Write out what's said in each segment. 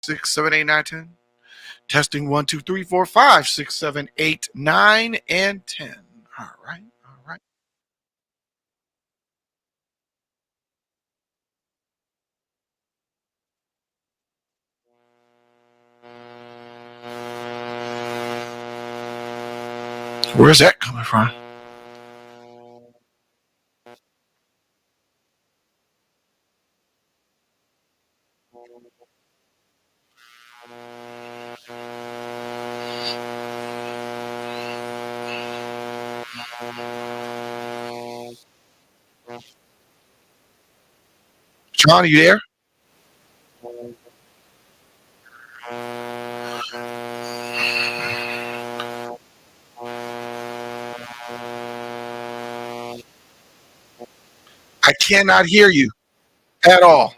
6, 7, 8, 9, 10. Testing 1, 2, 3, 4, 5, 6, 7, 8, 9, and 10. All right, all right. Where's that coming from? Sean, are you there? I cannot hear you at all.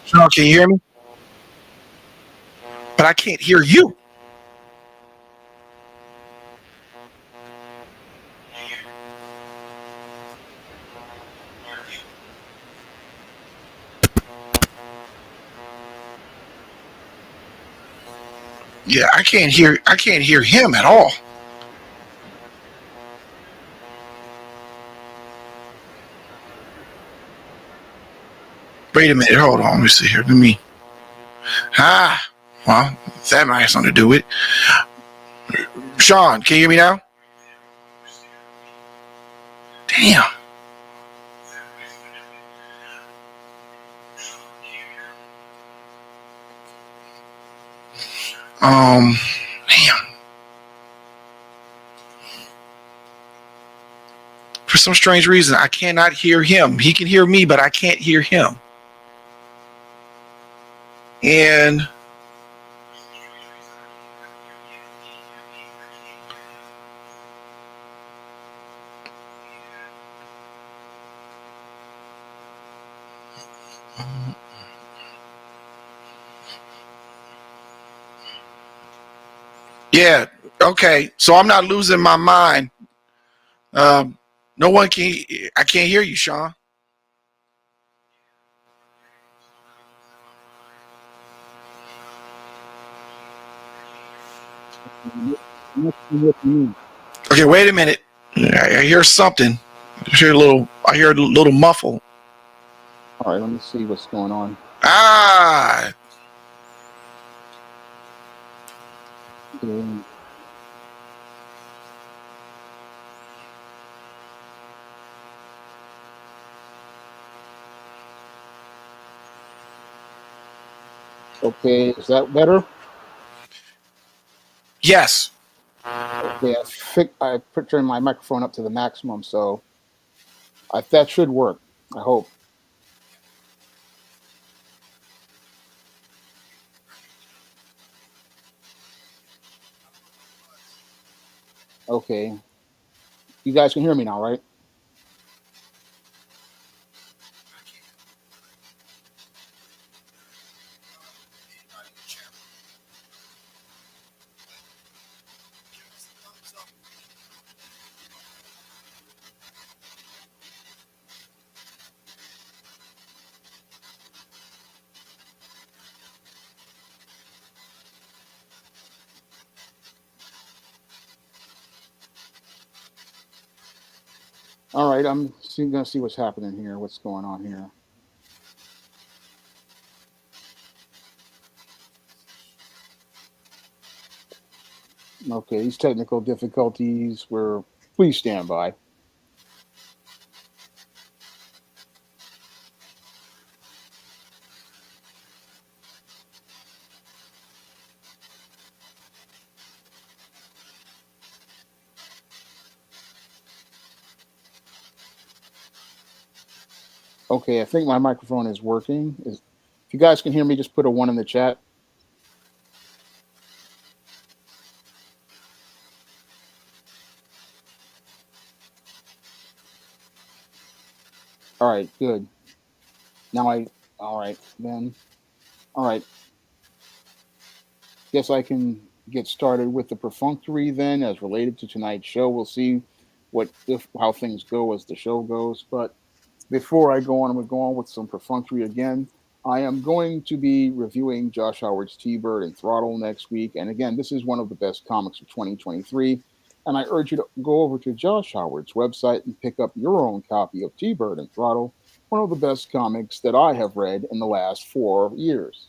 Sean, can you hear me? But I can't hear you. Yeah, I can't hear. I can't hear him at all. Wait a minute. Hold on. Let me see here. Let me. Ah, well, that might have something to do with it. Sean, can you hear me now? Damn. Damn. For some strange reason, I cannot hear him. He can hear me, but I can't hear him. And yeah, okay. So I'm not losing my mind. Um, no one can. I can't hear you, Sean. Okay, wait a minute. I hear something. I hear a little. I hear a little muffle. All right, let me see what's going on. Ah. Okay. Okay, is that better? Yes. Okay, I turned my microphone up to the maximum, so that should work. I hope. Okay, you guys can hear me now, right? All right, I'm gonna see what's happening here. What's going on here? Okay, these technical difficulties were. Please stand by. Okay, I think my microphone is working. If you guys can hear me, just put a one in the chat. All right, good. Now all right, then. All right, guess I can get started with the perfunctory then, as related to tonight's show. We'll see how things go as the show goes. But before I go on, I'm going to go on with some perfunctory again. I am going to be reviewing Josh Howard's T-Bird and Throttle next week. And again, this is one of the best comics of 2023. And I urge you to go over to Josh Howard's website and pick up your own copy of T-Bird and Throttle, one of the best comics that I have read in the last 4 years.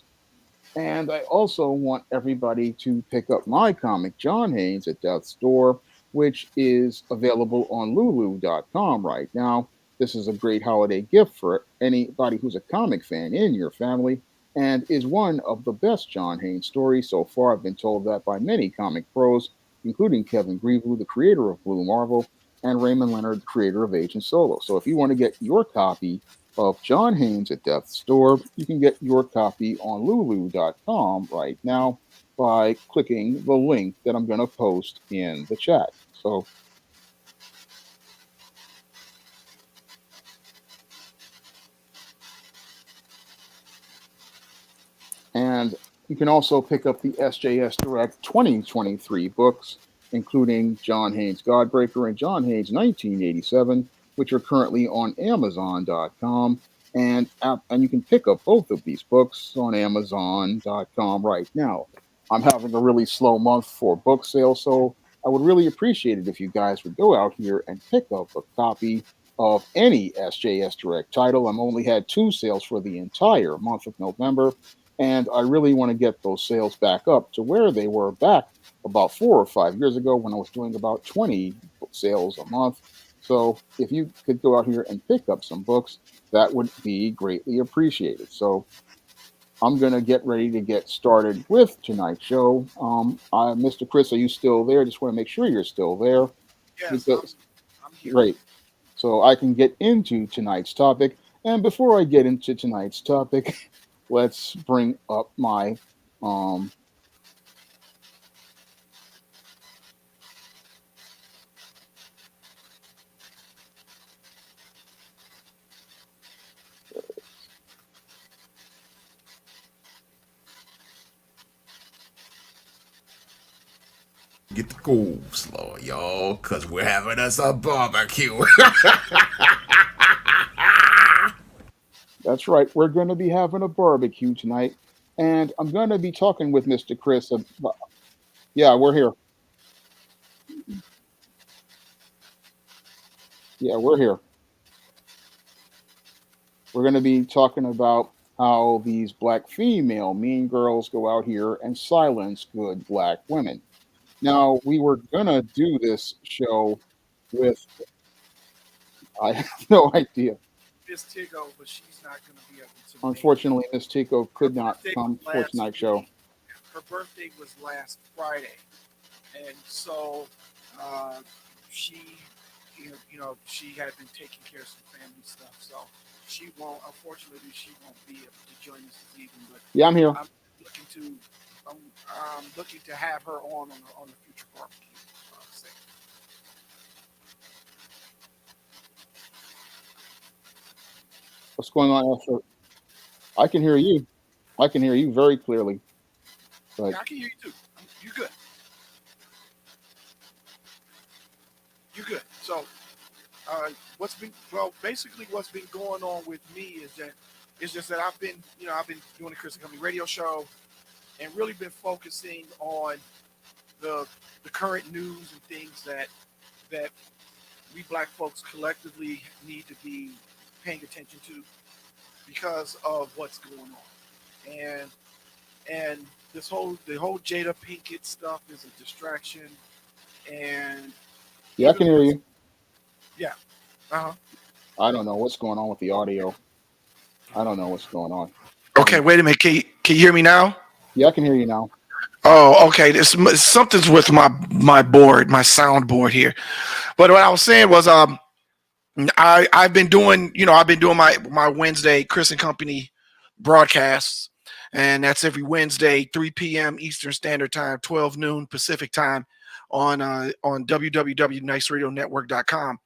And I also want everybody to pick up my comic, John Haynes, at Death's Door, which is available on Lulu.com right now. This is a great holiday gift for anybody who's a comic fan in your family and is one of the best John Haynes stories so far. I've been told that by many comic pros, including Kevin Greville, the creator of Blue Marvel, and Raymond Leonard, the creator of Agent Solo. So if you want to get your copy of John Haynes at Death's Door, you can get your copy on Lulu.com right now by clicking the link that I'm going to post in the chat. So, and you can also pick up the SJS Direct 2023 books, including John Haynes Godbreaker and John Haynes 1987, which are currently on Amazon.com. And you can pick up both of these books on Amazon.com right now. I'm having a really slow month for book sales, so I would really appreciate it if you guys would go out here and pick up a copy of any SJS Direct title. I've only had 2 sales for the entire month of November, and I really want to get those sales back up to where they were back about 4 or 5 years ago when I was doing about 20 sales a month. So if you could go out here and pick up some books, that would be greatly appreciated. So I'm going to get ready to get started with tonight's show. Mr. Chris, are you still there? I just want to make sure you're still there. Yes, I'm here. Great. So I can get into tonight's topic. And before I get into tonight's topic, let's bring up my Get the cool slow, y'all, because we're having us a barbecue. That's right. We're going to be having a barbecue tonight. And I'm going to be talking with Mr. Chris. Yeah, we're here. Yeah, we're here. We're going to be talking about how these black female mean girls go out here and silence good black women. Now, we were going to do this show with, I have no idea. Miss Tigo, but she's not going to be able to. Unfortunately, Miss Tico could not come for tonight's show. Her birthday was last Friday, and so she, she had been taking care of some family stuff. So she won't. Unfortunately, she won't be able to join us this evening. But yeah, I'm here. I'm looking to have her on the future barbecue. What's going on, Esther? I can hear you. I can hear you very clearly. But yeah, I can hear you too. You're good. You're good. So, what's been going on with me is just that I've been doing the Chris and Company radio show, and really been focusing on the current news and things that we black folks collectively need to be paying attention to because of what's going on, and the whole Jada Pinkett stuff is a distraction, and yeah, I can hear you. Yeah. I don't know what's going on with the audio. I don't know what's going on. Okay, wait a minute. Can you hear me now? Yeah, I can hear you now. Oh, okay. Something's with my board, my sound board here. But what I was saying was, I've been doing, I've been doing my Wednesday Chris and Company broadcasts, and that's every Wednesday, 3 p.m. Eastern Standard Time, 12 noon Pacific Time, on www.niceradionetwork.com.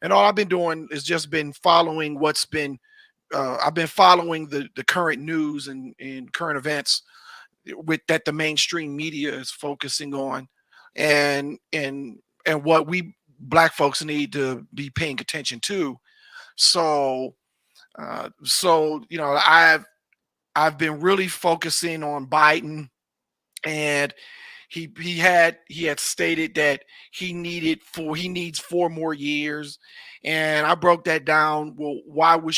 And all I've been doing is just been following what's been. I've been following the current news and current events with that the mainstream media is focusing on, and what we black folks need to be paying attention to. So I've been really focusing on Biden, and he had stated that he needs 4 more years, and I broke that down. Well, why would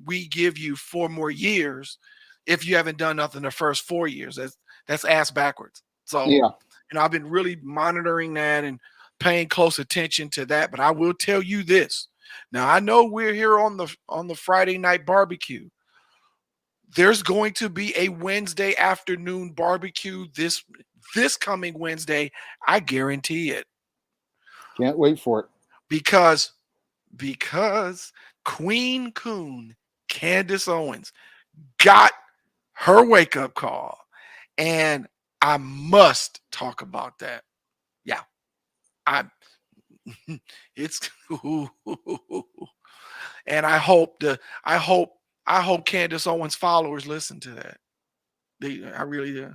we give you 4 more years if you haven't done nothing the first 4 years? That's ass backwards. So, Yeah. I've been really monitoring that and paying close attention to that. But I will tell you this. Now I know we're here on the Friday night barbecue. There's going to be a Wednesday afternoon barbecue this coming Wednesday. I guarantee it, Can't wait for it. because Queen Coon, Candace Owens, got her wake up call, and I must talk about that. Yeah, I it's and I hope Candace Owens followers listen to that. I really do.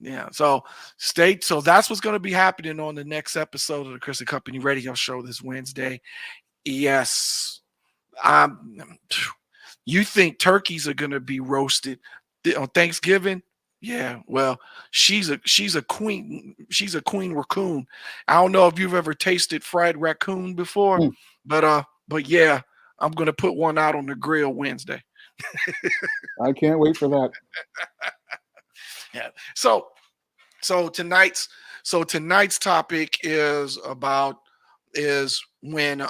Yeah. So that's what's going to be happening on the next episode of the Chris and Company Radio Show this Wednesday. Yes. Um, you think turkeys are going to be roasted on Thanksgiving? Yeah. Well, she's a queen. She's a queen raccoon. I don't know if you've ever tasted fried raccoon before, Mm. but yeah, I'm going to put one out on the grill Wednesday. I can't wait for that. Yeah. So tonight's topic is when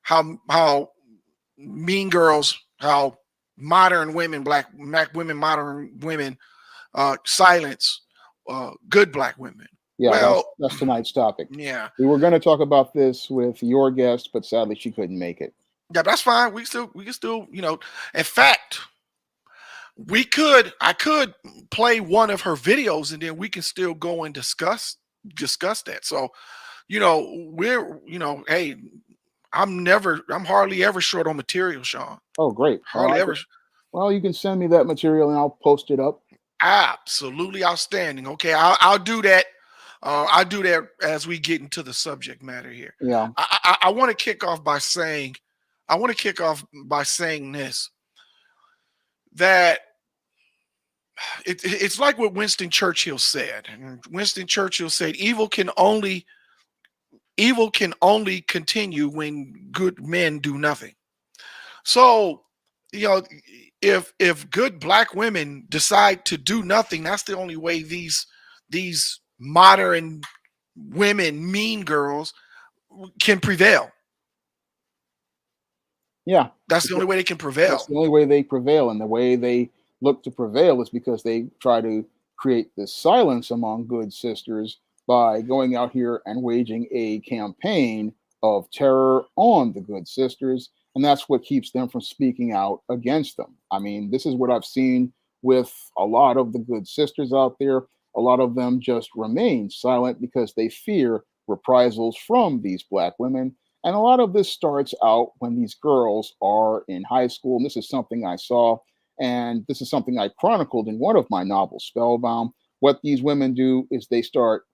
how mean girls, how modern women, black women, modern women silence good black women. Yeah, Well, that's tonight's topic. yeah. We were going to talk about this with your guest, but sadly she couldn't make it. Yeah, that's fine. We can still, in fact, I could play one of her videos, and then we can still go and discuss that. So, hey, I'm hardly ever short on material, Sean. Oh, great. Hardly ever. Well, you can send me that material and I'll post it up. Absolutely outstanding. Okay, I'll do that. I'll do that as we get into the subject matter here. Yeah. I want to kick off by saying this, that it's like what Winston Churchill said. And Winston Churchill said, evil can only continue when good men do nothing. So, if good black women decide to do nothing, that's the only way these modern women, mean girls, can prevail. Yeah. That's the only way they can prevail. That's the only way they prevail. And the way they look to prevail is because they try to create this silence among good sisters by going out here and waging a campaign of terror on the good sisters. And that's what keeps them from speaking out against them. I mean, this is what I've seen with a lot of the good sisters out there. A lot of them just remain silent because they fear reprisals from these black women. And a lot of this starts out when these girls are in high school. And this is something I saw, and this is something I chronicled in one of my novels, Spellbound. What these women do is they start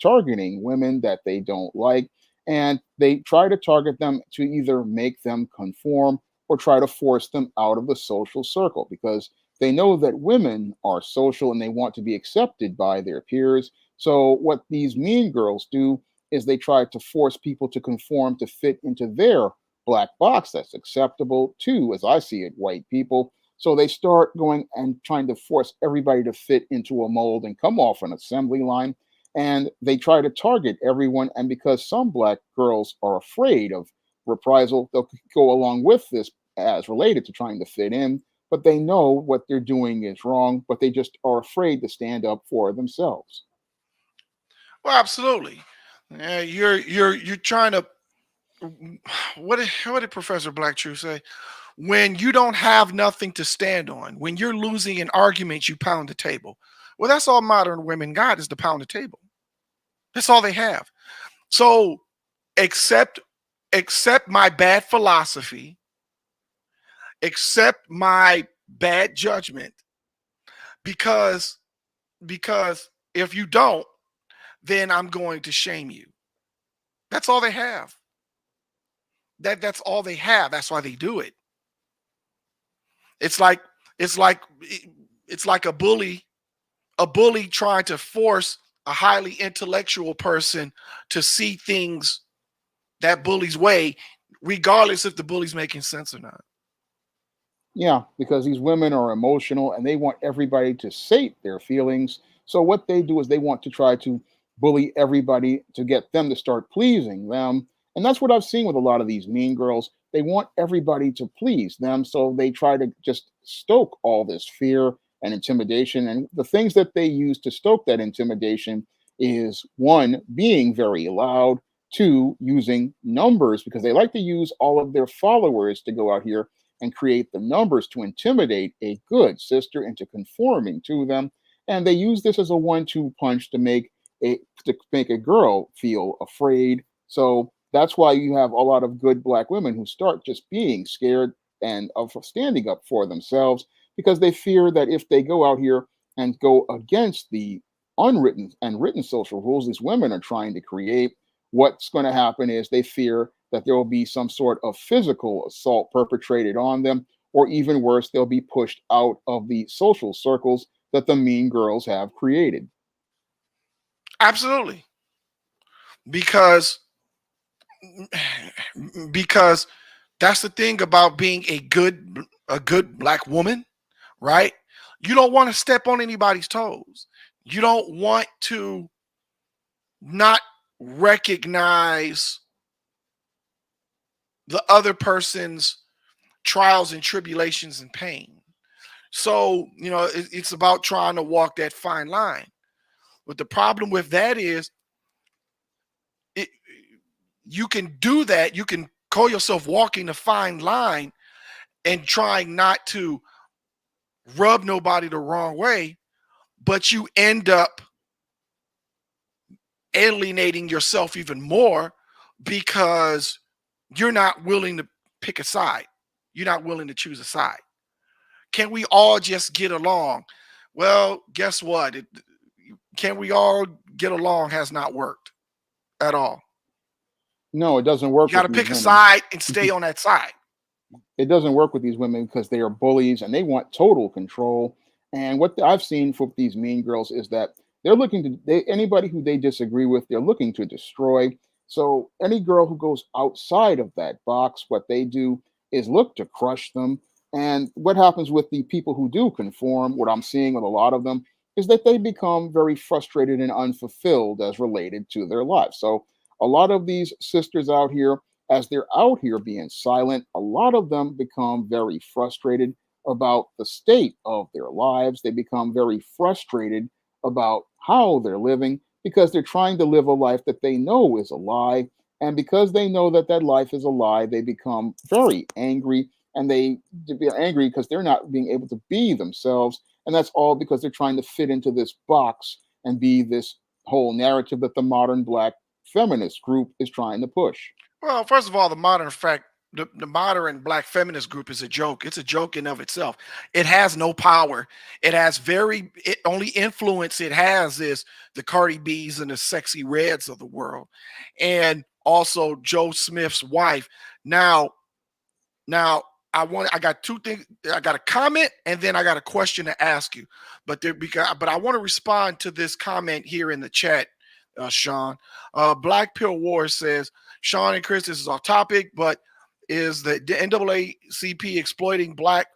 targeting women that they don't like, and they try to target them to either make them conform or try to force them out of the social circle, because they know that women are social and they want to be accepted by their peers. So what these mean girls do is they try to force people to conform to fit into their black box that's acceptable to, as I see it, white people. So they start going and trying to force everybody to fit into a mold and come off an assembly line. And they try to target everyone. And because some black girls are afraid of reprisal, they'll go along with this as related to trying to fit in. But they know what they're doing is wrong, but they just are afraid to stand up for themselves. Well, absolutely. You're trying to what did Professor Black Truth say? When you don't have nothing to stand on, when you're losing an argument, you pound the table. Well, that's all modern women got is to pound the table. That's all they have. So accept my bad philosophy, accept my bad judgment, because if you don't, then I'm going to shame you. That's all they have. That's all they have. That's why they do it. It's like a bully trying to force a highly intellectual person to see things that bully's way, regardless if the bully's making sense or not. Yeah, because these women are emotional and they want everybody to sate their feelings. So what they do is they want to try to bully everybody to get them to start pleasing them. And that's what I've seen with a lot of these mean girls. They want everybody to please them. So they try to just stoke all this fear and intimidation. And the things that they use to stoke that intimidation is one, being very loud, two, using numbers, because they like to use all of their followers to go out here and create the numbers to intimidate a good sister into conforming to them. And they use this as a 1-2 punch to make a girl feel afraid. So that's why you have a lot of good black women who start just being scared and of standing up for themselves, because they fear that if they go out here and go against the unwritten and written social rules these women are trying to create, what's going to happen is they fear that there will be some sort of physical assault perpetrated on them, or even worse, they'll be pushed out of the social circles that the mean girls have created. Absolutely. Because because that's the thing about being a good black woman, right? You don't want to step on anybody's toes. You don't want to not recognize the other person's trials and tribulations and pain. So, it's about trying to walk that fine line. But the problem with that is it, you can do that. You can call yourself walking a fine line and trying not to rub nobody the wrong way, but you end up alienating yourself even more because you're not willing to pick a side. You're not willing to choose a side. Can we all just get along? Well, guess what? Can we all get along has not worked at all. No, it doesn't You work got with to these pick a women. side and stay on that side. It doesn't work with these women because they are bullies and they want total control. And what I've seen for these mean girls is that they're looking to anybody who they disagree with, they're looking to destroy. So any girl who goes outside of that box, what they do is look to crush them. And what happens with the people who do conform, what I'm seeing with a lot of them, is that they become very frustrated and unfulfilled as related to their lives. So a lot of these sisters out here, as they're out here being silent, a lot of them become very frustrated about the state of their lives. They become very frustrated about how they're living because they're trying to live a life that they know is a lie. And because they know that that life is a lie, they become very angry, and they be angry because they're not being able to be themselves. And that's all because they're trying to fit into this box and be this whole narrative that the modern black feminist group is trying to push. Well, first of all, the modern black feminist group is a joke. It's a joke in of itself. It has no power. It only influence it has is the Cardi B's and the Sexy Reds of the world, and also Joe Smith's wife. Now, I got two things. I got a comment and then I got a question to ask you. But I want to respond to this comment here in the chat, Sean. Black Pill War says, Sean and Chris, this is off topic, but is the NAACP exploiting black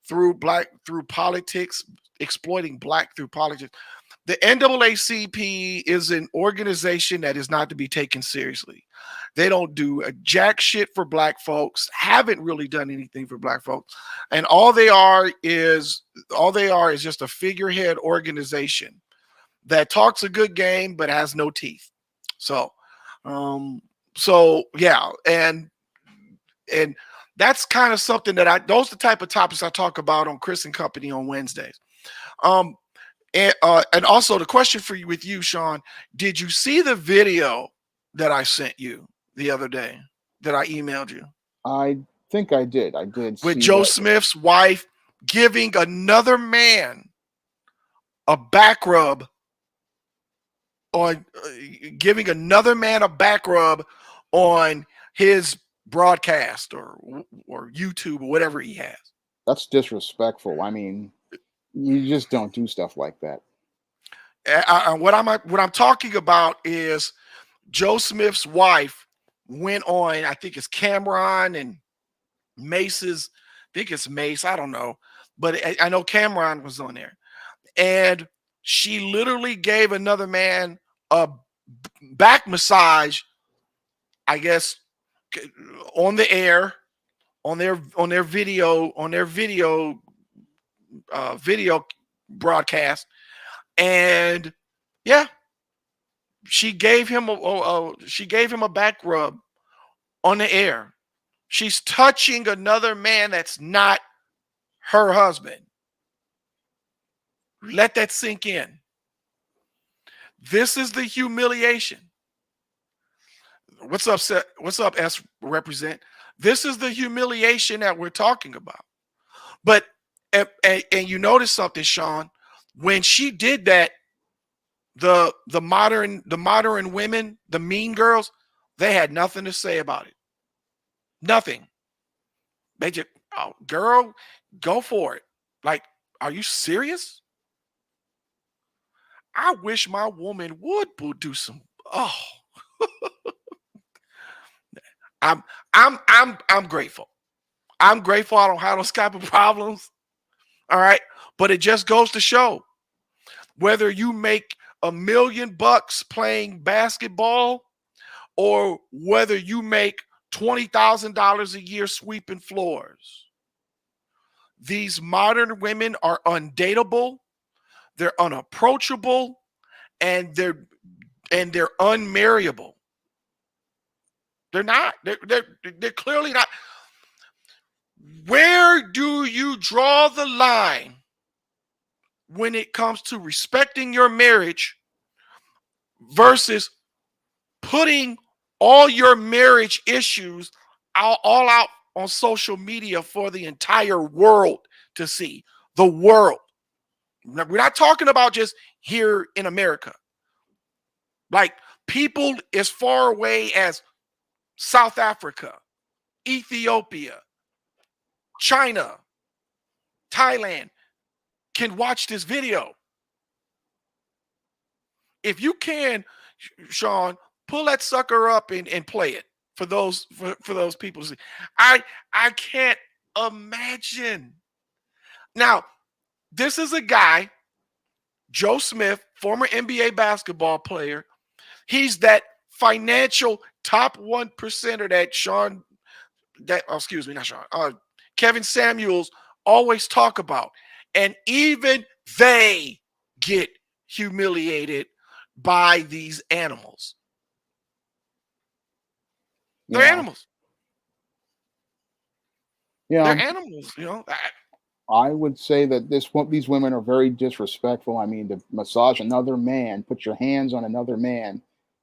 through politics, exploiting black through politics? The NAACP is an organization that is not to be taken seriously. They don't do a jack shit for black folks, haven't really done anything for black folks. And all they are is just a figurehead organization that talks a good game but has no teeth. So so yeah, and that's kind of something that those are the type of topics I talk about on Chris and Company on Wednesdays. Um, and also the question for you with you, Sean, did you see the video that I sent you the other day that I emailed you I think I did. I did with see Joe that. Smith's wife giving another man a back rub on giving another man a back rub on his broadcast or YouTube or whatever he has. That's disrespectful. I mean, you just don't do stuff like that. What I'm talking about is Joe Smith's wife went on, I think it's Cameron and Mace's, I think it's Mace, I don't know, but I know Cameron was on there, and she literally gave another man a back massage, I guess, on the air, on their video broadcast, and yeah, she gave him a back rub on the air. She's touching another man that's not her husband. Let that sink in. This is the humiliation. What's up, What's up, S represent? This is the humiliation that we're talking about. But and you notice something, Sean, when she did that, the modern women, the mean girls, they had nothing to say about it. Nothing. They just, oh, girl, go for it. Like, are you serious? I wish my woman would do some. Oh, I'm grateful. I'm grateful I don't have those type of problems. All right. But it just goes to show whether you make $1 million playing basketball or whether you make $20,000 a year sweeping floors. These modern women are undateable, they're unapproachable, and they're unmarriable. They're not. They're clearly not. Where do you draw the line when it comes to respecting your marriage versus putting all your marriage issues all out on social media for the entire world to see? The world. We're not talking about just here in America. Like people as far away as South Africa, Ethiopia, China, Thailand can watch this video. If you can, Sean, pull that sucker up and play it for those people to see. I can't imagine. Now, this is a guy, Joe Smith, former NBA basketball player. He's that financial top 1%er that Kevin Samuels always talk about. And even they get humiliated by these animals. They're animals. Yeah, They're animals, I would say that these women are very disrespectful. I mean, to massage another man, put your hands on another man,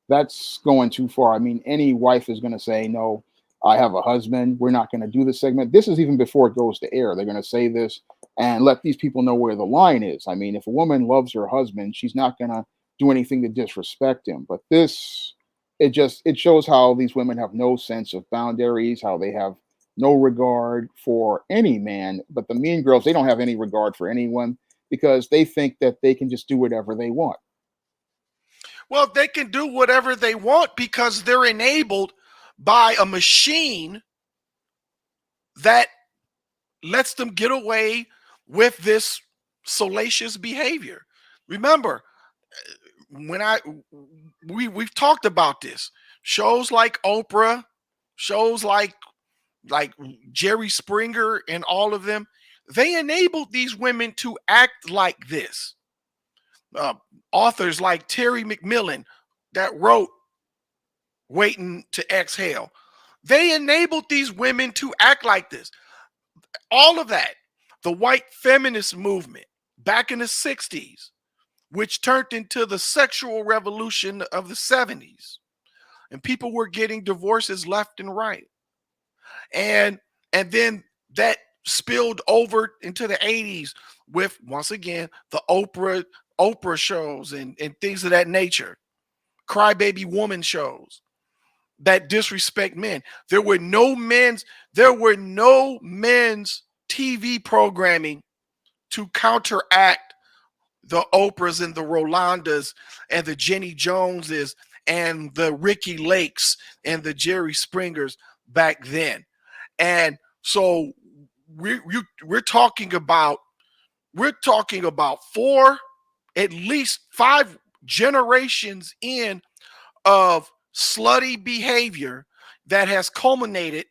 that's going too far. I mean, any wife is going to say, no, I have a husband. We're not going to do this segment. This is even before it goes to air. They're going to say this and let these people know where the line is. I mean, if a woman loves her husband, she's not going to do anything to disrespect him. But it shows how these women have no sense of boundaries, how they have no regard for any man. But the mean girls, they don't have any regard for anyone because they think that they can just do whatever they want. Well, they can do whatever they want because they're enabled by a machine that lets them get away with this salacious behavior. Remember, we've talked about this. Shows like Oprah, shows like Jerry Springer and all of them, they enabled these women to act like this. Authors like Terry McMillan that wrote waiting to exhale. They enabled these women to act like this. All of that. The white feminist movement back in the 60s, which turned into the sexual revolution of the 70s. And people were getting divorces left and right. And then that spilled over into the 80s with, once again, the Oprah shows and things of that nature. Crybaby woman shows that disrespect men. There were no men's TV programming to counteract the Oprahs and the Rolandas and the Jenny Joneses and the Ricky Lakes and the Jerry Springers back then. And so we're talking about at least 5 generations in of slutty behavior that has culminated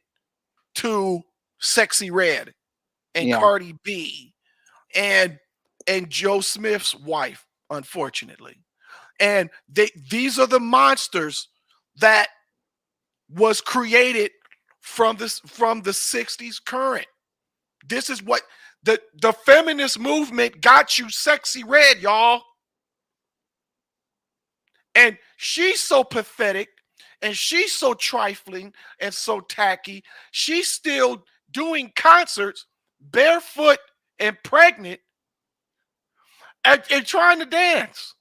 to Sexy Red and Cardi B and Joe Smith's wife, unfortunately. And these are the monsters that was created from the 60s current. This is what the feminist movement got you, Sexy Red, y'all. And she's so pathetic and she's so trifling and so tacky. She's still doing concerts barefoot and pregnant and trying to dance.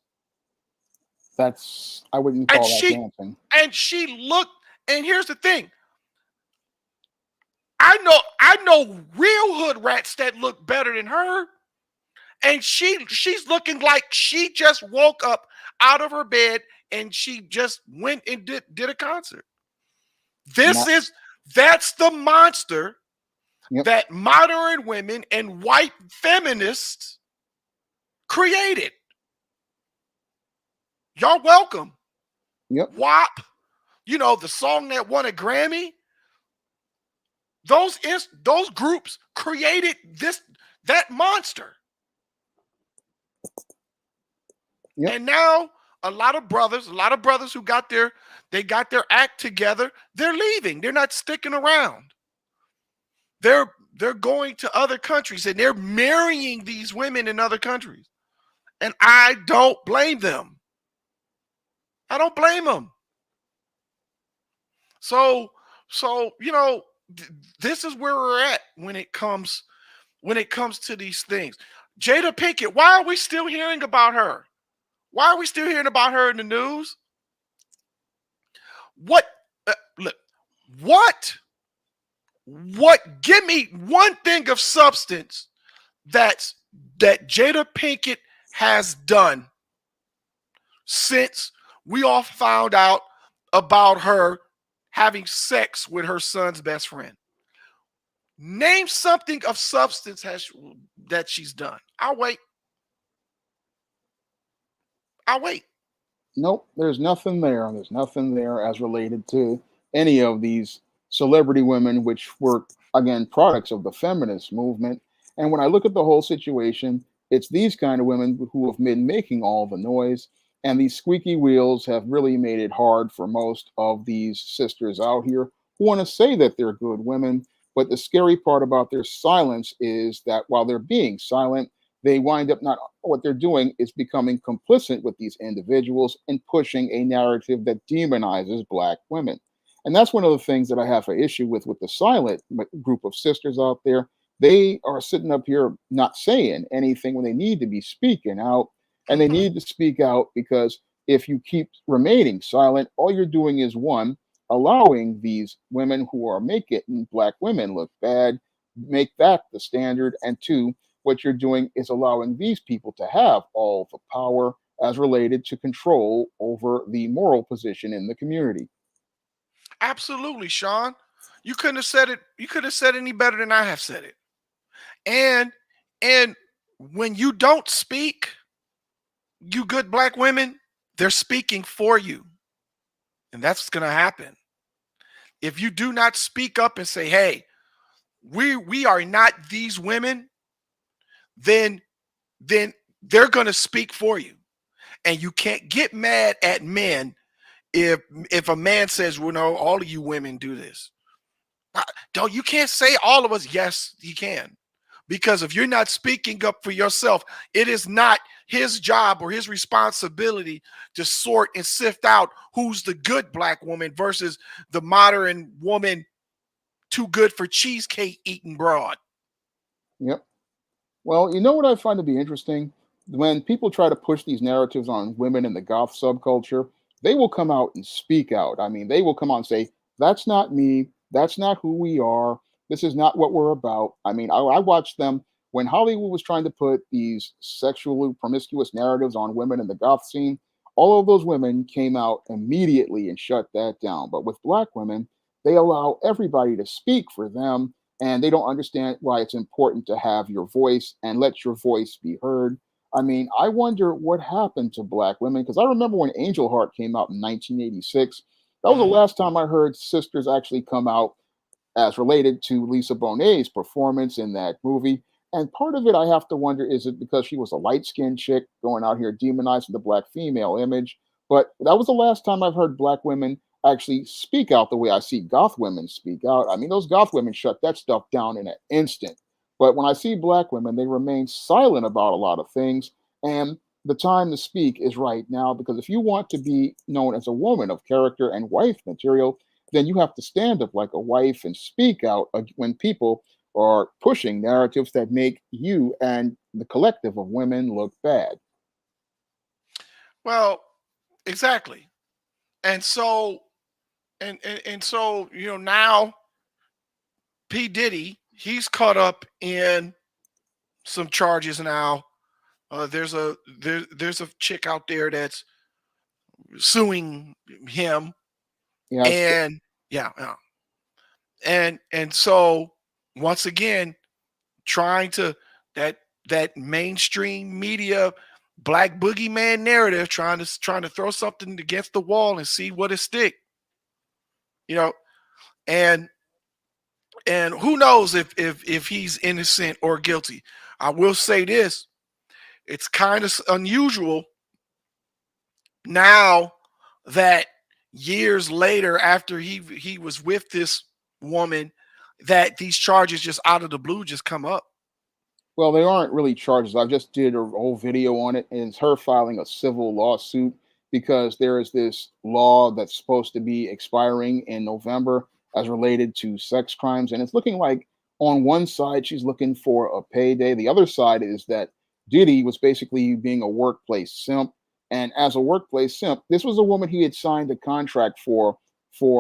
I wouldn't call that dancing. And she looked, and here's the thing. I know real hood rats that look better than her. And she's looking like she just woke up out of her bed and she just went and did a concert. That's the monster that modern women and white feminists created. Y'all welcome. WAP, the song that won a Grammy. Those groups created that monster. And now a lot of brothers who got their act together, they're leaving. They're not sticking around. They're going to other countries and they're marrying these women in other countries. And I don't blame them. I don't blame them. So this is where we're at when it comes to these things. Jada Pinkett, why are we still hearing about her? Why are we still hearing about her in the news? What? Give me one thing of substance that Jada Pinkett has done since we all found out about her having sex with her son's best friend. Name something of substance that she's done. I'll wait. Nope, there's nothing there. There's nothing there as related to any of these celebrity women, which were, again, products of the feminist movement. And when I look at the whole situation, it's these kind of women who have been making all the noise. And these squeaky wheels have really made it hard for most of these sisters out here who want to say that they're good women. But the scary part about their silence is that while they're being silent, they wind up what they're doing is becoming complicit with these individuals and pushing a narrative that demonizes Black women. And that's one of the things that I have an issue with the silent group of sisters out there. They are sitting up here not saying anything when they need to be speaking out. And they need to speak out because if you keep remaining silent, all you're doing is, one, allowing these women who are making Black women look bad, make that the standard. And two, what you're doing is allowing these people to have all the power as related to control over the moral position in the community. Absolutely, Sean. You couldn't have said it. You could have said any better than I have said it. And when you don't speak, you good Black women, they're speaking for you. And that's what's going to happen. If you do not speak up and say, hey, we are not these women, then they're going to speak for you. And you can't get mad at men if a man says, well, no, all of you women do this. Don't you can't say all of us. Yes, he can. Because if you're not speaking up for yourself, it is not his job or his responsibility to sort and sift out who's the good black woman versus the modern woman too good for cheesecake eating broad. Yep. Well, you know what I find to be interesting? When people try to push these narratives on women in the goth subculture, they will come out and speak out. I mean, they will come out and say, that's not me. That's not who we are. This is not what we're about. I mean, I watched them when Hollywood was trying to put these sexually promiscuous narratives on women in the goth scene. All of those women came out immediately and shut that down. But with black women, they allow everybody to speak for them, and they don't understand why it's important to have your voice and let your voice be heard. I mean, I wonder what happened to black women because I remember when Angel Heart came out in 1986. That was the Mhm. last time I heard sisters actually come out as related to Lisa Bonet's performance in that movie. And part of it, I have to wonder, is it because she was a light skinned chick going out here demonizing the black female image? But that was the last time I've heard black women actually speak out the way I see goth women speak out. I mean, those goth women shut that stuff down in an instant. But when I see black women, they remain silent about a lot of things. And the time to speak is right now because if you want to be known as a woman of character and wife material, then you have to stand up like a wife and speak out when people are pushing narratives that make you and the collective of women look bad. Well, exactly. And so and so, now P. Diddy, he's caught up in some charges now. There's a chick out there that's suing him, Yes, and yeah. And so once again, trying to that that mainstream media black boogeyman narrative, trying to throw something against the wall and see what it stick. You know, and and who knows if he's innocent or guilty. I will say this: it's kind of unusual now that years later, after he was with this woman, that these charges just out of the blue just come up. well, they aren't really charges. I just did a whole video on it, and it's her filing a civil lawsuit because there is this law that's supposed to be expiring in November as related to sex crimes. And it's looking like on one side, she's looking for a payday. The other side is that Diddy was basically being a workplace simp. And as a workplace simp, this was a woman he had signed a contract for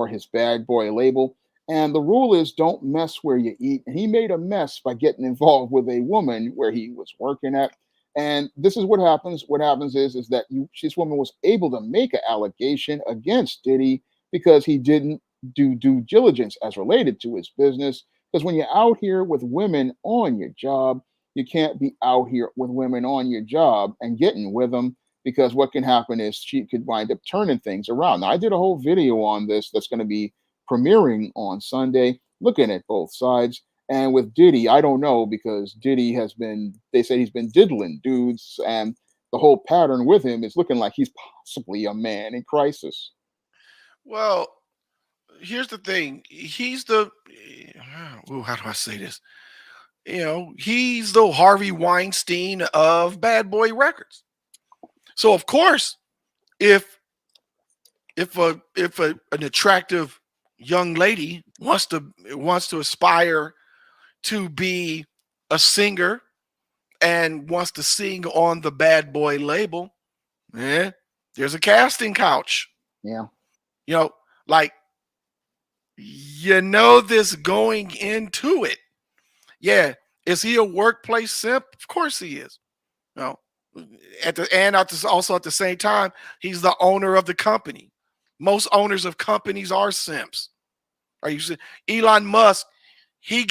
his bad boy label. And the rule is don't mess where you eat. And he made a mess by getting involved with a woman where he was working at. And this is what happens. What happens is that this woman was able to make an allegation against Diddy because he didn't do due diligence as related to his business. Because when you're out here with women on your job, you can't be out here with women on your job and getting with them because what can happen is she could wind up turning things around. Now, I did a whole video on this that's going to be premiering on Sunday, looking at both sides. And with Diddy, I don't know because Diddy has been, they say he's been diddling dudes, and the whole pattern with him is looking like he's possibly a man in crisis. Well, here's the thing. He's the how do I say this? He's the Harvey Weinstein of Bad Boy Records. So of course, if an attractive young lady wants to aspire to be a singer and wants to sing on the Bad Boy label, there's a casting couch. Yeah. You know, like this going into it. Yeah, is he a workplace simp? Of course he is. No, also at the same time, he's the owner of the company. Most owners of companies are simps. Are you see Elon Musk? He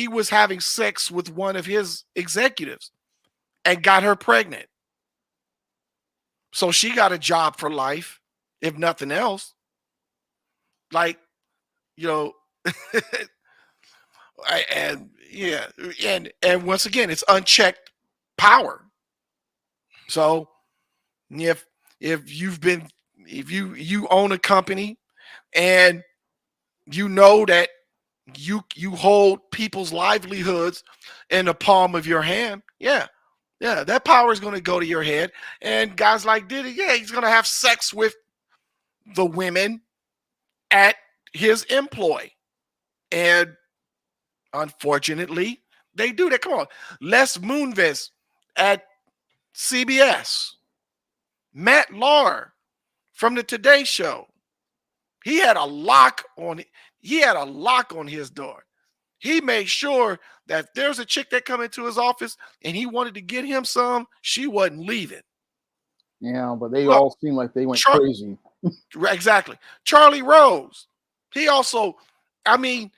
was having sex with one of his executives and got her pregnant. So she got a job for life, if nothing else. Like, you know, and yeah, and once again, it's unchecked power. So if you've been if you own a company and you know that you hold people's livelihoods in the palm of your hand, yeah, that power is going to go to your head. And guys like Diddy, yeah, he's going to have sex with the women at his employ, and unfortunately, they do that. Come on, Les Moonves at CBS, Matt Lauer from the Today Show. He had a lock on it. He had a lock on his door. He made sure that if there's a chick that come into his office and he wanted to get him some, she wasn't leaving. Yeah, but they Look, all seem like they went Char- crazy. Exactly. Charlie Rose. He also, I mean,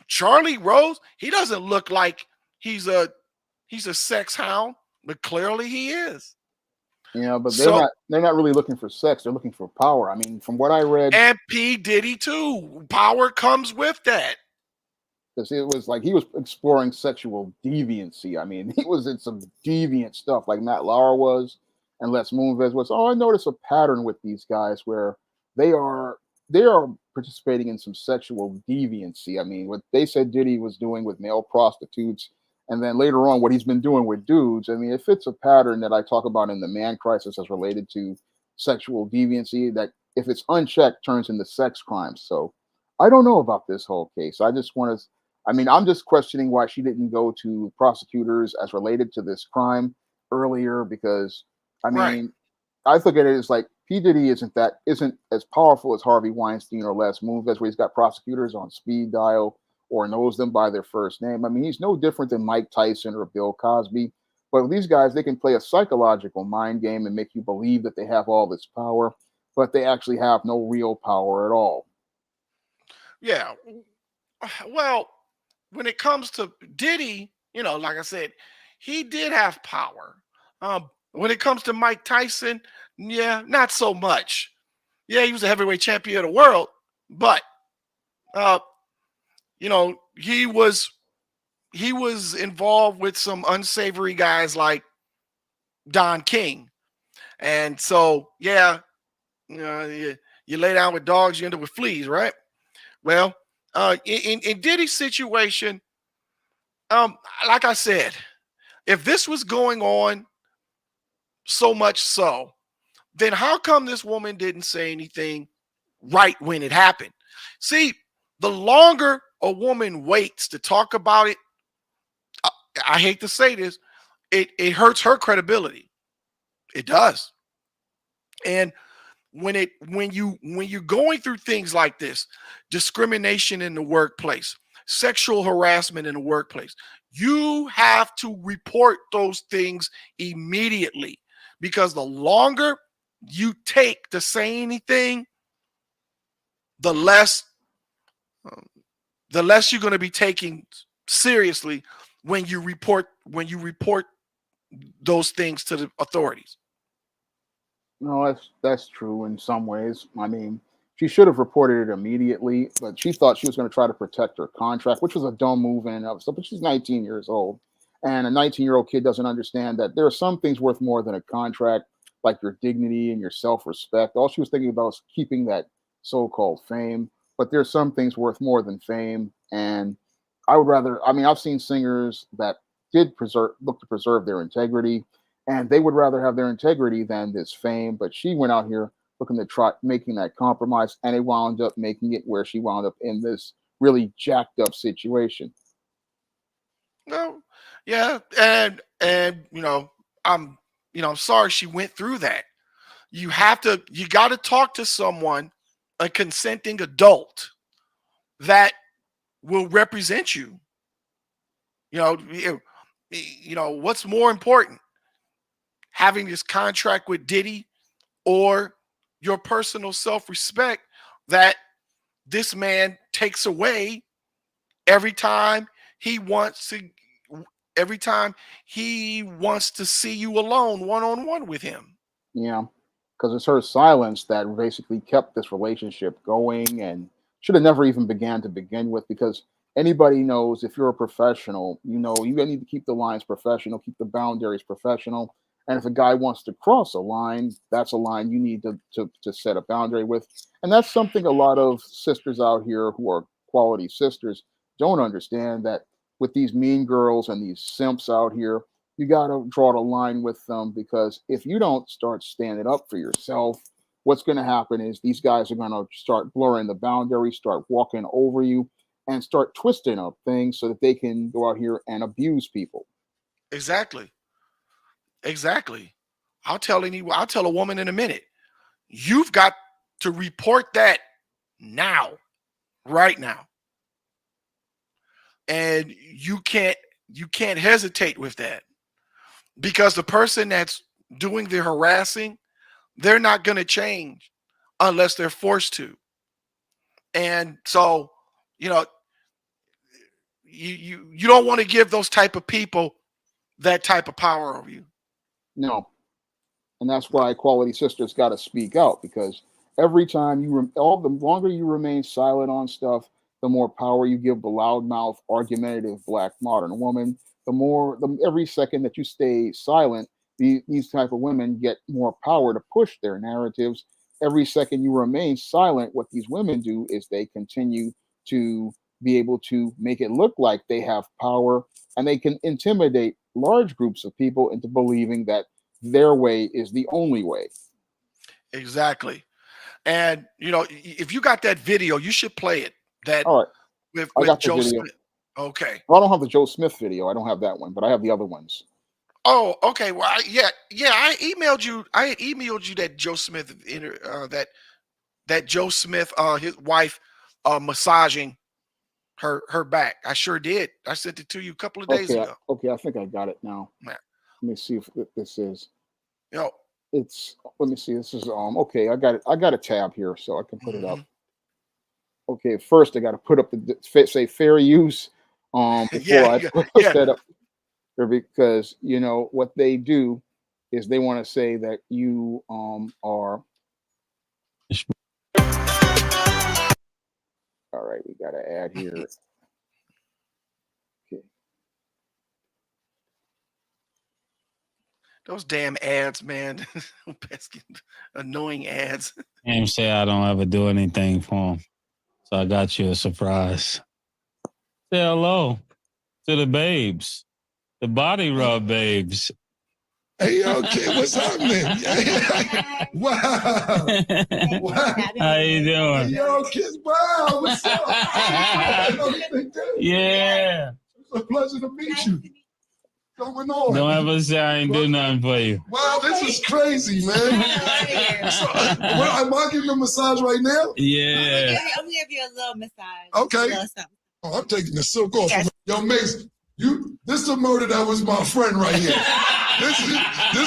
Charlie Rose, he doesn't look like he's a sex hound, but clearly he is. Yeah, but So, they're not really looking for sex. They're looking for power. I mean, from what I read, and P. Diddy too. Power comes with that. because it was like he was exploring sexual deviancy. I mean, he was in some deviant stuff like Matt Lauer was and Les Moonves was. Oh, I noticed a pattern with these guys where they are participating in some sexual deviancy. I mean, what they said Diddy was doing with male prostitutes, and then later on what he's been doing with dudes. I mean, it fits a pattern that I talk about in the Man Crisis as related to sexual deviancy that if it's unchecked turns into sex crimes. So I don't know about this whole case. I just want to I mean, I'm just questioning why she didn't go to prosecutors as related to this crime earlier because I Right. mean, I look at it as like P. Diddy isn't as powerful as Harvey Weinstein or Les Moonves, where he's got prosecutors on speed dial or knows them by their first name. I mean, he's no different than Mike Tyson or Bill Cosby. But with these guys, they can play a psychological mind game and make you believe that they have all this power, but they actually have no real power at all. Yeah. Well, when it comes to Diddy, like I said, he did have power. When it comes to Mike Tyson, yeah, not so much. Yeah, he was a heavyweight champion of the world, but uh, he was involved with some unsavory guys like Don King, and so yeah, you lay down with dogs, you end up with fleas, right? Well, in Diddy's situation, like I said, if this was going on so much so, then how come this woman didn't say anything right when it happened? See, the longer a woman waits to talk about it, I, I hate to say this, it hurts her credibility. It does. And when you're going through things like this, discrimination in the workplace, sexual harassment in the workplace, you have to report those things immediately, because the longer you take to say anything, the less you're going to be taking seriously when you report those things to the authorities. No, that's true in some ways. I mean, she should have reported it immediately, but she thought she was going to try to protect her contract, which was a dumb move in and of itself. But she's 19 years old, and a 19-year-old kid doesn't understand that there are some things worth more than a contract, like your dignity and your self-respect. All she was thinking about was keeping that so-called fame. But there's some things worth more than fame, and I would rather. I mean, I've seen singers that did look to preserve their integrity and they would rather have their integrity than this fame. But she went out here looking to try making that compromise, and it wound up making it where she wound up in this really jacked up situation. No, yeah, and I'm sorry she went through that. You got to talk to someone, a consenting adult that will represent you. What's more important, having this contract with Diddy or your personal self-respect that this man takes away every time he wants to every time he wants to see you alone one-on-one with him. Yeah, because it's her silence that basically kept this relationship going and should have never even began to begin with. Because anybody knows if you're a professional, you know you need to keep the lines professional, keep the boundaries professional, And if a guy wants to cross a line, that's a line you need to set a boundary with. And that's something a lot of sisters out here who are quality sisters don't understand, that with these mean girls and these simps out here, you got to draw the line with them, because if you don't start standing up for yourself, what's going to happen is these guys are going to start blurring the boundaries, start walking over you, and start twisting up things so that they can go out here and abuse people. Exactly. Exactly. I'll tell a woman in a minute. You've got to report that now, right now. And you can't hesitate with that, because the person that's doing the harassing, they're not going to change unless they're forced to. And so, you know, you don't want to give those type of people that type of power over you. No. And that's why quality sisters got to speak out, because every time the longer you remain silent on stuff, the more power you give the loudmouth, argumentative black modern woman. Every second that you stay silent, these type of women get more power to push their narratives. Every second you remain silent, what these women do is they continue to be able to make it look like they have power, and they can intimidate large groups of people into believing that their way is the only way. Exactly. And you know, if you got that video, you should play it. That All right. with I got the Joe video. Smith. Okay. Well, I don't have the Joe Smith video. I don't have that one, but I have the other ones. Oh, okay. Well, yeah. I emailed you that Joe Smith that Joe Smith, his wife, massaging her back. I sure did. I sent it to you a couple of days ago. Okay, I think I got it now. Yeah. Let me see if this is. You know, Let me see. This is okay. I got it. I got a tab here, so I can put it up. Okay, first I got to put up say fair use before I put that up there, because you know what they do is they want to say that you are. All right, we got to add here. Okay. those damn ads, man. Annoying ads. James say I don't ever do anything for him. So I got you a surprise. Say hello to the babes, the body rub babes. Hey, okay, what's happening? Wow. Wow. How you doing? Yo, kids, wow, what's up? Yeah. It's a pleasure to meet you. What's going on? Don't ever say I ain't do nothing for you. Wow, this is crazy, man. So, am I getting a massage right now? Yeah. I'm gonna give you a little massage. Okay. A little something. Oh, I'm taking the silk off. Yes. Yo, Mace, this is a murder that was my friend right here. This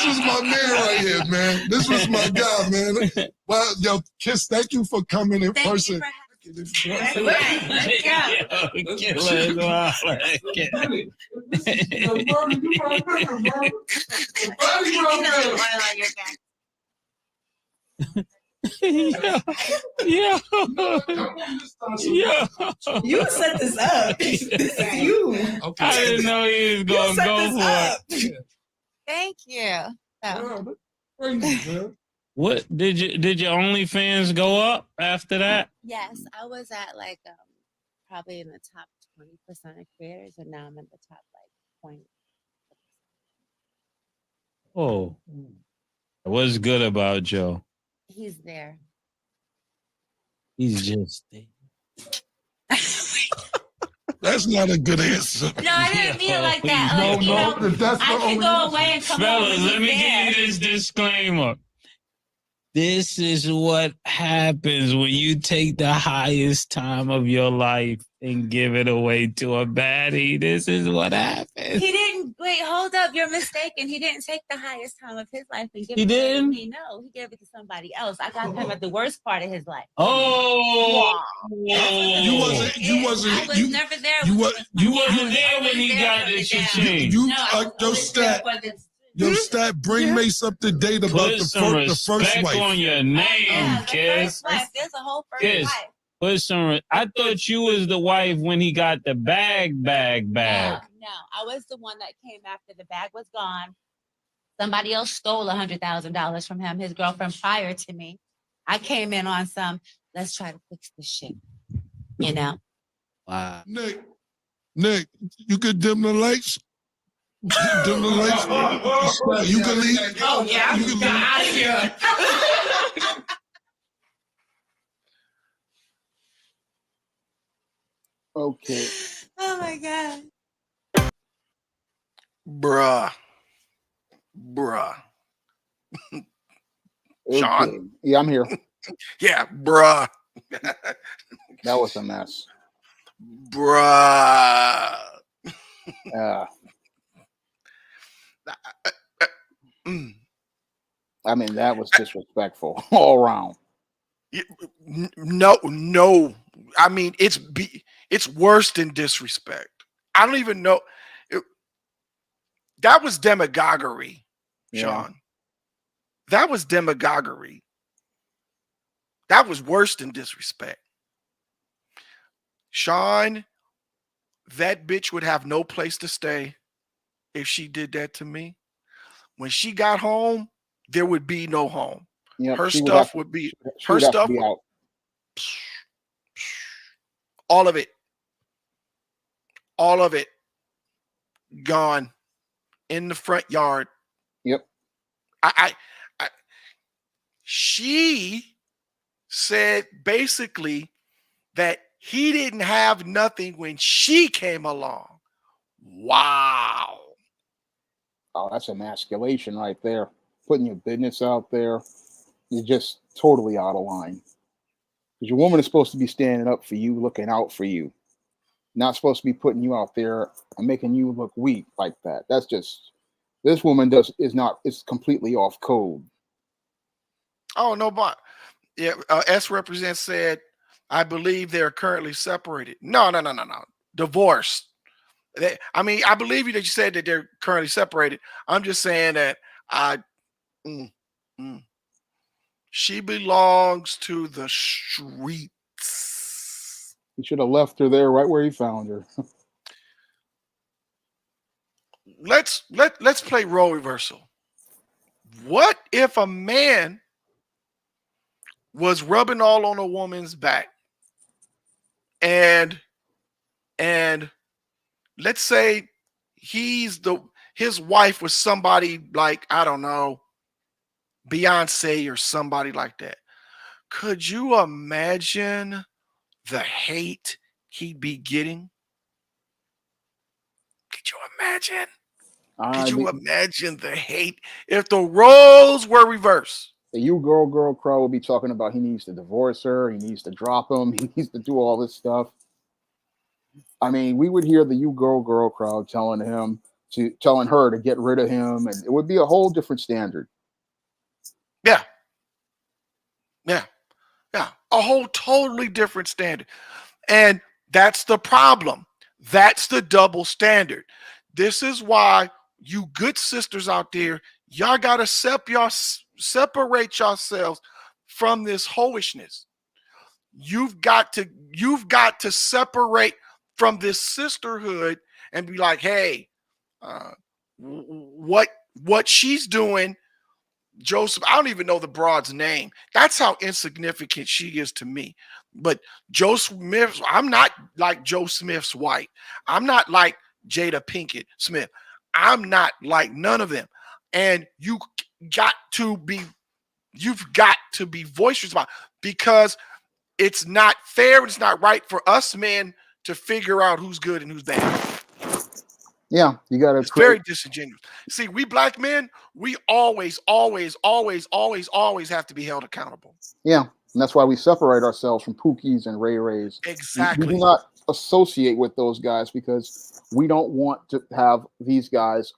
was my man right here, man. This was my guy, man. Well, yo, Kiss, thank you for coming in Thank person. you for This Yeah. You set this up. This is you. Okay. I didn't know he was going to go for it. Thank you. Wow, that's crazy, man. What did your OnlyFans go up after that? Yes, I was at like probably in the top 20% of creators, and now I'm in the top like 20. Oh, what's good about Joe? He's there. He's just there. That's not a good answer. No, I didn't mean it like that. Like, No, if that's I the can only go away and come Fellas, over. let me give you this disclaimer. This is what happens when you take the highest time of your life and give it away to a baddie. This is what happens. He didn't. Wait, hold up. You're mistaken. He didn't take the highest time of his life and give He it didn't? to me. No, he gave it to somebody else. I got him at the worst part of his life. Oh, You wasn't. I was never there. You when wa- he was you wasn't I there when wasn't he there got for the the shit down. changed. You, No, I was your always there stat, for the- your stat. Bring Mace up to date about Put the some first respect wife. on your Yeah, name, the Kiss. first wife. There's a whole first Kiss. wife. Put some. I thought you was the wife when he got the bag. No, I was the one that came after the bag was gone. Somebody else stole $100,000 from him, his girlfriend prior to me. I came in on some, let's try to fix this shit, you know? Wow. Nick, you could dim the lights. Dim the lights. You can leave. Oh, yeah, You can get leave. out of here. Okay. Oh my God. Bruh. Sean? Okay. Yeah, I'm here. Yeah, bruh. That was a mess. Bruh. Mm. I mean, that was disrespectful all around. No. I mean, it's worse than disrespect. I don't even know. That was demagoguery, Yeah. Sean. That was demagoguery. That was worse than disrespect. Sean, that bitch would have no place to stay if she did that to me. When she got home, there would be no home. Yep, Her she stuff have- would be she her would have to stuff be would, out. all of it. All of it gone in the front yard. Yep. I she said basically that he didn't have nothing when she came along. Wow. Oh, that's emasculation right there. Putting your business out there is just totally out of line. Because your woman is supposed to be standing up for you, looking out for you. Not supposed to be putting you out there and making you look weak like that. That's just, this woman is completely off code. Oh no, but yeah, S represents said, I believe they're currently separated. No. Divorced. I mean, I believe you that you said that they're currently separated. I'm just saying that she belongs to the streets. He should have left her there right where he found her. Let's play role reversal. What if a man was rubbing all on a woman's back and let's say his wife was somebody like, I don't know, Beyonce or somebody like that. Could you imagine the hate he'd be getting? Could you imagine? Could you imagine the hate if the roles were reversed? The you girl crowd will be talking about he needs to divorce her, he needs to drop him, he needs to do all this stuff. I mean, we would hear the you girl crowd telling her to get rid of him, and it would be a whole different standard. Yeah. A whole totally different standard. And that's the problem. That's the double standard. This is why you good sisters out there, y'all got to separate yourselves from this hoishness. You've got to separate from this sisterhood and be like, hey, what she's doing, Joseph, I don't even know the broad's name. That's how insignificant she is to me. But Joe Smith, I'm not like Joe Smith's wife. I'm not like Jada Pinkett Smith. I'm not like none of them. And you've got to be boisterous about it, because it's not fair. It's not right for us men to figure out who's good and who's bad. Yeah, you got to. It's very disingenuous. See, we black men, we always have to be held accountable. Yeah, and that's why we separate ourselves from Pookies and Ray Rays. Exactly. We do not associate with those guys because we don't want to have these guys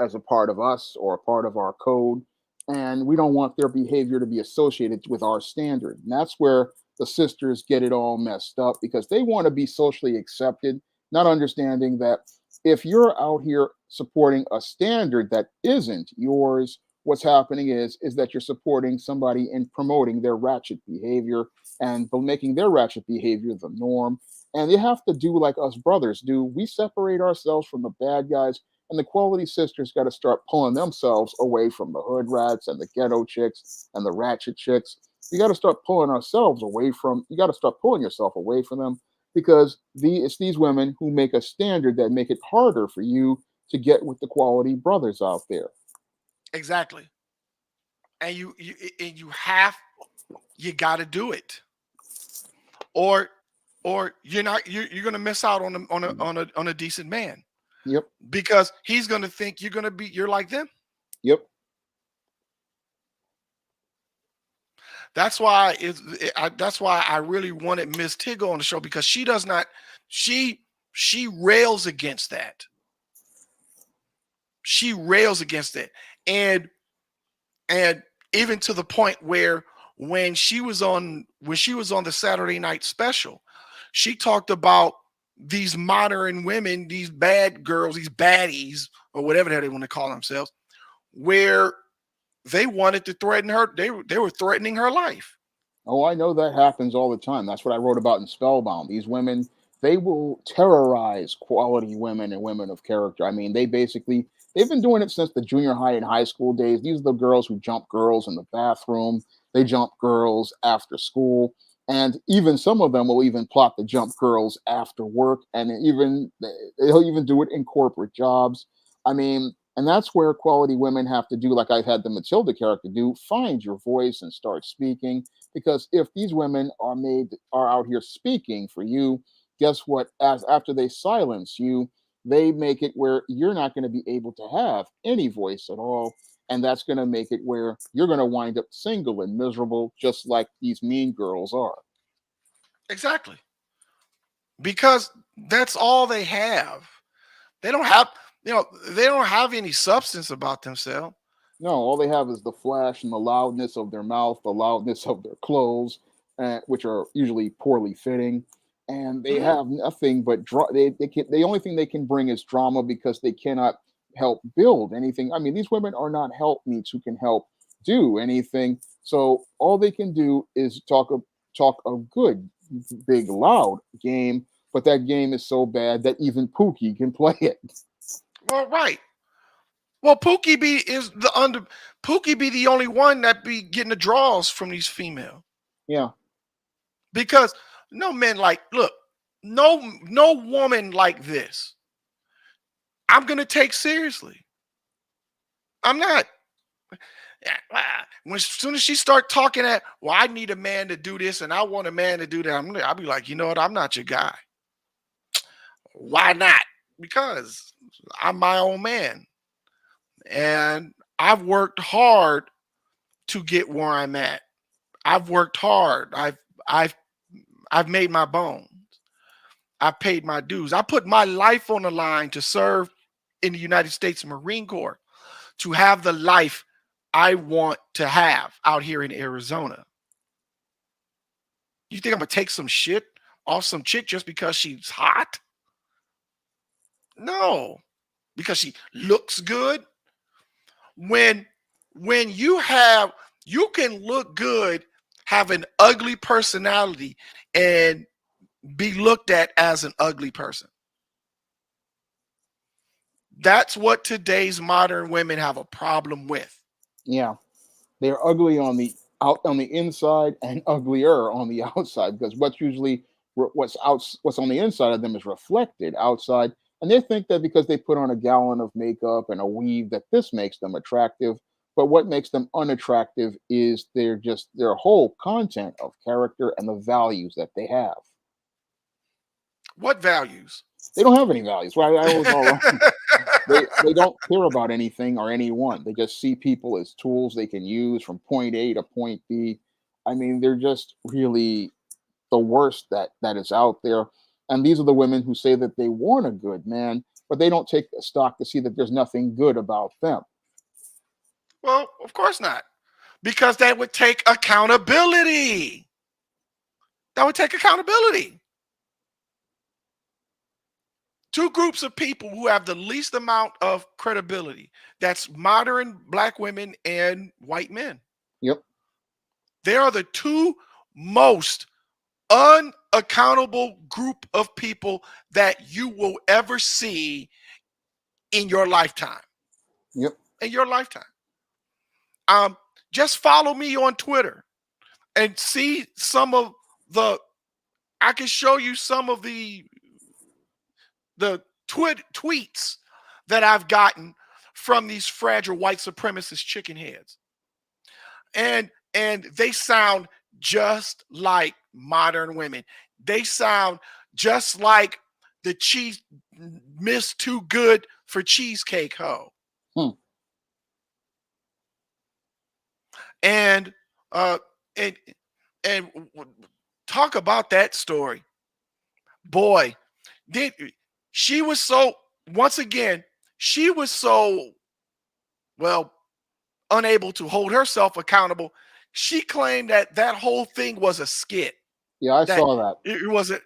as a part of us or a part of our code, and we don't want their behavior to be associated with our standard. And that's where the sisters get it all messed up, because they want to be socially accepted, not understanding that if you're out here supporting a standard that isn't yours, what's happening is that you're supporting somebody in promoting their ratchet behavior and making their ratchet behavior the norm. And you have to do like us brothers do. We separate ourselves from the bad guys. And the quality sisters got to start pulling themselves away from the hood rats and the ghetto chicks and the ratchet chicks. You got to start pulling ourselves away from. You got to start pulling yourself away from them because it's these women who make a standard that make it harder for you to get with the quality brothers out there. Exactly. And you got to do it, or you're gonna miss out on a decent man. Yep. Because he's gonna think you're like them. Yep. That's why that's why I really wanted Miss Tiggo on the show, because she does not, she rails against that. She rails against it. And even to the point where when she was on the Saturday night special, she talked about these modern women, these bad girls, these baddies, or whatever the hell they want to call themselves, where they wanted to threaten her. They were threatening her life. Oh, I know that happens all the time. That's what I wrote about in Spellbound. These women, they will terrorize quality women and women of character. I mean, they've been doing it since the junior high and high school days. These are the girls who jump girls in the bathroom. They jump girls after school. And even some of them will even plot to jump girls after work. And they'll even do it in corporate jobs. I mean, and that's where quality women have to do, like I had the Matilda character do, find your voice and start speaking. Because if these women are out here speaking for you, guess what? After they silence you, they make it where you're not going to be able to have any voice at all. And that's going to make it where you're going to wind up single and miserable, just like these mean girls are. Exactly. Because that's all they have. They don't have, they don't have any substance about themselves. No, all they have is the flash and the loudness of their mouth, the loudness of their clothes, which are usually poorly fitting. And they have nothing but the only thing they can bring is drama, because they cannot help build anything. I mean, these women are not helpmeets who can help do anything. So all they can do is talk a good, big, loud game, but that game is so bad that even Pookie can play it. Well, right. Well, Pookie be the only one that be getting the draws from these female. Yeah. Because no woman like this I'm gonna take seriously. I'm not. As soon as she start talking I need a man to do this and I want a man to do that, I'll be like, you know what? I'm not your guy. Why not? Because I'm my own man. And I've worked hard to get where I'm at. I've worked hard. I've made my bones. I paid my dues. I put my life on the line to serve in the United States Marine Corps, to have the life I want to have out here in Arizona. You think I'm gonna take some shit off some chick just because she's hot? No, because she looks good. When you can look good, have an ugly personality, and be looked at as an ugly person. That's what today's modern women have a problem with. Yeah, they're ugly on the inside and uglier on the outside, because what's on the inside of them is reflected outside, and they think that because they put on a gallon of makeup and a weave that this makes them attractive. But what makes them unattractive is their whole content of character and the values that they have. What values? They don't have any values. Well, I always all wrong. They don't care about anything or anyone. They just see people as tools they can use from point A to point B. I mean, they're just really the worst that is out there. And these are the women who say that they want a good man, but they don't take the stock to see that there's nothing good about them. Well, of course not. Because that would take accountability. That would take accountability. Two groups of people who have the least amount of credibility. That's modern black women and white men. Yep. They are the two most unaccountable group of people that you will ever see in your lifetime. Yep. In your lifetime. Just follow me on Twitter and see some of the. I can show you some of the tweets that I've gotten from these fragile white supremacist chicken heads, and they sound just like modern women. They sound just like the cheese Miss Too Good for Cheesecake hoe. And and talk about that story. Boy, she was so, once again, she was so, well, unable to hold herself accountable. She claimed that that whole thing was a skit. Yeah, I saw that. It wasn't.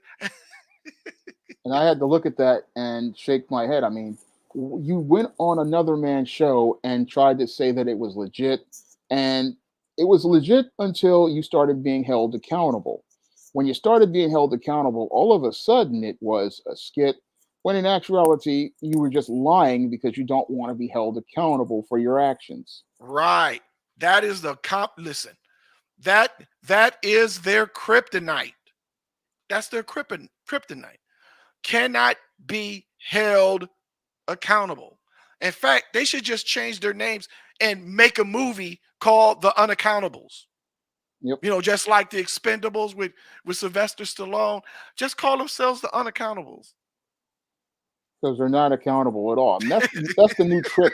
And I had to look at that and shake my head. I mean, you went on another man's show and tried to say that it was legit, and it was legit until you started being held accountable. When you started being held accountable, all of a sudden it was a skit, when in actuality, you were just lying because you don't want to be held accountable for your actions. Right. That is the listen. That is their kryptonite. That's their kryptonite. Cannot be held accountable. In fact, they should just change their names and make a movie called The Unaccountables. Yep. You know, just like The Expendables with Sylvester Stallone. Just call themselves The Unaccountables. Because they're not accountable at all. And that's the new trick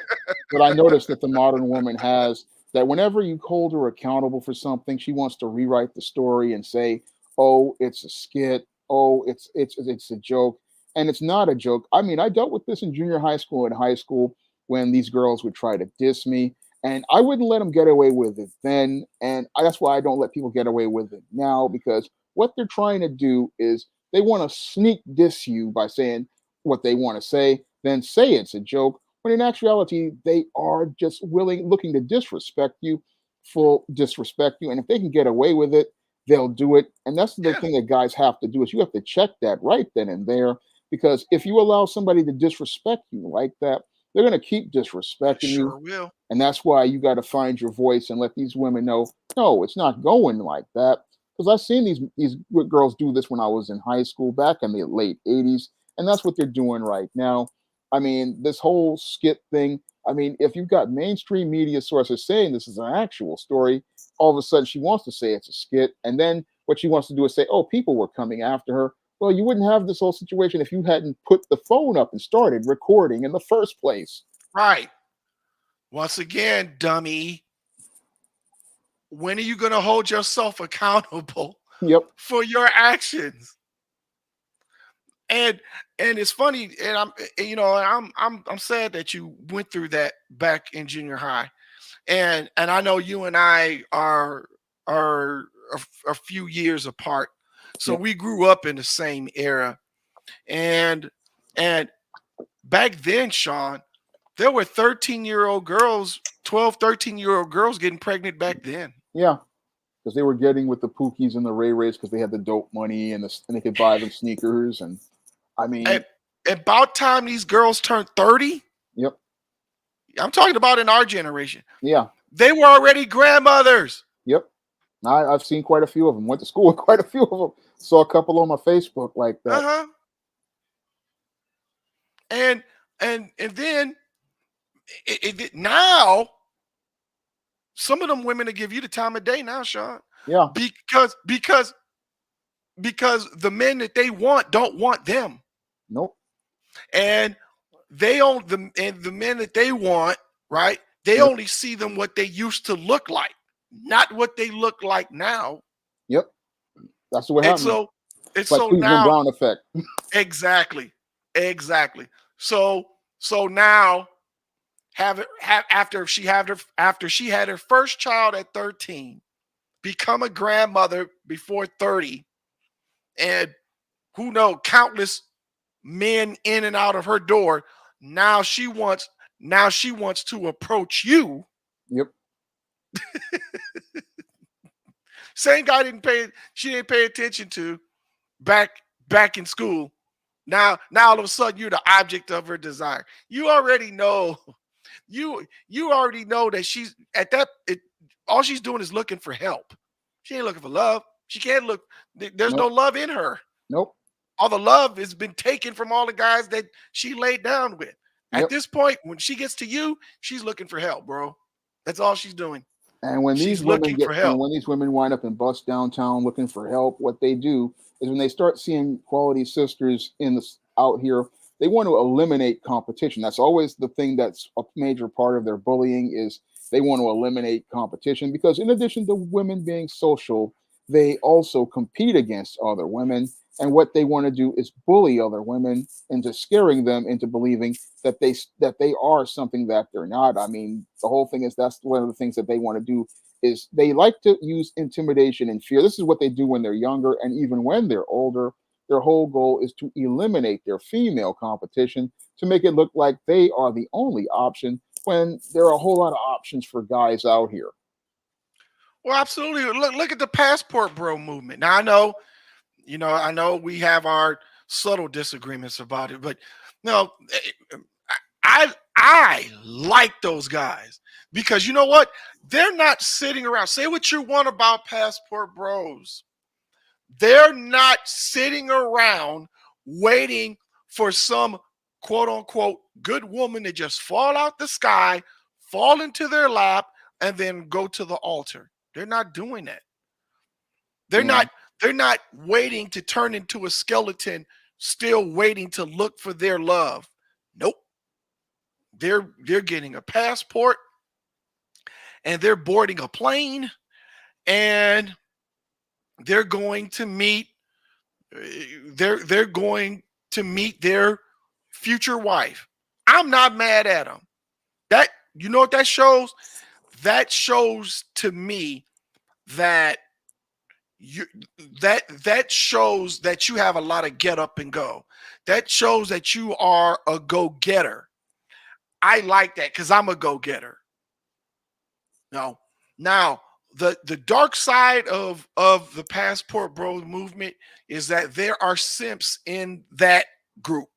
that I noticed that the modern woman has, that whenever you hold her accountable for something, she wants to rewrite the story and say, oh, it's a skit. Oh, it's a joke. And it's not a joke. I mean, I dealt with this in junior high school and high school when these girls would try to diss me, and I wouldn't let them get away with it then. And that's why I don't let people get away with it now, because what they're trying to do is they want to sneak diss you by saying what they want to say, then say it's a joke, when in actuality, they are just looking to disrespect you, disrespect you. And if they can get away with it, they'll do it. And that's the thing that guys have to do, is you have to check that right then and there. Because if you allow somebody to disrespect you like that, they're going to keep disrespecting you. Sure will. And that's why you got to find your voice and let these women know, no, it's not going like that. Because I've seen these girls do this when I was in high school back in the late 80s. And that's what they're doing right now. I mean, this whole skit thing, I mean, if you've got mainstream media sources saying this is an actual story, all of a sudden she wants to say it's a skit. And then what she wants to do is say, oh, people were coming after her. Well, you wouldn't have this whole situation if you hadn't put the phone up and started recording in the first place. Right. Once again, dummy, when are you going to hold yourself accountable for your actions? And it's funny, and I'm sad that you went through that back in junior high, and I know you and I are a few years apart, so we grew up in the same era, and back then, Sean, there were 13-year-old girls, 12, 13-year-old girls getting pregnant back then. Yeah, because they were getting with the Pookies and the Ray Rays because they had the dope money and they could buy them sneakers. And I mean, about time these girls turned 30. Yep. I'm talking about in our generation. Yeah. They were already grandmothers. Yep. I've seen quite a feu of them. Went to school with quite a few of them. Saw a couple on my Facebook like that. Uh-huh. And then now some of them women will give you the time of day now, Sean. Yeah. Because the men that they want don't want them. Nope. And the men that they want, right? They only see them what they used to look like, not what they look like now. Yep. That's what happens. It's like so Cleveland now Brown effect. Exactly. So now after she had her first child at 13, become a grandmother before 30, and who knows, countless men in and out of her door. Now she wants to approach you. Yep. Same guy she didn't pay attention to back in school. Now all of a sudden you're the object of her desire. You already know, you already know that she's at that. All she's doing is looking for help. She ain't looking for love. She can't look. There's no Nope. love in her. Nope. All the love has been taken from all the guys that she laid down with. At Yep. this point, when she gets to you, she's looking for help, bro. That's all she's doing. And when She's these women looking for and help. when these women wind up in bus downtown looking for help, what they do is when they start seeing quality sisters out here, they want to eliminate competition. That's always the thing that's a major part of their bullying is they want to eliminate competition because in addition to women being social, they also compete against other women. And what they want to do is bully other women into scaring them into believing that they are something that they're not. I mean, the whole thing is that's one of the things that they want to do is they like to use intimidation and fear. This is what they do when they're younger and even when they're older. Their whole goal is to eliminate their female competition to make it look like they are the only option when there are a whole lot of options for guys out here. Well, absolutely. Look at the passport bro movement. Now I know we have our subtle disagreements about it, but no, I like those guys because you know what? They're not sitting around. Say what you want about passport bros. They're not sitting around waiting for some quote unquote good woman to just fall out the sky, fall into their lap, and then go to the altar. They're not doing that. They're Yeah. not waiting to turn into a skeleton, still waiting to look for their love. Nope. They're getting a passport and they're boarding a plane and they're going to meet they're going to meet their future wife. I'm not mad at them. That you know what that shows? That shows to me that that shows that you have a lot of get up and go. That shows that you are a go-getter. I like that because I'm a go-getter. No. Now, the dark side of the passport bro movement is that there are simps in that group.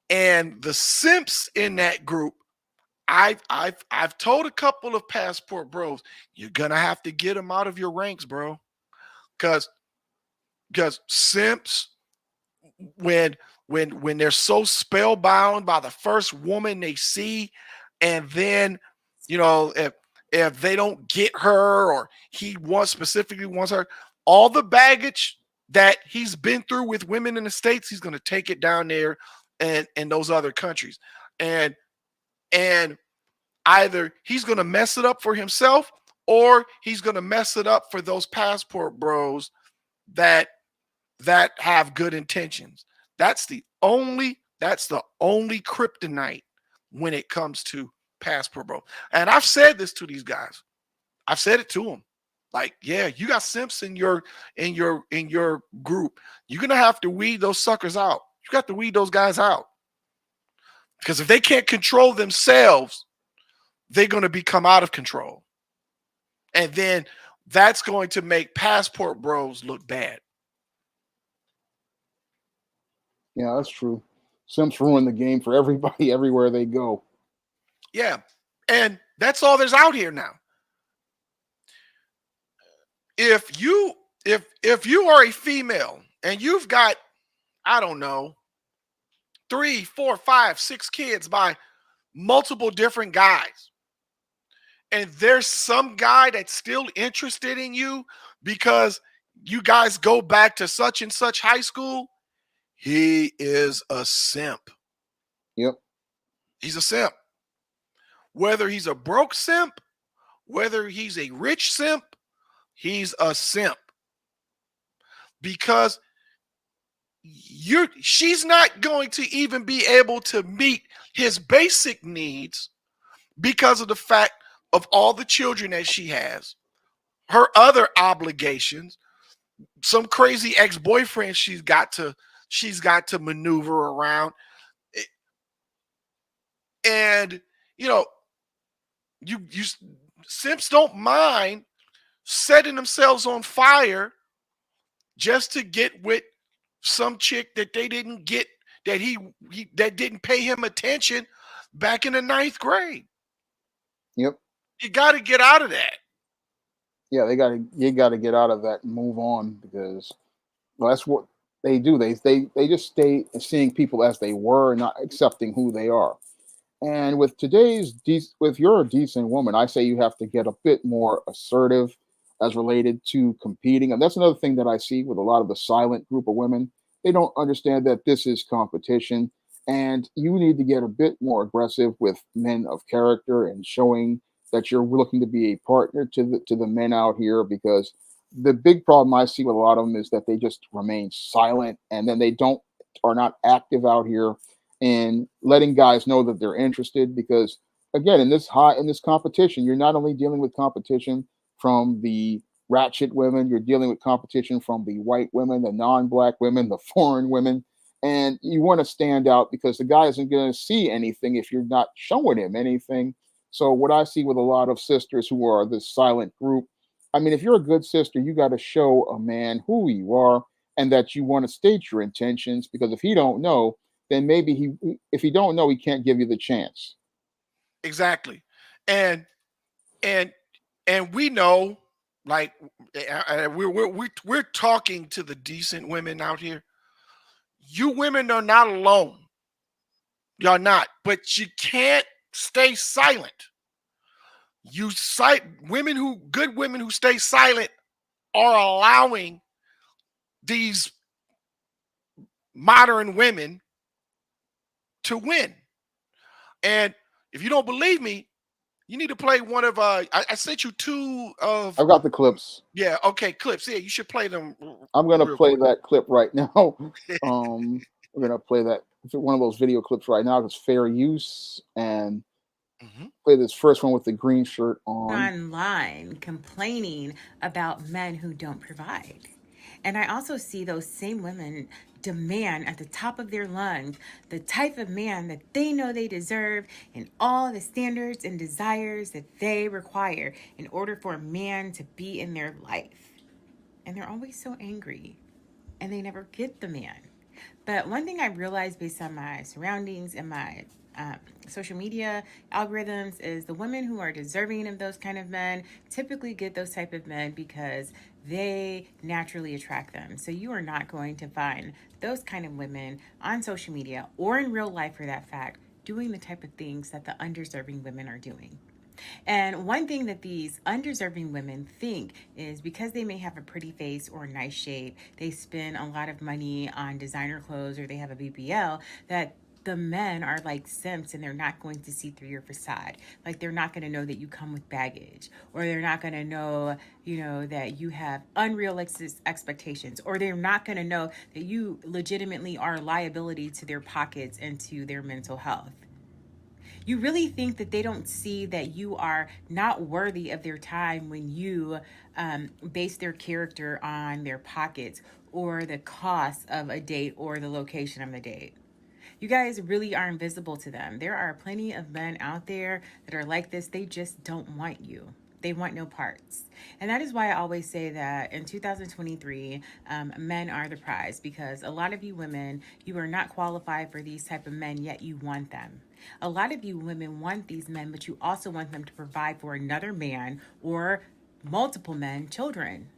And the simps in that group, I've told a couple of passport bros, you're gonna have to get them out of your ranks, bro. Because simps, when they're so spellbound by the first woman they see, and then if they don't get her or he specifically wants her, all the baggage that he's been through with women in the States, he's gonna take it down there and in those other countries. And either he's gonna mess it up for himself or he's gonna mess it up for those passport bros that have good intentions. That's the only kryptonite when it comes to passport bro. And I've said this to these guys. I've said it to them. Like, yeah, you got simps in your group. You're gonna have to weed those suckers out. You got to weed those guys out. Because if they can't control themselves, they're going to become out of control. And then that's going to make passport bros look bad. Yeah, that's true. Simps ruin the game for everybody everywhere they go. Yeah. And that's all there's out here now. If you are a female and you've got, I don't know, 3, 4, 5, 6 kids by multiple different guys, and there's some guy that's still interested in you because you guys go back to such and such high school, he is a simp. Yep. He's a simp. Whether he's a broke simp, whether he's a rich simp, he's a simp. Because she's not going to even be able to meet his basic needs because of the fact of all the children that she has, her other obligations, some crazy ex-boyfriend she's got to maneuver around. And you simps don't mind setting themselves on fire just to get with some chick that they didn't get, that he that didn't pay him attention back in the 9th grade. Yep. You got to get out of that. Yeah, you gotta get out of that and move on, because well, that's what they do. They just stay seeing people as they were, not accepting who they are. And with if you're a decent woman, I say you have to get a bit more assertive as related to competing. And that's another thing that I see with a lot of the silent group of women. They don't understand that this is competition, and you need to get a bit more aggressive with men of character and showing that you're looking to be a partner to the men out here, because the big problem I see with a lot of them is that they just remain silent, and then they are not active out here and letting guys know that they're interested. Because again, in this competition, you're not only dealing with competition from the ratchet women, you're dealing with competition from the white women, the non-black women, the foreign women, and you want to stand out, because the guy isn't going to see anything if you're not showing him anything. So what I see with a lot of sisters who are this silent group, I mean, if you're a good sister, you got to show a man who you are and that you want to state your intentions, because if he don't know, then maybe if he don't know, he can't give you the chance. Exactly. And we know, like, we're talking to the decent women out here. You women are not alone. You're not, but you can't stay silent. Good women who stay silent are allowing these modern women to win. And if you don't believe me, you need to play one of I sent you 2 of I've got the clips. Yeah, okay, clips. Yeah, you should play them. I'm gonna real play quick. that clip right now. We're gonna play that one of those video clips right now. It's fair use, and play this first one with the green shirt on. Online complaining about men who don't provide. And I also see those same women demand at the top of their lungs the type of man that they know they deserve and all the standards and desires that they require in order for a man to be in their life. And they're always so angry, and they never get the man. But one thing I realized based on my surroundings and my social media algorithms is the women who are deserving of those kind of men typically get those type of men because they naturally attract them. So you are not going to find those kind of women on social media or in real life, for that fact, doing the type of things that the undeserving women are doing. And one thing that these undeserving women think is because they may have a pretty face or a nice shape, they spend a lot of money on designer clothes, or they have a BBL, that the men are like simps and they're not going to see through your facade. Like, they're not going to know that you come with baggage, or they're not going to know, that you have unrealistic expectations, or they're not going to know that you legitimately are a liability to their pockets and to their mental health. You really think that they don't see that you are not worthy of their time when you base their character on their pockets or the cost of a date or the location of the date? You guys really are invisible to them. There are plenty of men out there that are like this. They just don't want you. They want no parts. And that is why I always say that in 2023, men are the prize, because a lot of you women, you are not qualified for these type of men, yet you want them. A lot of you women want these men, but you also want them to provide for another man or multiple men, children.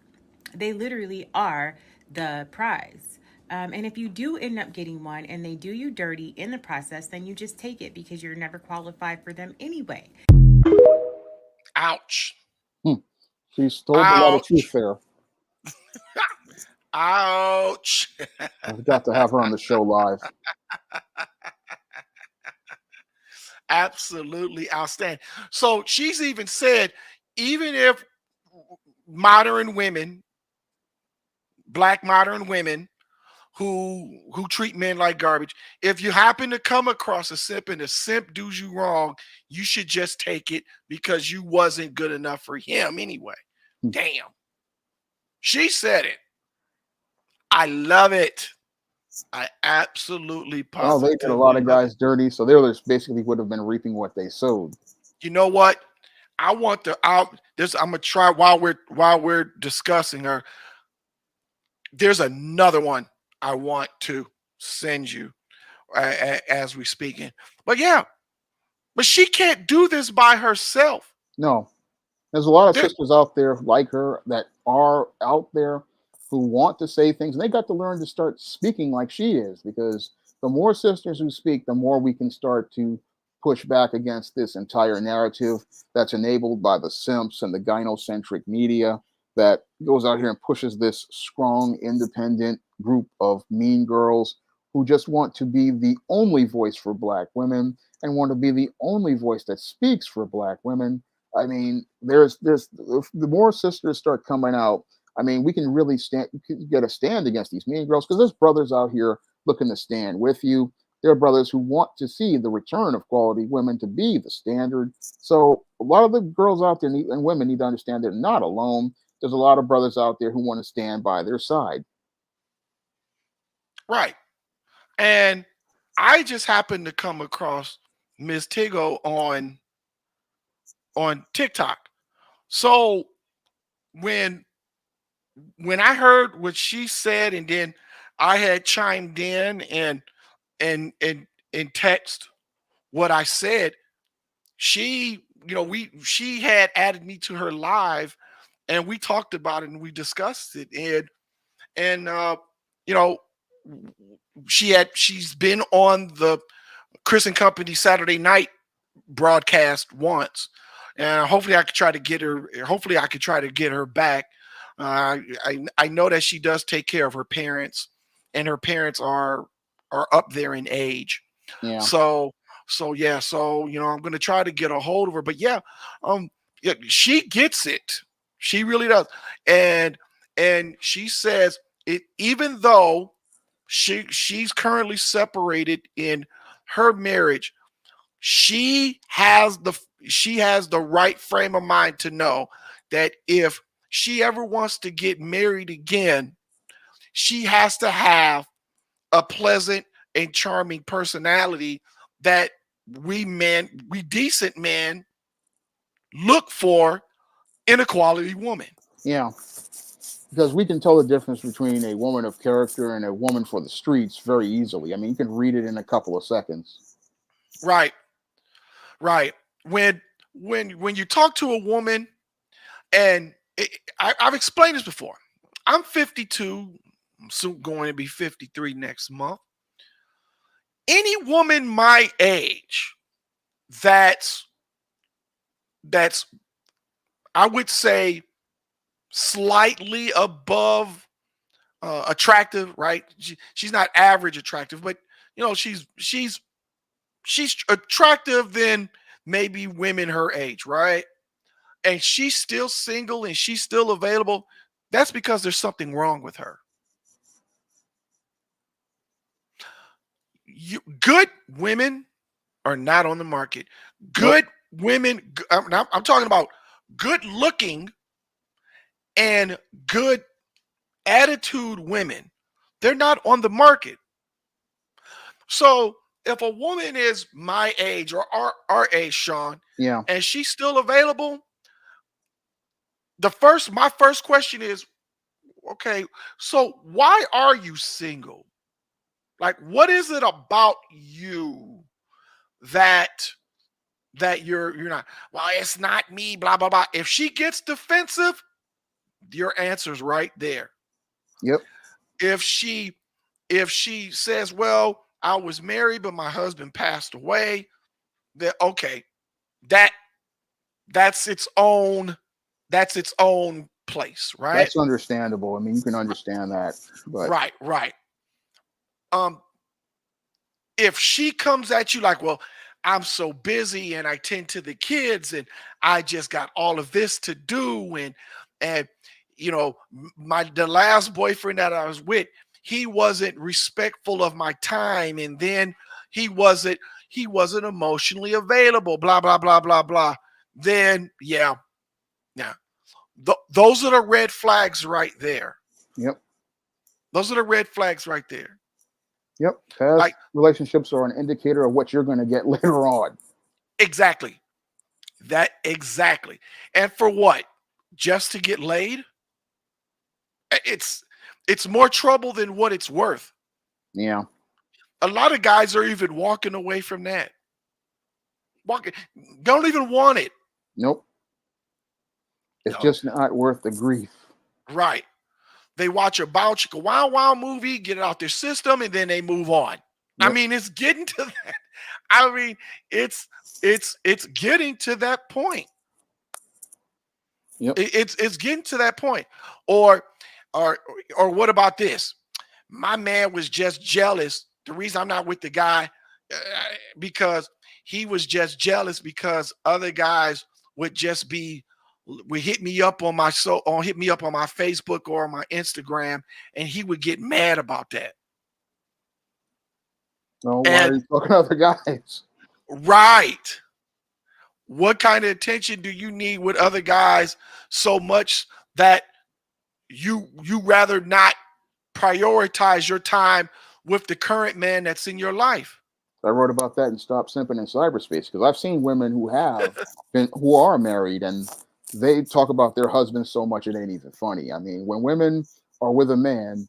They literally are the prize. And if you do end up getting one and they do you dirty in the process, then you just take it, because you're never qualified for them anyway. Ouch. She stole a lot of truth there. Ouch. I've got to have her on the show live. Absolutely outstanding. So she's even said, even if modern women, black modern women who treat men like garbage, if you happen to come across a simp and the simp does you wrong, you should just take it, because you wasn't good enough for him anyway. Damn. She said it. I love it. I absolutely Well, they did a lot of guys dirty, so they basically would have been reaping what they sowed. You know what? I'm gonna try while we're discussing her. There's another one I want to send you as we speaking. But yeah, but she can't do this by herself. No, there's a lot of There, sisters out there like her that are out there who want to say things, and they got to learn to start speaking like she is, because the more sisters who speak, the more we can start to push back against this entire narrative that's enabled by the simps and the gynocentric media that goes out here and pushes this strong, independent group of mean girls who just want to be the only voice for Black women and want to be the only voice that speaks for Black women. I mean, there's the more sisters start coming out, I mean, we can really get a stand against these mean girls, because there's brothers out here looking to stand with you. There are brothers who want to see the return of quality women to be the standard. So a lot of the girls out there and women need to understand they're not alone. There's a lot of brothers out there who want to stand by their side. right. And I just happened to come across Miss Tigo on TikTok. So when I heard what she said, and then I had chimed in and text what I said, she, she had added me to her live, and we talked about it and we discussed it, and you know, she's been on the Chris and Company Saturday night broadcast once, and hopefully I could try to get her. Hopefully I could try to get her back. I know that she does take care of her parents, and her parents are up there in age. Yeah. So yeah, so I'm gonna try to get a hold of her. But yeah, yeah, she gets it. She really does. And she says it, even though she's currently separated in her marriage, she has the right frame of mind to know that if she ever wants to get married again, she has to have a pleasant and charming personality that we decent men look for in a quality woman. Yeah. Because we can tell the difference between a woman of character and a woman for the streets very easily. I mean, you can read it in a couple of seconds. Right. When you talk to a woman, and I've explained this before. I'm 52. I'm soon going to be 53 next month. Any woman my age that's I would say slightly above attractive, right? She's not average attractive, but she's attractive than maybe women her age, right? And she's still single and she's still available. That's because there's something wrong with her. Good women are not on the market. Good women, I'm talking about good looking and good attitude women. They're not on the market. So if a woman is my age or our age, Sean, Yeah. and she's still available, my first question is, okay, so why are you single? Like, what is it about you that you're not? Well, it's not me, blah blah blah. If she gets defensive, your answer's right there. Yep. If she says, well, I was married but my husband passed away, then okay, that's its own place, right? That's understandable. I mean, you can understand that. But Right. If she comes at you like, well, I'm so busy and I tend to the kids and I just got all of this to do, and the last boyfriend that I was with, he wasn't respectful of my time, and then he wasn't emotionally available, blah blah blah blah blah. Then yeah. Those are the red flags right there. Yep. Those are the red flags right there. Yep. Past relationships are an indicator of what you're going to get later on. Exactly. Exactly. And for what? Just to get laid? It's more trouble than what it's worth. Yeah. A lot of guys are even walking away from that. Walking, don't even want it. Nope. It's No. just not worth the grief. Right. They watch a Bow Chicka Wow Wow movie, get it out their system, and then they move on. I Yep. mean, it's getting to that. I mean, it's getting to that point. Yep. It's getting to that point. Or what about this? My man was just jealous. The reason I'm not with the guy because he was just jealous because other guys would just would hit me up on my Facebook or on my Instagram, and he would get mad about that. No, why are you talking to other guys? Right. What kind of attention do you need with other guys so much that you rather not prioritize your time with the current man that's in your life? I wrote about that in Stop Simping in Cyberspace because I've seen women who are married, and they talk about their husbands so much it ain't even funny. I mean, when women are with a man,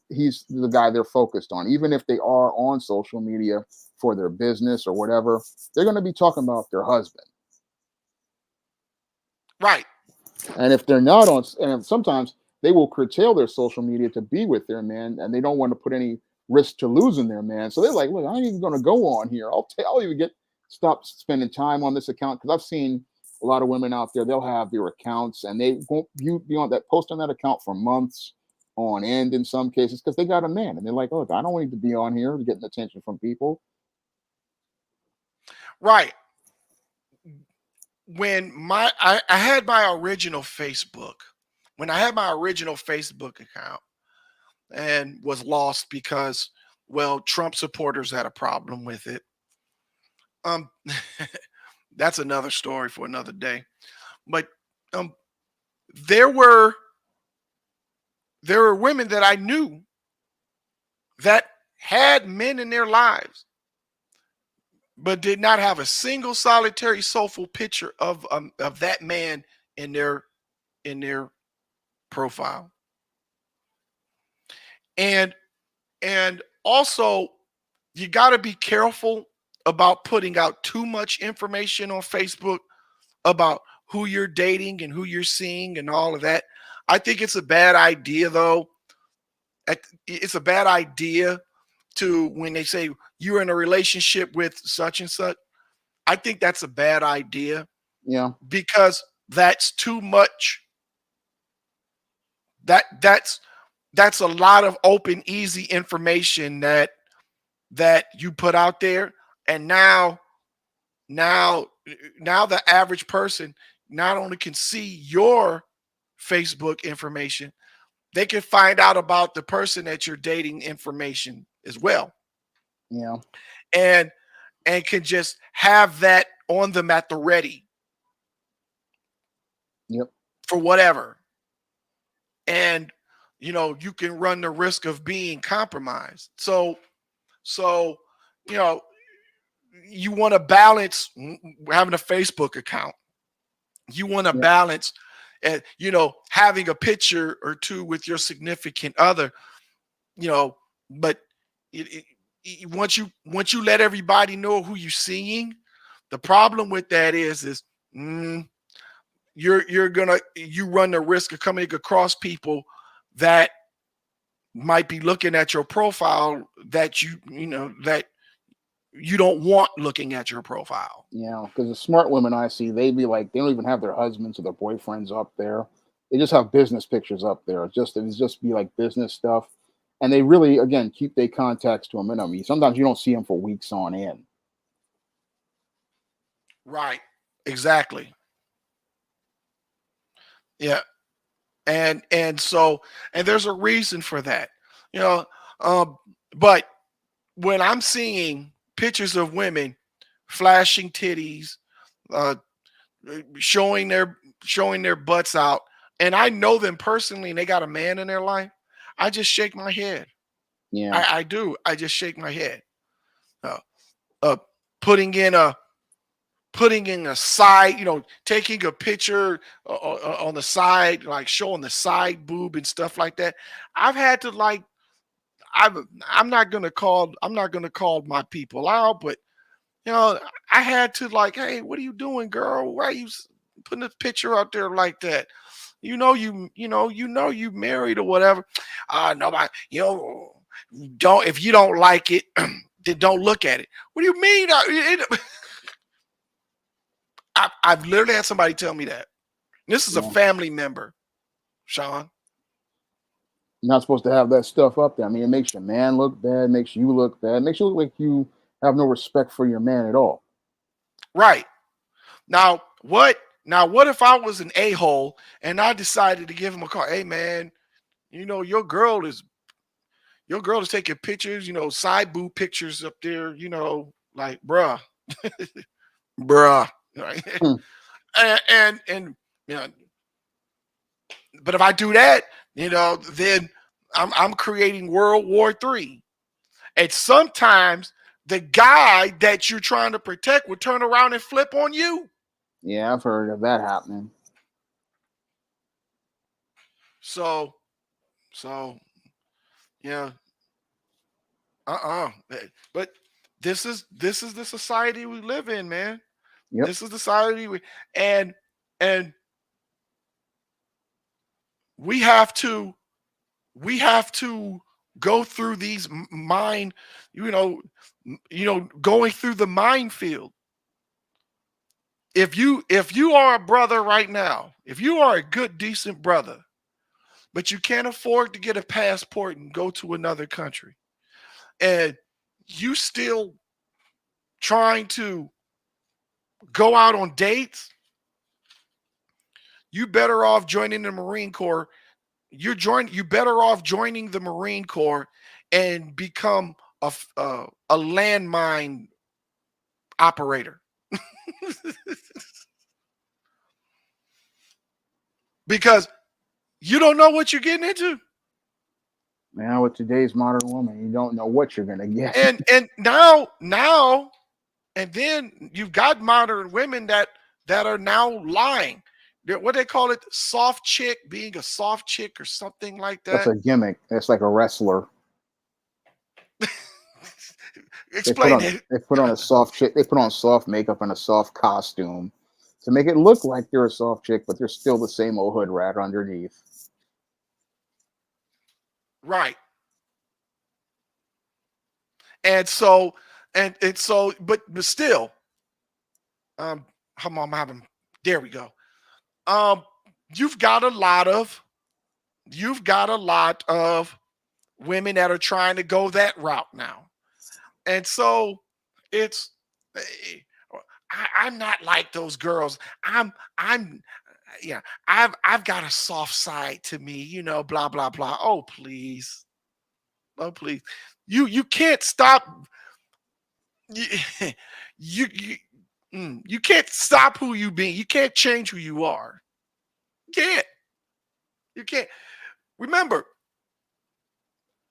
he's the guy they're focused on. Even if they are on social media for their business or whatever, they're going to be talking about their husband. Right. And if they're not on, and sometimes they will curtail their social media to be with their man, and they don't want to put any risk to losing their man. So they're like, look, I ain't even going to go on here. I'll even stop spending time on this account, because I've seen a lot of women out there. They'll have their accounts, and they won't be on that post on that account for months on end in some cases because they got a man, and they're like, look, I don't need to be on here getting attention from people. Right. When I had my original Facebook, when I had my original Facebook account and was lost because, well, Trump supporters had a problem with it. That's another story for another day. But there were women that I knew that had men in their lives, but did not have a single solitary soulful picture of that man in their profile. And also, you got to be careful about putting out too much information on Facebook about who you're dating and who you're seeing and all of that. I think it's a bad idea, though. It's a bad idea to, when they say you're in a relationship with such and such. I think that's a bad idea. Yeah. Because that's too much. That's a lot of open, easy information that you put out there. And now the average person not only can see your Facebook information, they can find out about the person that you're dating information as well. Yeah. And can just have that on them at the ready. Yep. For whatever. And you can run the risk of being compromised. So you want to balance having a Facebook account. You want to balance having a picture or two with your significant other, but once you let everybody know who you're seeing, the problem with that is you run the risk of coming across people that might be looking at your profile that you don't want looking at your profile. Yeah, because the smart women I see, they don't even have their husbands or their boyfriends up there. They just have business pictures up there. It's just be like business stuff. And they really, again, keep their contacts to a minimum. Sometimes you don't see them for weeks on end. Right. Exactly. Yeah. And there's a reason for that, but when I'm seeing pictures of women flashing titties, showing their butts out, and I know them personally and they got a man in their life, I just shake my head. Yeah, I do. I just shake my head. Putting in a side, taking a picture on the side, like showing the side boob and stuff like that. I've had to I'm not gonna call my people out, but I had to like, hey, what are you doing, girl? Why are you putting a picture out there like that? You married or whatever. Nobody, don't if you don't like it, then don't look at it. What do you mean? I've literally had somebody tell me that. This is a Yeah. family member, Sean. You're not supposed to have that stuff up there. I mean, it makes your man look bad, makes you look bad, makes you look like you have no respect for your man at all. Right. Now, what if I was an a-hole and I decided to give him a call? Hey man, your girl is taking pictures, side boob pictures up there, like bruh. Bruh. Right? Hmm. and but if I do that, then I'm creating World War III. And sometimes the guy that you're trying to protect will turn around and flip on you. Yeah, I've heard of that happening. So yeah. But this is the society we live in, man. Yep. This is the society and we have to go through these mind, going through the minefield. If you are a brother right now, if you are a good, decent brother, but you can't afford to get a passport and go to another country, and you still trying to go out on dates, you better off joining the Marine Corps. You better off joining the Marine Corps and become a landmine operator. Because you don't know what you're getting into. Now with today's modern woman, you don't know what you're gonna get. And now and then you've got modern women that are now lying. What they call it, soft chick, being a soft chick or something like that. That's a gimmick. That's like a wrestler. Explain it. They put on a soft chick. They put on soft makeup and a soft costume to make it look like they're a soft chick, but they're still the same old hood rat underneath. Right. And so, but still, there we go. You've got a lot of women that are trying to go that route now. And so it's, I'm not like those girls. I've got a soft side to me, blah, blah, blah. Oh, please. Oh, please. You can't stop. You can't stop who you be. You can't change who you are. You can't. Remember,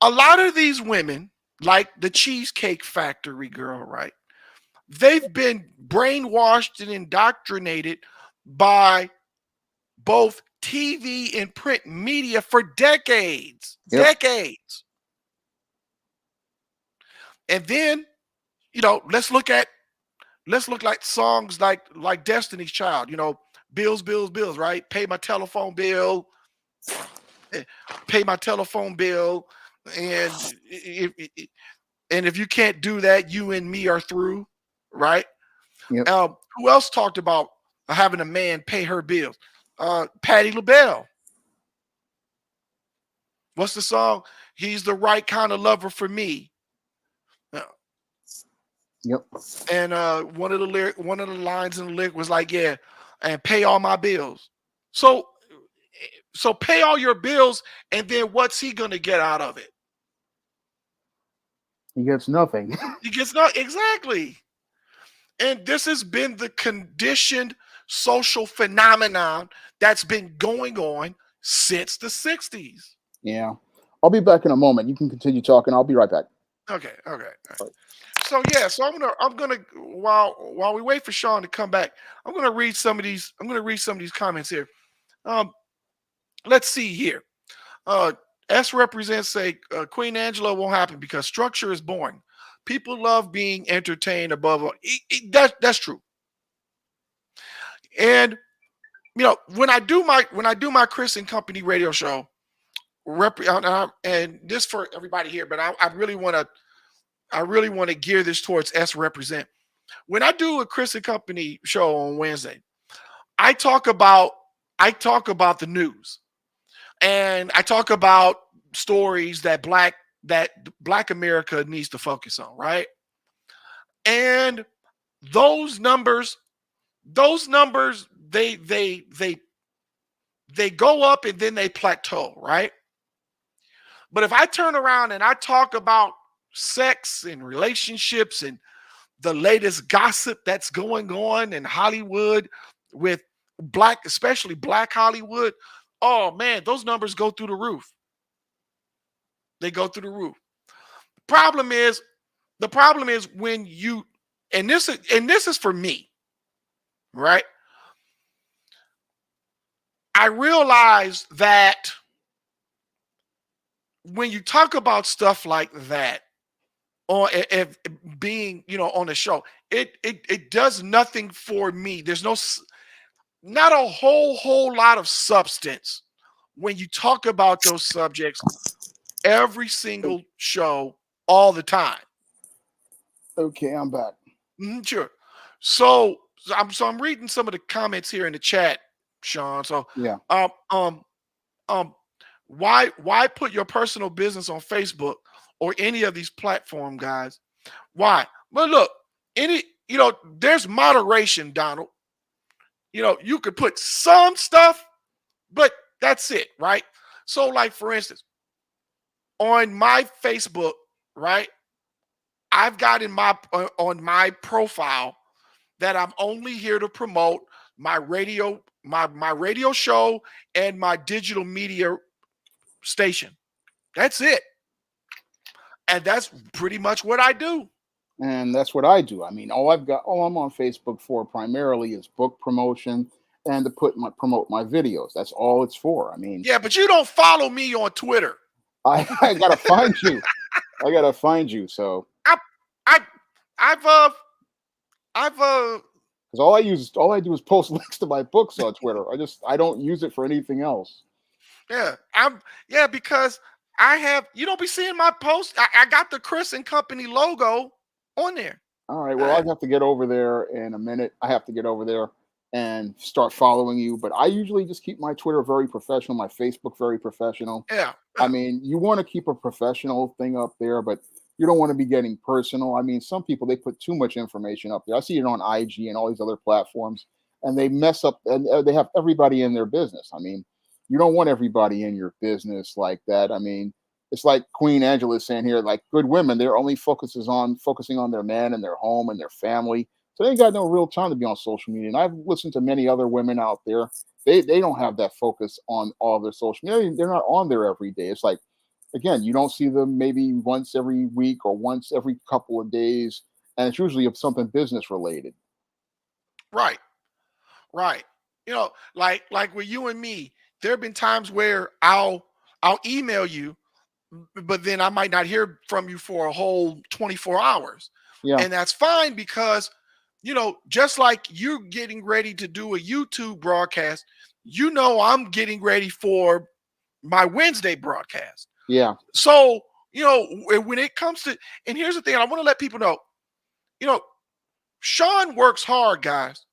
a lot of these women, like the Cheesecake Factory girl, right? They've been brainwashed and indoctrinated by both TV and print media for decades. Yep. Decades. And then, let's look like songs like Destiny's Child, bills, bills, bills, right? Pay my telephone bill. And if you can't do that, you and me are through, right? Yep. Who else talked about having a man pay her bills? Patti LaBelle. What's the song? He's the right kind of lover for me. Yep. And one of the lines in the lyric was like, yeah, and pay all my bills. So pay all your bills, and then what's he gonna get out of it? He gets nothing. He gets not exactly. And this has been the conditioned social phenomenon that's been going on since the 60s. Yeah. I'll be back in a moment. You can continue talking. I'll be right back. Okay. So I'm gonna while we wait for Sean to come back, I'm gonna read some of these comments here. Let's see here. S represents say Queen Angela won't happen because structure is boring. People love being entertained above all. That's true. And when I do my Chris and Company radio show, and this for everybody here, but I really want to gear this towards S represent. When I do a Chris and Company show on Wednesday, I talk about the news, and I talk about stories that Black America needs to focus on, right? And those numbers, they go up and then they plateau, right? But if I turn around and I talk about sex and relationships and the latest gossip that's going on in Hollywood with especially Black Hollywood, oh man, those numbers go through the roof. They go through the roof. The problem is when you, and this is for me, right? I realize that when you talk about stuff like that, or if being on the show, it does nothing for me. There's not a whole lot of substance when you talk about those subjects every single show all the time. Okay, I'm back. Sure. So I'm reading some of the comments here in the chat, Sean. So Yeah. Why put your personal business on Facebook or any of these platform guys? Why? Well, look, there's moderation, Donald. You could put some stuff, but that's it, right? So, like for instance, on my Facebook, right, I've got on my profile that I'm only here to promote my radio, my radio show and my digital media station. That's it. And that's pretty much what I do. And that's what I do. I mean, all I'm on Facebook for primarily is book promotion and to promote my videos. That's all it's for. I mean, yeah, but you don't follow me on Twitter. I gotta find you. I gotta find you. So I've because all I do is post links to my books on Twitter. I don't use it for anything else. Yeah, because I have, you don't be seeing my posts. I got the Chris and Company logo on there. All right. Well, I have to get over there in a minute. I have to get over there and start following you. But I usually just keep my Twitter very professional, my Facebook very professional. Yeah. I mean, you want to keep a professional thing up there, but you don't want to be getting personal. I mean, some people, they put too much information up there. I see it on IG and all these other platforms, and they mess up, and they have everybody in their business. I mean, you don't want everybody in your business like that. I mean, it's like Queen Angela is saying here, like good women, they're only focusing on their man and their home and their family. So they got no real time to be on social media. And I've listened to many other women out there. They don't have that focus on all their social media. They're not on there every day. It's like, again, you don't see them maybe once every week or once every couple of days. And it's usually of something business related. Right. Like with you and me, there have been times where I'll email you, but then I might not hear from you for a whole 24 hours. Yeah. And that's fine because, just like you're getting ready to do a YouTube broadcast, I'm getting ready for my Wednesday broadcast. Yeah. So, when it comes to, and here's the thing, I want to let people know, Sean works hard, guys.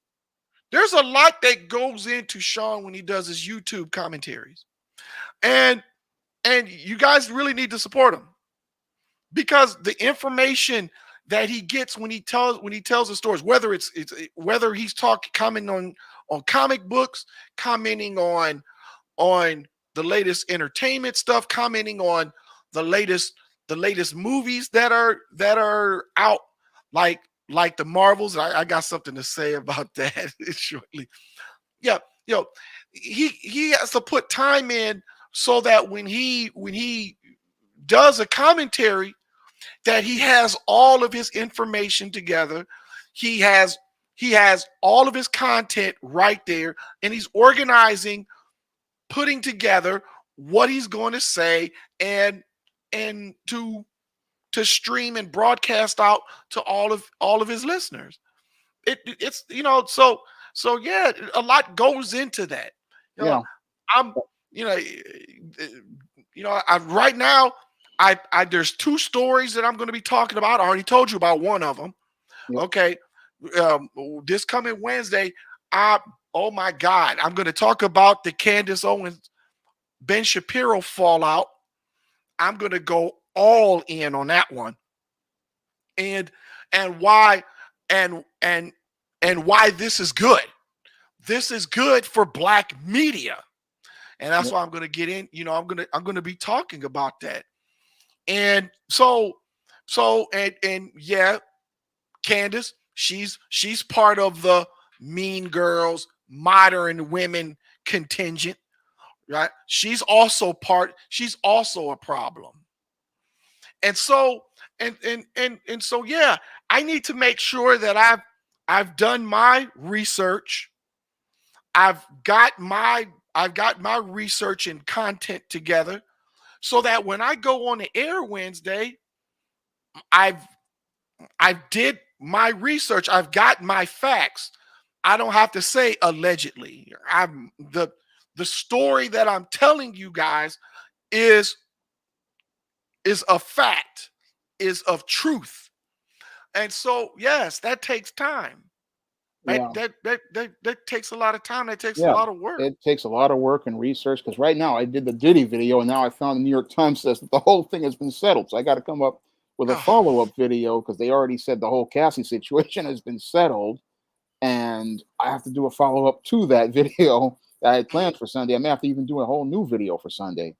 There's a lot that goes into Sean when he does his YouTube commentaries. And you guys really need to support him because the information that he gets when he tells the stories, whether he's commenting on comic books, commenting on the latest entertainment stuff, commenting on the latest movies that are out, like the Marvels. I got something to say about that shortly. Yeah, he has to put time in so that when he does a commentary, that he has all of his information together. He has all of his content right there, and he's organizing, putting together what he's going to say and to stream and broadcast out to all of his listeners. It's so yeah, a lot goes into that. You know, Yeah. I'm you know I right now I there's two stories that I'm going to be talking about. I already told you about one of them. Yep. Okay. This coming Wednesday, oh my God, I'm going to talk about the Candace Owens Ben Shapiro fallout. I'm going to go all in on that one. And why and why this is good. This is good for Black media. And that's Yep. why I'm going to get in, I'm going to be talking about that. And so and yeah, Candace, she's part of the Mean Girls, modern women contingent, right? She's also a problem. And so and so yeah, I need to make sure that I've done my research. I've got my research and content together so that when I go on the air Wednesday, I did my research. I've got my facts. I don't have to say allegedly. I'm the story that I'm telling you guys is a fact, is of truth. And so yes, that takes time. Yeah. That takes a lot of time. That takes a Yeah. lot of work. It takes a lot of work and research because right now I did the Diddy video and now I found the New York Times says that the whole thing has been settled. So I got to come up with a Oh. follow-up video because they already said the whole Cassie situation has been settled. And I have to do a follow-up to that video that I had planned for Sunday. I may have to even do a whole new video for Sunday.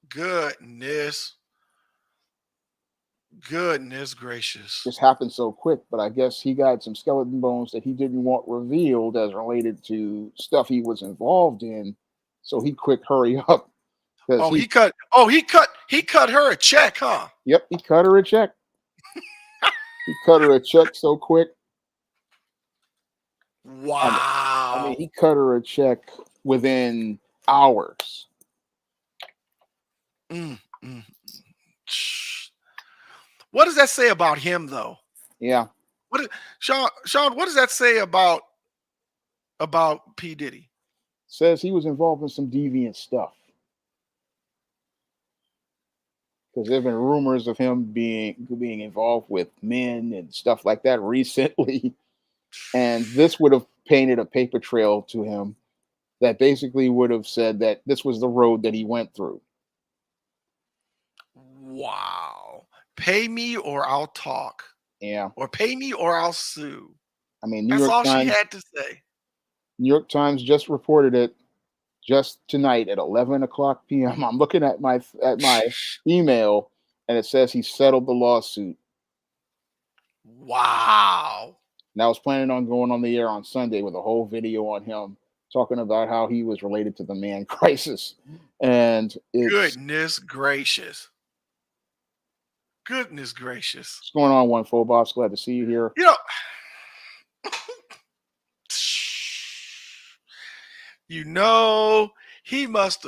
Goodness gracious. This happened so quick, but I guess he got some skeleton bones that he didn't want revealed as related to stuff he was involved in. So he quick hurry up. Oh, he cut her a check, huh? Yep, he cut her a check. He cut her a check so quick. Wow. I mean, he cut her a check within hours. What does that say about him, though? Yeah. Sean, what does that say about P. Diddy? Says he was involved in some deviant stuff. Because there have been rumors of him being involved with men and stuff like that recently. And this would have painted a paper trail to him that basically would have said that this was the road that he went through. Wow. Pay me or I'll talk. Yeah. Or pay me or I'll sue. I mean, That's all she had to say. New York Times just reported it just tonight at 11 o'clock p.m. I'm looking at my email, and it says he settled the lawsuit. Wow. And I was planning on going on the air on Sunday with a whole video on him talking about how he was related to the man crisis. And goodness gracious. Goodness gracious. What's going on, One Full Boss? Glad to see you here. He must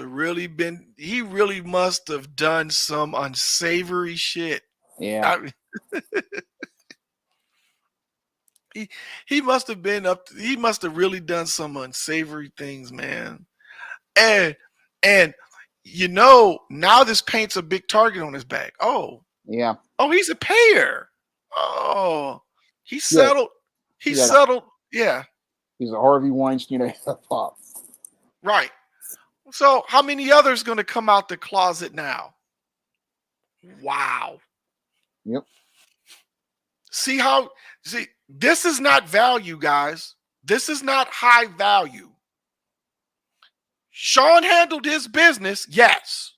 have done some unsavory shit. Yeah. He must have really done some unsavory things, man. And now this paints a big target on his back. Oh. Yeah. Oh, he's a payer. Oh. He settled. He settled. Yeah. He's a Harvey Weinstein of hip hop. Right. So how many others going to come out the closet now? Wow. Yep. See, this is not value, guys. This is not high value. Sean handled his business, yes,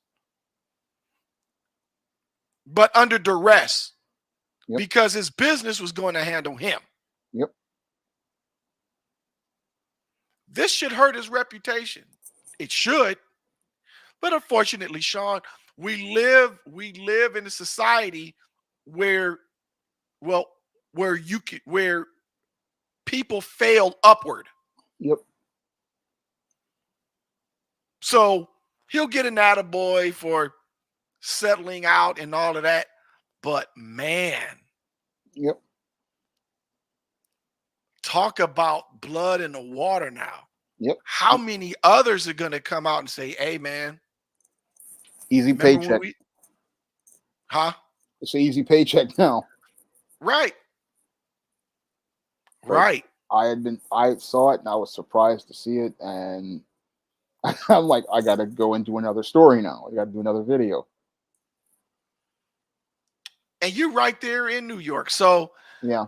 but under duress. Yep. Because his business was going to handle him. Yep. This should hurt his reputation. It should. But unfortunately, Sean, we live in a society where people fail upward. Yep. So He'll get an attaboy for settling out and all of that. But man, Yep. talk about blood in the water now. Yep. How many others are going to come out and say, hey, man, Easy remember when paycheck. we, huh? It's an easy paycheck now. Right. But Right. I saw it and I was surprised to see it, and I'm like, I gotta go and do another story now. I gotta do another video. And you're right there in New York. So, Yeah.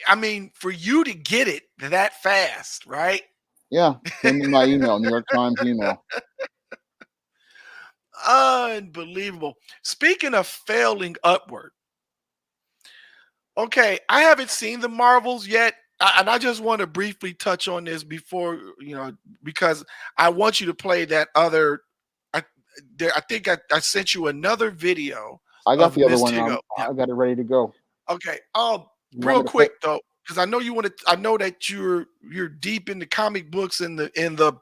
I mean, for you to get it that fast, right? Yeah. Came in my email, New York Times email. Unbelievable. Speaking of failing upward, okay, I haven't seen the Marvels yet. And I just want to briefly touch on this before, because I want you to play that other. I think I sent you another video I got of the other Miss one. Tiggo. Yeah. I got it ready to go. Okay. You want Real me to quick though, because I know you want to. I know that you're deep in the comic books and the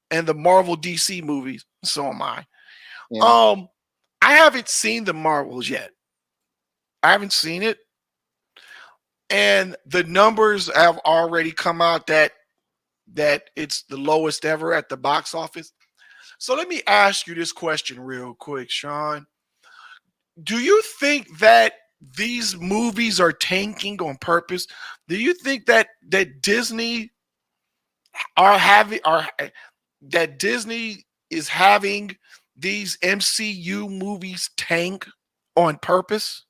Marvel DC movies. So am I. Yeah. I haven't seen the Marvels yet. I haven't seen it, and the numbers have already come out that it's the lowest ever at the box office. So let me ask you this question real quick, Sean. Do you think that these movies are tanking on purpose? Do you think that Disney that Disney is having these MCU movies tank on purpose?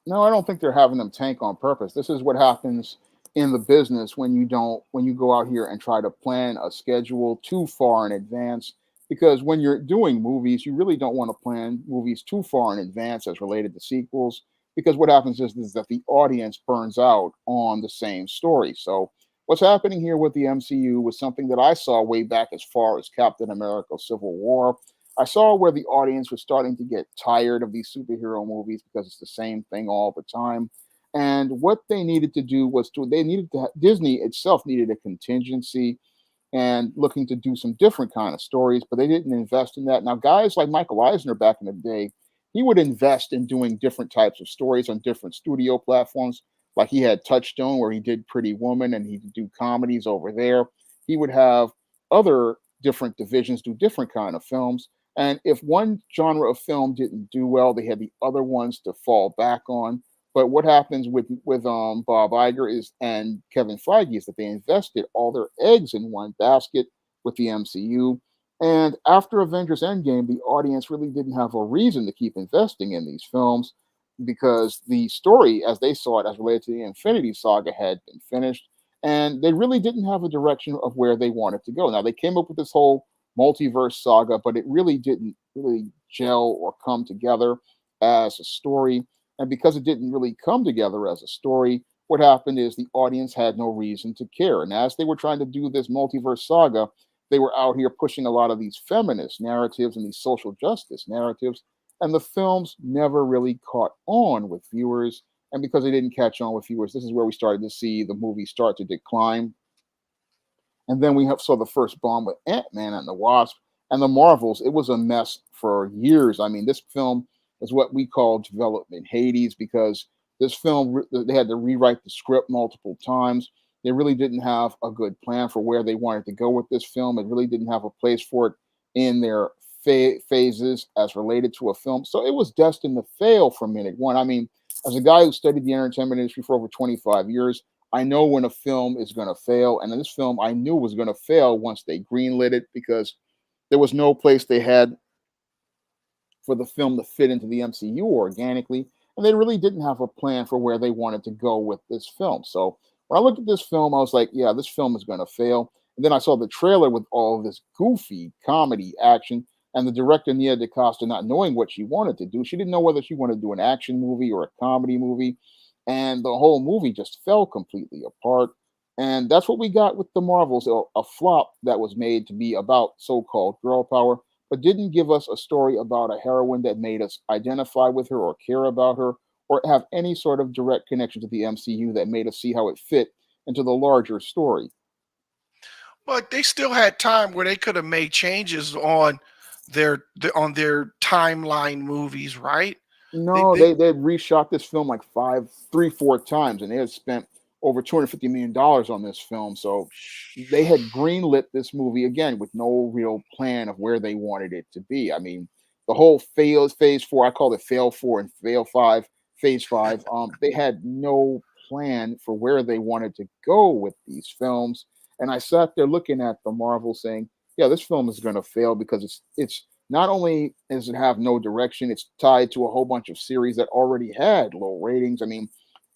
No, I don't think they're having them tank on purpose. This is what happens in the business when you go out here and try to plan a schedule too far in advance. Because when you're doing movies, you really don't want to plan movies too far in advance as related to sequels. Because what happens is that the audience burns out on the same story. So what's happening here with the MCU was something that I saw way back as far as Captain America: Civil War. I saw where the audience was starting to get tired of these superhero movies because it's the same thing all the time. And what they needed to do was Disney itself needed a contingency and looking to do some different kind of stories, but they didn't invest in that. Now, guys like Michael Eisner back in the day, he would invest in doing different types of stories on different studio platforms. Like he had Touchstone, where he did Pretty Woman, and he would do comedies over there. He would have other different divisions do different kind of films. And if one genre of film didn't do well, they had the other ones to fall back on. But what happens with Bob Iger is and Kevin Feige is that they invested all their eggs in one basket with the MCU. And after Avengers Endgame, the audience really didn't have a reason to keep investing in these films because the story, as they saw it, as related to the Infinity Saga, had been finished, and they really didn't have a direction of where they wanted to go. Now they came up with this whole multiverse saga, but it really didn't really gel or come together as a story. And because it didn't really come together as a story, what happened is the audience had no reason to care. And as they were trying to do this multiverse saga, they were out here pushing a lot of these feminist narratives and these social justice narratives. And the films never really caught on with viewers. And because they didn't catch on with viewers, this is where we started to see the movie start to decline. And then saw the first bomb with Ant-Man and the Wasp and the Marvels. It was a mess for years. I mean, this film is what we call development Hades because this film, they had to rewrite the script multiple times. They really didn't have a good plan for where they wanted to go with this film. It really didn't have a place for it in their phases as related to a film. So it was destined to fail from minute one. I mean, as a guy who studied the entertainment industry for over 25 years, I know when a film is going to fail. And in this film, I knew was going to fail once they greenlit it because there was no place they had for the film to fit into the MCU organically. And they really didn't have a plan for where they wanted to go with this film. So when I looked at this film, I was like, yeah, this film is going to fail. And then I saw the trailer with all of this goofy comedy action. And the director, Nia DaCosta, not knowing what she wanted to do. She didn't know whether she wanted to do an action movie or a comedy movie. And the whole movie just fell completely apart. And that's what we got with the Marvels, a flop that was made to be about so-called girl power, but didn't give us a story about a heroine that made us identify with her or care about her or have any sort of direct connection to the MCU that made us see how it fit into the larger story. But they still had time where they could have made changes on on their timeline movies, right? No, They they reshot this film like 4 times, and they had spent over $250 million on this film. So they had greenlit this movie again with no real plan of where they wanted it to be. I mean, the whole phase four, I call it fail four and fail five, phase five. They had no plan for where they wanted to go with these films. And I sat there looking at the Marvel saying, yeah, this film is going to fail because it's not only does it have no direction, it's tied to a whole bunch of series that already had low ratings. I mean,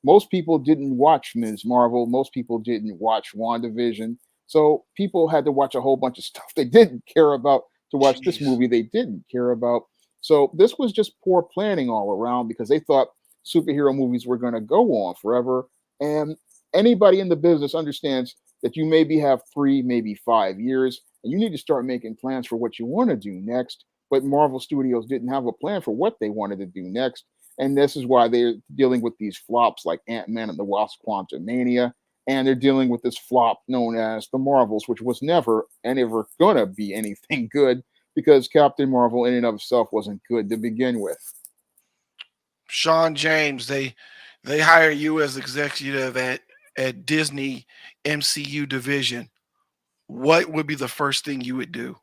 most people didn't watch Ms. Marvel. Most people didn't watch WandaVision. So people had to watch a whole bunch of stuff they didn't care about to watch this Jeez. movie they didn't care about. So this was just poor planning all around because they thought superhero movies were going to go on forever. And anybody in the business understands that you maybe have 3, maybe 5 years, and you need to start making plans for what you want to do next. But Marvel Studios didn't have a plan for what they wanted to do next. And this is why they're dealing with these flops like Ant-Man and the Wasp Quantumania. And they're dealing with this flop known as the Marvels, which was never and ever gonna be anything good because Captain Marvel in and of itself wasn't good to begin with. Sean James, they hire you as executive at Disney MCU division. What would be the first thing you would do?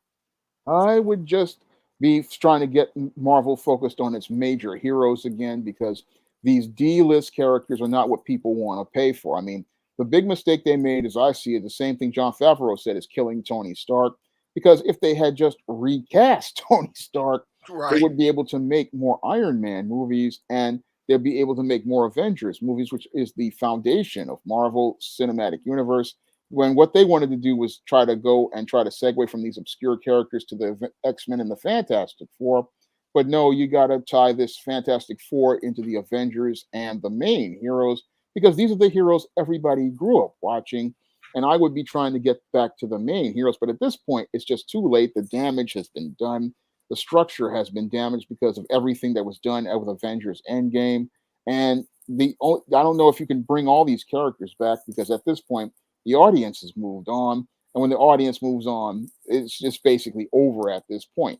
I would just be trying to get Marvel focused on its major heroes again because these D-list characters are not what people want to pay for. I mean, the big mistake they made, as I see it, the same thing John Favreau said, is killing Tony Stark. Because if they had just recast Tony Stark, they Right. would be able to make more Iron Man movies and they'll be able to make more Avengers movies, which is the foundation of Marvel Cinematic Universe. When what they wanted to do was try to go and try to segue from these obscure characters to the X-Men and the Fantastic Four. But no, you got to tie this Fantastic Four into the Avengers and the main heroes because these are the heroes everybody grew up watching. And I would be trying to get back to the main heroes. But at this point, it's just too late. The damage has been done. The structure has been damaged because of everything that was done with Avengers Endgame. And I don't know if you can bring all these characters back because at this point, the audience has moved on. And when the audience moves on, it's just basically over at this point.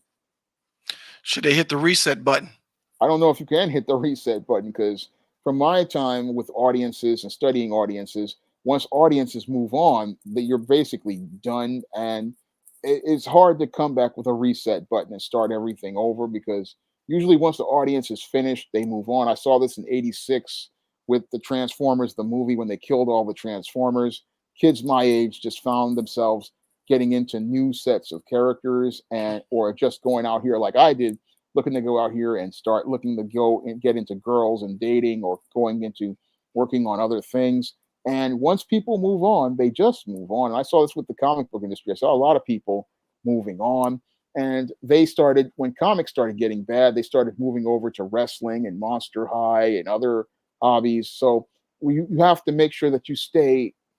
Should they hit the reset button? I don't know if you can hit the reset button because from my time with audiences and studying audiences, once audiences move on, that you're basically done, and it's hard to come back with a reset button and start everything over because usually once the audience is finished, they move on. I saw this in '86 with the Transformers, the movie, when they killed all the Transformers. Kids my age just found themselves getting into new sets of characters and or just going out here like I did looking to go out here and start looking to go and get into girls and dating or going into working on other things. And once people move on, they just move on. And I saw this with the comic book industry. I saw a lot of people moving on. And they started, when comics started getting bad, they started moving over to wrestling and Monster High and other hobbies. So you have to make sure that you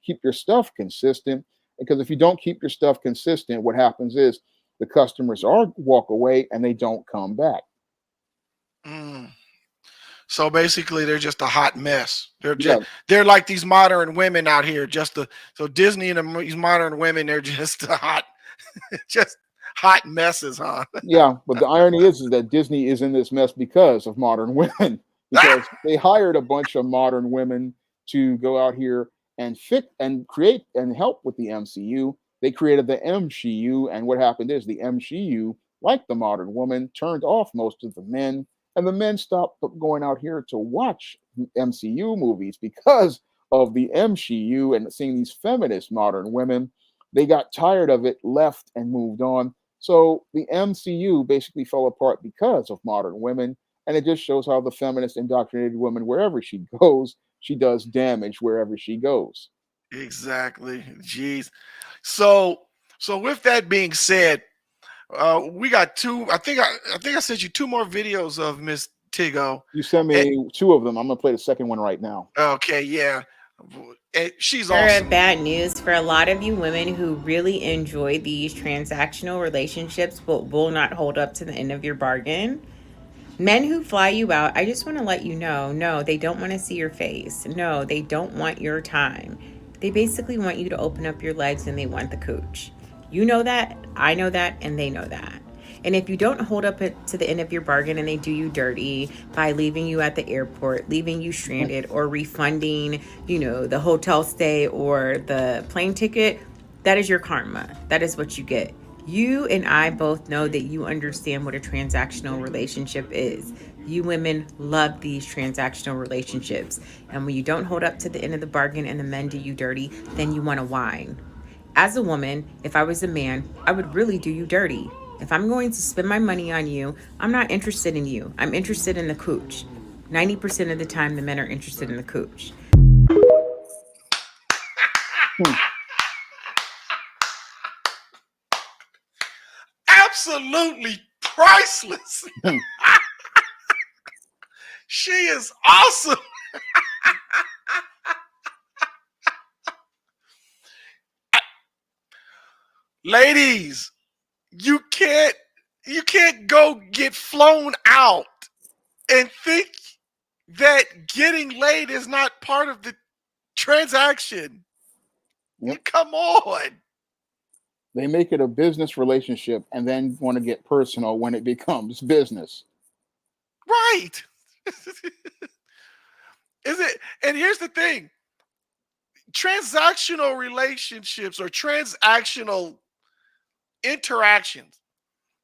keep your stuff consistent. Because if you don't keep your stuff consistent, what happens is the customers walk away and they don't come back. Mm. So basically, they're just a hot mess. Yeah, They're like these modern women out here. So Disney and these modern women, they're just a just hot messes, huh? yeah. But the irony is that Disney is in this mess because of modern women, because they hired a bunch of modern women to go out here and fix and create and help with the MCU. They created the MCU, and what happened is the MCU, like the modern woman, turned off most of the men, and the men stopped going out here to watch MCU movies because of the MCU and seeing these feminist modern women. They got tired of it, left, and moved on. So the MCU basically fell apart because of modern women, and it just shows how the feminist indoctrinated woman, wherever she goes, she does damage wherever she goes. Exactly. Jeez. So with that being said, we got two. I think I sent you two more videos of Miss Tigo. You send Eh, me 2 of them. I'm gonna play the second one right now. Okay, yeah. She's Or awesome. bad news for a lot of you women who really enjoy these transactional relationships but will not hold up to the end of your bargain. Men who fly you out, I just want to let you know, no, they don't want to see your face. No, they don't want your time. They basically want you to open up your legs and they want the cooch. You know that, I know that, and they know that. And if you don't hold up to the end of your bargain and they do you dirty by leaving you at the airport, leaving you stranded, or refunding, the hotel stay or the plane ticket, that is your karma. That is what you get. You and I both know that you understand what a transactional relationship is. You women love these transactional relationships. And when you don't hold up to the end of the bargain and the men do you dirty, then you want to whine. As a woman, if I was a man, I would really do you dirty. If I'm going to spend my money on you, I'm not interested in you. I'm interested in the cooch. 90% of the time, the men are interested in the cooch. Absolutely priceless. She is awesome. Ladies, you can't go get flown out and think that getting laid is not part of the transaction. Yep. Come on. They make it a business relationship and then want to get personal when it becomes business. Right. Is it? And here's the thing. Transactional relationships or transactional interactions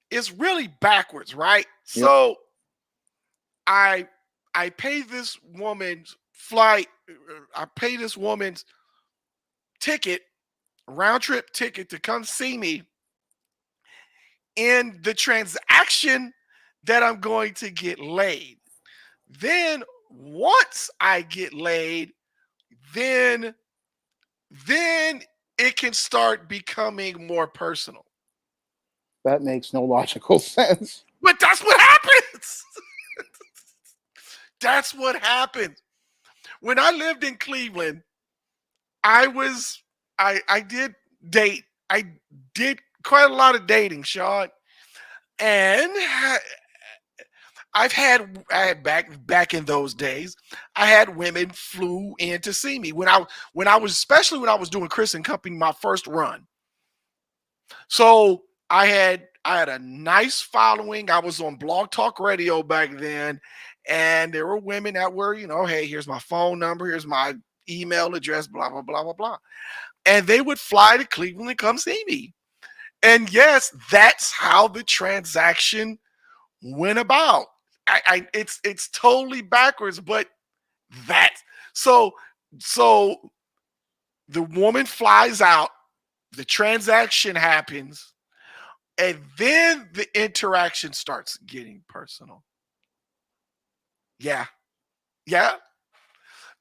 is really backwards, right? Yep. So I pay this woman's flight, I pay this woman's ticket, round trip ticket to come see me. In the transaction that I'm going to get laid. Then once I get laid, then it can start becoming more personal. That makes no logical sense. But that's what happens. That's what happens. When I lived in Cleveland, I did date. I did quite a lot of dating, Sean. And I had back in those days, I had women flew in to see me when I was, especially when I was doing Chris and Company, my first run. So I had a nice following. I was on Blog Talk Radio back then, and there were women that were, hey, here's my phone number, here's my email address, blah, blah, blah, blah, blah. And they would fly to Cleveland and come see me. And yes, that's how the transaction went about. It's totally backwards, but so the woman flies out, the transaction happens, and then the interaction starts getting personal. Yeah.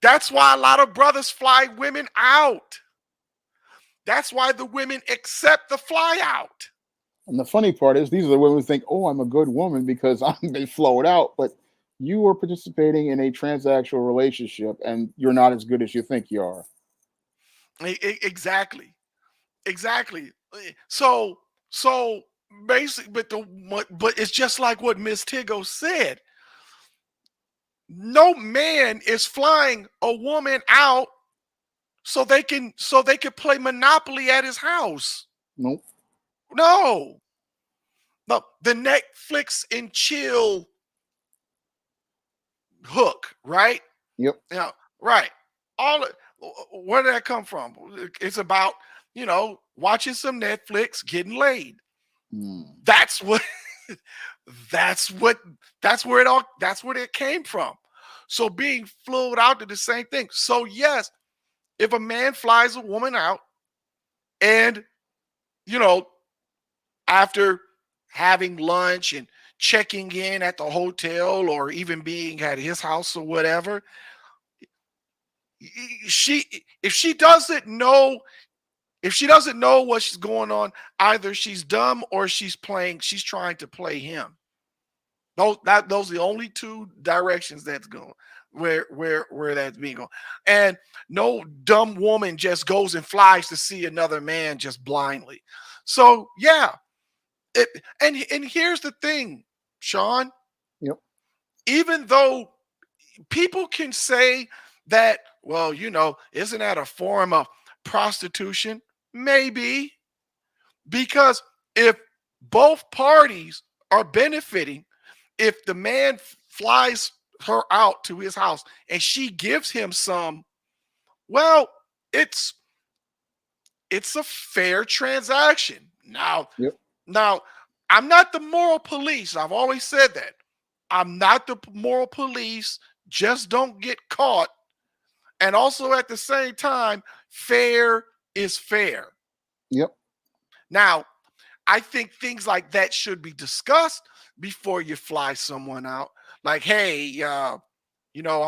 That's why a lot of brothers fly women out. That's why the women accept the fly out. And the funny part is these are the women who think, oh, I'm a good woman because I'm been flowed out. But you are participating in a transactional relationship and you're not as good as you think you are. Exactly. So basically, but it's just like what Miss Tigo said. No man is flying a woman out so they can play Monopoly at his house. Nope. No. The Netflix and chill hook, right? Yep. Right. Where did that come from? It's about, watching some Netflix, getting laid. That's where it came from. So being flued out to the same thing. So yes, if a man flies a woman out and, after having lunch and checking in at the hotel or even being at his house or whatever, if she doesn't know what's going on, either she's dumb or she's trying to play him. Those are the only two directions that's going, where that's being going. And no dumb woman just goes and flies to see another man just blindly. So yeah. And here's the thing, Sean. Yep. Even though people can say that, well, isn't that a form of prostitution? Maybe. Because if both parties are benefiting if the man flies her out to his house and she gives him some. Well, it's a fair transaction. Now, Yep. now I'm not the moral police. I've always said that. I'm not the moral police. Just don't get caught. And also at the same time, fair is fair. Yep. Now, I think things like that should be discussed before you fly someone out. Like, hey, I'm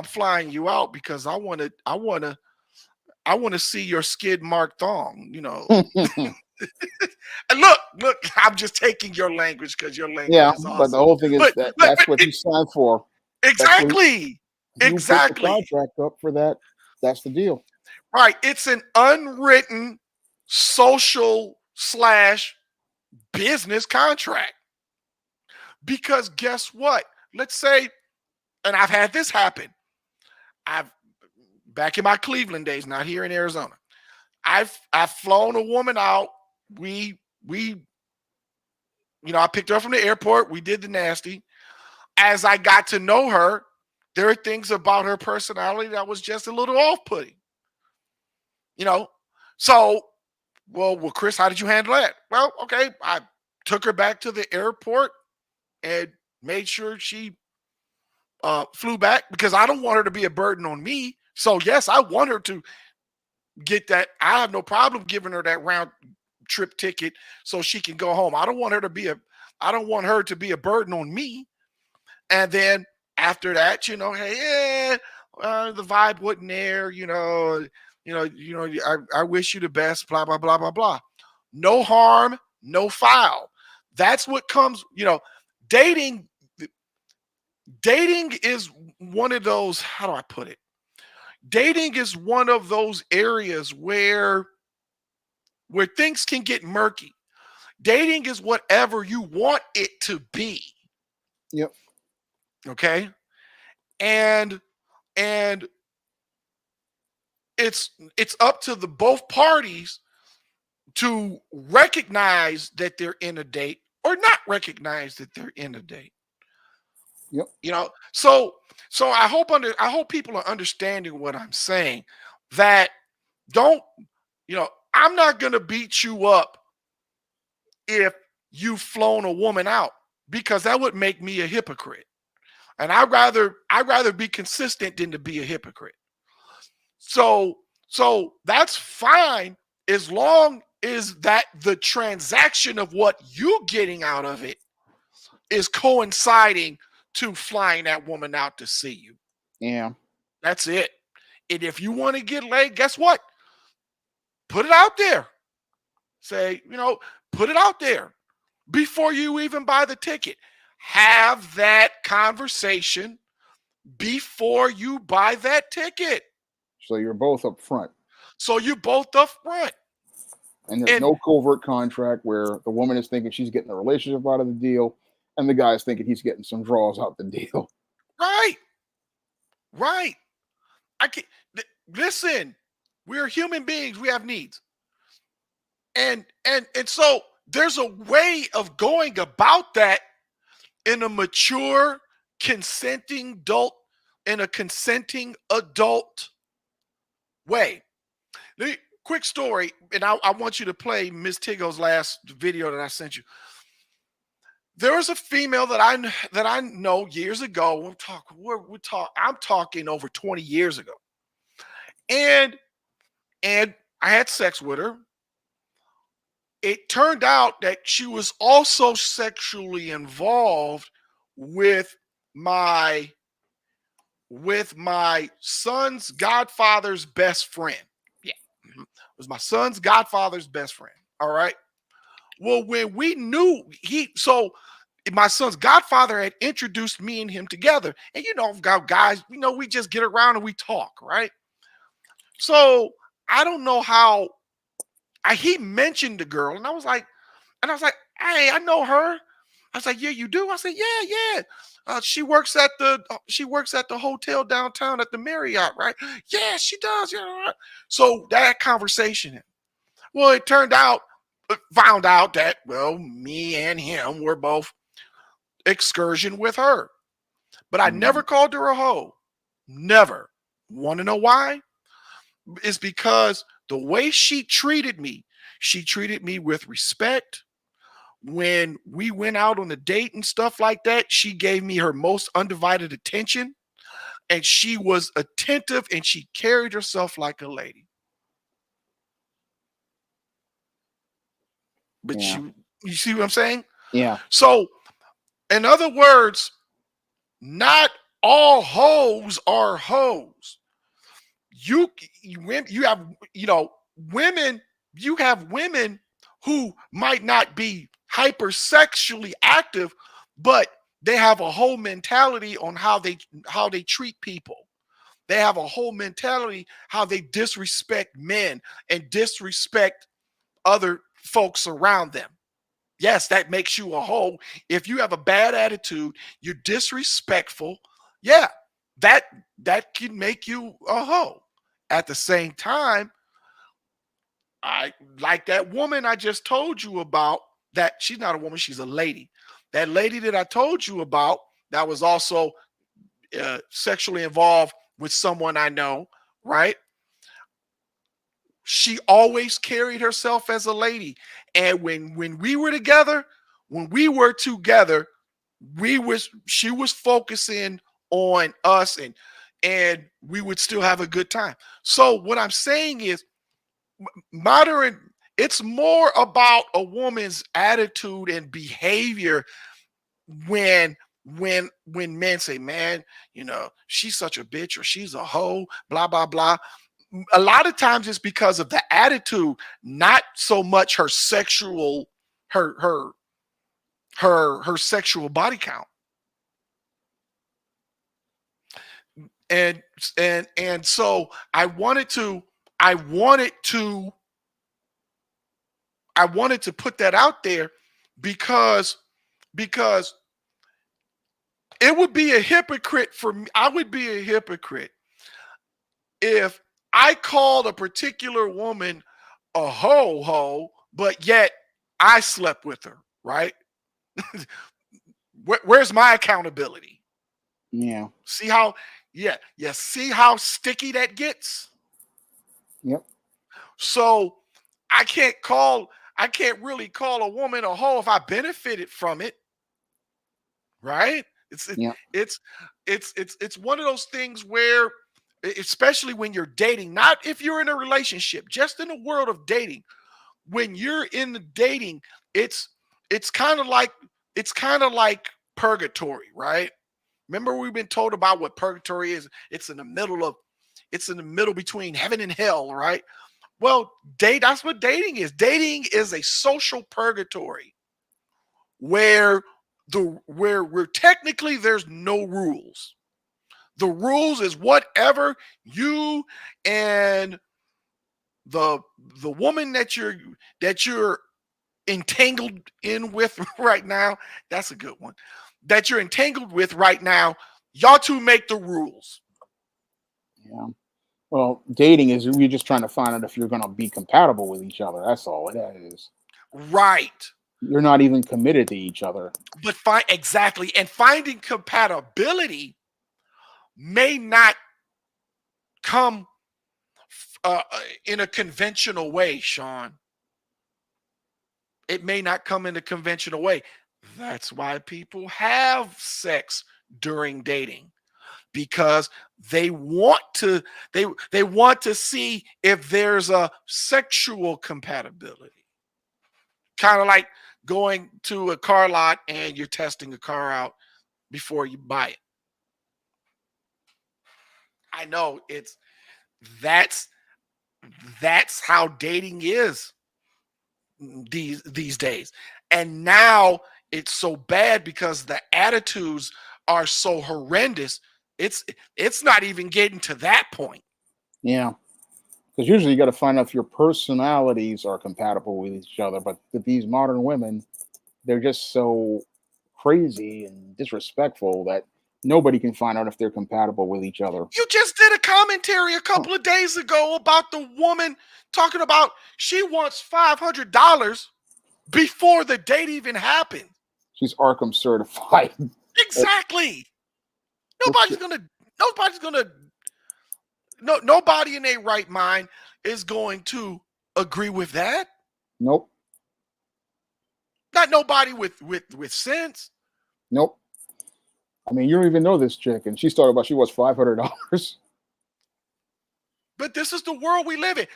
flying you out because I want to see your skid mark thong, And look, I'm just taking your language because your language Yeah, is but awesome. the whole thing is that's what it- you signed for. exactly. You put Exactly. the contract up for that. That's the deal. Right. It's an unwritten social / business contract. Because guess what? Let's say, and I've had this happen. Back in my Cleveland days, not here in Arizona. I've flown a woman out. I picked her up from the airport. We did the nasty. As I got to know her, there are things about her personality that was just a little off-putting. So, well, Chris, how did you handle that? Well, okay, I took her back to the airport and made sure she flew back because I don't want her to be a burden on me. So, yes, I want her to get that. I have no problem giving her that round trip ticket so she can go home. I don't want her to be a burden on me. And then after that, hey, the vibe wasn't there, I wish you the best, blah, blah, blah, blah, blah. No harm, no foul. That's what comes, dating is one of those, how do I put it? Dating is one of those areas where things can get murky. Dating is whatever you want it to be. Yep. Okay. And it's up to the both parties to recognize that they're in a date or not recognize that they're in a date. Yep. So I hope people are understanding what I'm saying. That I'm not gonna beat you up if you've flown a woman out because that would make me a hypocrite. And I'd rather be consistent than to be a hypocrite. So that's fine as long as that the transaction of what you're getting out of it is coinciding to flying that woman out to see you. Yeah. That's it. And if you want to get laid, guess what? Put it out there. Say, put it out there before you even buy the ticket. Have that conversation before you buy that ticket. So you're both up front. And there's no covert contract where the woman is thinking she's getting a relationship out of the deal and the guy's thinking he's getting some draws out the deal. Right. Listen, we're human beings. We have needs. And so there's a way of going about that in a mature, consenting adult way. Quick story, and I want you to play Miss Tigo's last video that I sent you. There was a female that I know years ago. I'm talking over 20 years ago, and I had sex with her. It turned out that she was also sexually involved with my son's godfather's best friend. Yeah, it was my son's godfather's best friend. All right. Well, when we knew my son's godfather had introduced me and him together, and guys, we just get around and we talk, right? So I don't know how he mentioned the girl, and I was like, hey, I know her. I was like, yeah, you do? I said, yeah. She works at the hotel downtown at the Marriott, right? Yeah, she does. Yeah. So that conversation. Well, it found out that, well, me and him were both excursion with her. But I Mhm. never called her a hoe. Never. Want to know why? It's because the way she treated me with respect. When we went out on a date and stuff like that, she gave me her most undivided attention, and she was attentive, and she carried herself like a lady. But Yeah. you see what I'm saying? Yeah. So, in other words, not all hoes are hoes. You have, women. You have women who might not be hypersexually active, but they have a whole mentality on how they treat people. They have a whole mentality how they disrespect men and disrespect other folks around them. Yes, that makes you a hoe. If you have a bad attitude, you're disrespectful. Yeah, that that can make you a hoe. At the same time, I like that woman I just told you about. That she's not a woman, she's a lady. That lady that I told you about that was also sexually involved with someone I know, right? She always carried herself as a lady. And when we were together, she was focusing on us, and we would still have a good time. So what I'm saying is modern it's more about a woman's attitude and behavior when when men say, man, she's such a bitch or she's a hoe, blah blah blah. A lot of times it's because of the attitude, not so much her sexual her her her sexual body count. And so I wanted to put that out there because because it would be a hypocrite for me. I would be a hypocrite if I called a particular woman a ho, but yet I slept with her, right? Where's my accountability? Yeah. See how, see how sticky that gets? Yep. So I can't really call a woman a hoe if I benefited from it, right? It's it- Yep. it's it's one of those things where especially when you're dating, not if you're in a relationship, just in the world of dating, when you're in the dating, it's it's kind of like purgatory, right? Remember we've been told about what purgatory is. It's in the middle between heaven and hell, right? Well, that's what dating is. Dating is a social purgatory where where technically there's no rules. The rules is whatever you and the woman that you're entangled in with right now. That's a good one. That you're entangled with right now. Y'all two make the rules. Yeah. Well, dating is we're just trying to find out if you're going to be compatible with each other. That's all it is. Right. You're not even committed to each other. But exactly. And finding compatibility may not come in a conventional way, Sean. It may not come in a conventional way. That's why people have sex during dating, because they want to they want to see if there's a sexual compatibility. Kind of like going to a car lot and you're testing a car out before you buy it. I know that's that's how dating is these days. And now it's so bad because the attitudes are so horrendous. It's not even getting to that point. Yeah. Because usually you got to find out if your personalities are compatible with each other. But with these modern women, they're just so crazy and disrespectful that nobody can find out if they're compatible with each other. You just did a commentary a couple of days ago about the woman talking about she wants $500 before the date even happened. She's Arkham certified. Exactly. Nobody's gonna nobody in their right mind is going to agree with that. Nope. Not nobody with sense. Nope. I mean, you don't even know this chick, and she's talking about she was $500. But this is the world we live in.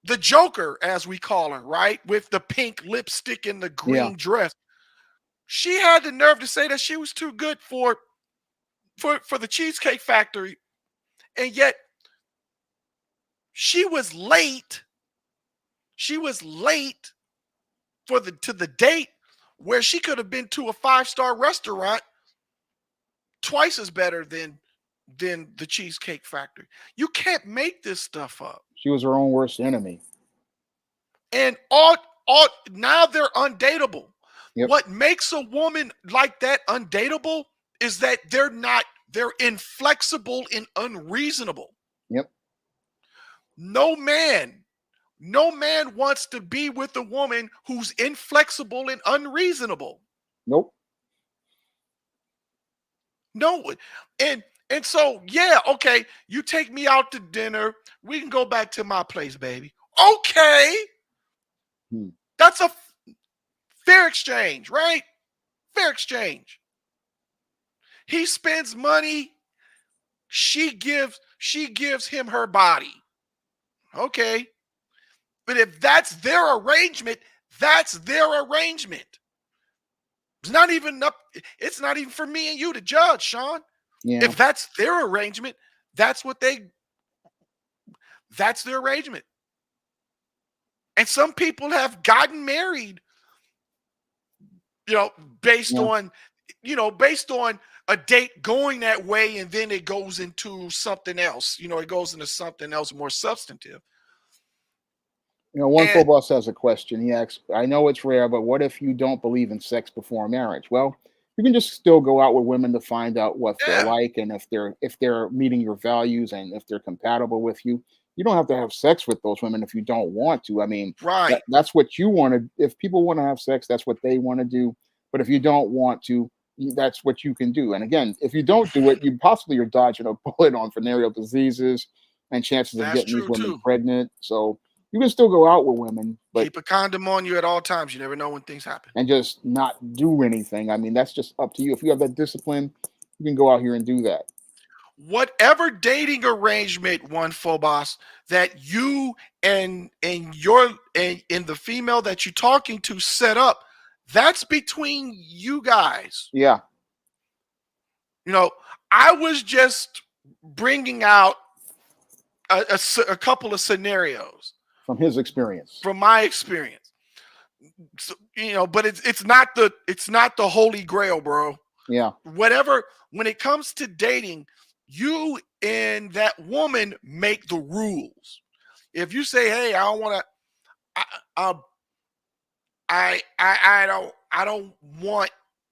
The Joker, as we call her, right, with the pink lipstick and the green dress. She had the nerve to say that she was too good for the Cheesecake Factory, and yet she was late. She was late to the date where she could have been to a 5-star restaurant twice as better than the Cheesecake Factory. You can't make this stuff up. She was her own worst enemy. And all now they're undateable. Yep. What makes a woman like that undateable is that they're inflexible and unreasonable. Yep. No man wants to be with a woman who's inflexible and unreasonable. Nope. No. And so, yeah, okay, you take me out to dinner. We can go back to my place, baby. Okay. That's a fair exchange, right? Fair exchange. He spends money. She gives him her body. Okay. But if that's their arrangement, that's their arrangement. It's not even for me and you to judge, Sean. Yeah. If that's their arrangement, that's their arrangement. And some people have gotten married, based on a date going that way, and then it goes into something else. It goes into something else more substantive. One full boss has a question. He asks, I know it's rare, but what if you don't believe in sex before marriage? Well, you can just still go out with women to find out what they're like, and if they're meeting your values and if they're compatible with you. You don't have to have sex with those women if you don't want to. I mean, right. That's what you want to. If people want to have sex, that's what they want to do. But if you don't want to, that's what you can do. And again, if you don't do it, you're dodging a bullet on venereal diseases and chances of getting these women pregnant. So you can still go out with women, but keep a condom on you at all times. You never know when things happen. And just not do anything. I mean, that's just up to you. If you have that discipline, you can go out here and do that. Whatever dating arrangement, one Phobos, that you and the female that you're talking to set up, that's between you guys. Yeah. I was just bringing out a couple of scenarios from his experience, from my experience. So, but it's not the holy grail, bro. Yeah. Whatever. When it comes to dating, you and that woman make the rules. If you say, "Hey, I don't want to," I don't want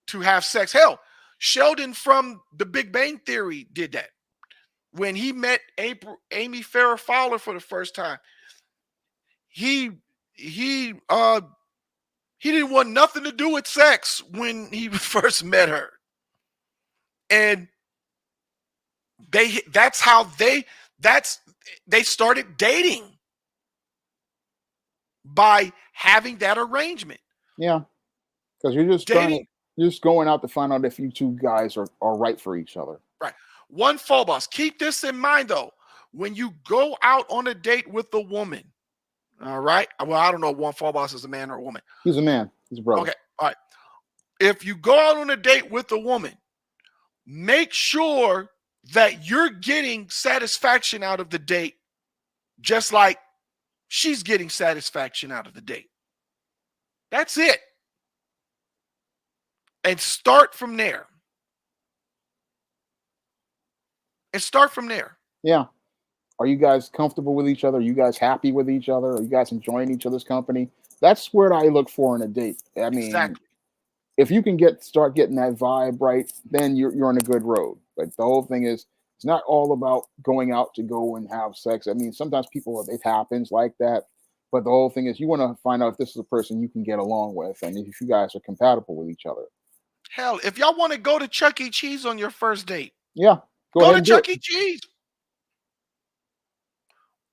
to have sex. Hell, Sheldon from The Big Bang Theory did that when he met Amy Farrah Fowler for the first time. He didn't want nothing to do with sex when he first met her, and that's how they started dating, by having that arrangement. Yeah, because you're just going out to find out if you two guys are right for each other. Right. One Phobos. Keep this in mind though. When you go out on a date with a woman, all right. Well, I don't know if one Phobos is a man or a woman. He's a man. He's a brother. Okay. All right. If you go out on a date with a woman, make sure that you're getting satisfaction out of the date, just like she's getting satisfaction out of the date. That's it. And start from there. Yeah. Are you guys comfortable with each other? Are you guys happy with each other? Are you guys enjoying each other's company? That's what I look for in a date. I mean, exactly. If you can start getting that vibe right, then you're on a good road. But the whole thing is, it's not all about going out to go and have sex. I mean, sometimes it happens like that, But the whole thing is you want to find out if this is a person you can get along with and if you guys are compatible with each other. Hell, if y'all want to go to Chuck E. Cheese on your first date, Yeah, go go ahead to and do it. Chuck E. Cheese.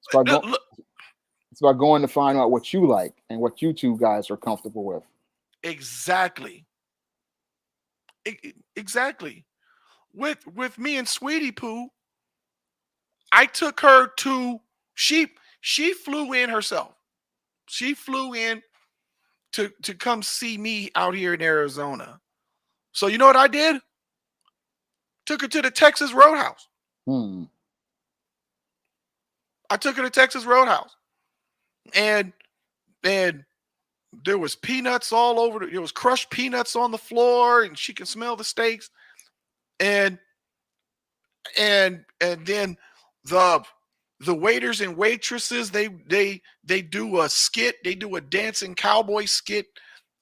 It's about, Look, look, it's about going to find out what you like and what you two guys are comfortable with. exactly. Exactly. With me and Sweetie Pooh, I took her to she flew in herself. She flew in to come see me out here in Arizona. So you know what I did? Took her to the Texas Roadhouse. Hmm. I took her to Texas Roadhouse. And there was peanuts all over. There was crushed peanuts on the floor, and she can smell the steaks. And then the waiters and waitresses, they do a skit. They do a dancing cowboy skit.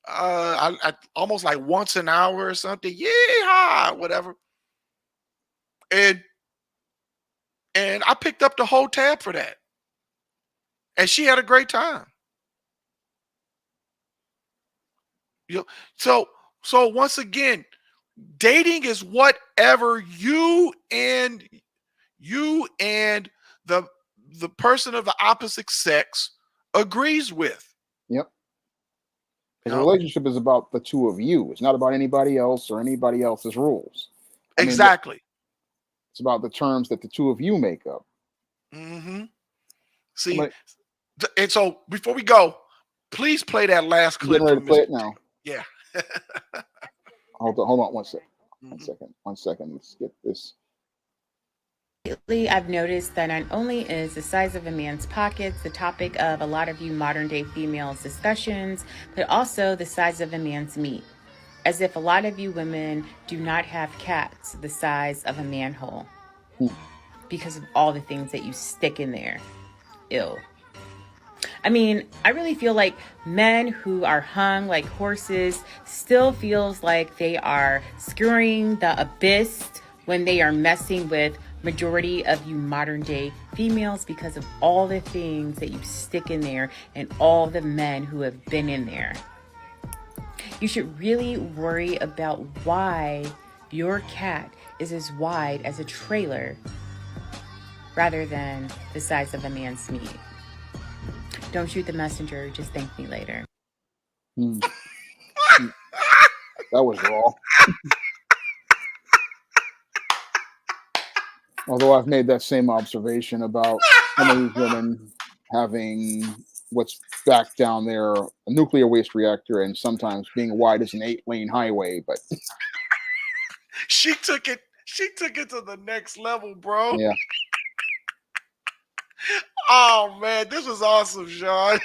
I almost like once an hour or something. Yeehaw, whatever. And I picked up the whole tab for that, and she had a great time. You know, so once again, dating is whatever you and the person of the opposite sex agrees with. Yep. Because a Yep. relationship is about the two of you. It's not about anybody else or anybody else's rules. I mean, Exactly. it's about the terms that the two of you make up. Mm-hmm. See, Somebody- and so before we go, please play that last I'm clip. getting ready to from play Mr. it now. Yeah. Hold on one second. Mhm. One second. Let's get this. Lately, I've noticed that not only is the size of a man's pockets the topic of a lot of you modern day females' discussions, but also the size of a man's meat. As if a lot of you women do not have cats the size of a manhole because of all the things that you stick in there. Ew. I mean, I really feel like men who are hung like horses still feels like they are skewering the abyss when they are messing with majority of you modern day females because of all the things that you stick in there and all the men who have been in there. You should really worry about why your cat is as wide as a trailer rather than the size of a man's meat. Don't shoot the messenger, just thank me later. Hmm. That was raw. Although I've made that same observation about some of these women having what's back down there, a nuclear waste reactor, and sometimes being wide as an 8-lane highway. But She took it to the next level, bro. yeah, Oh man, this was awesome, Sean.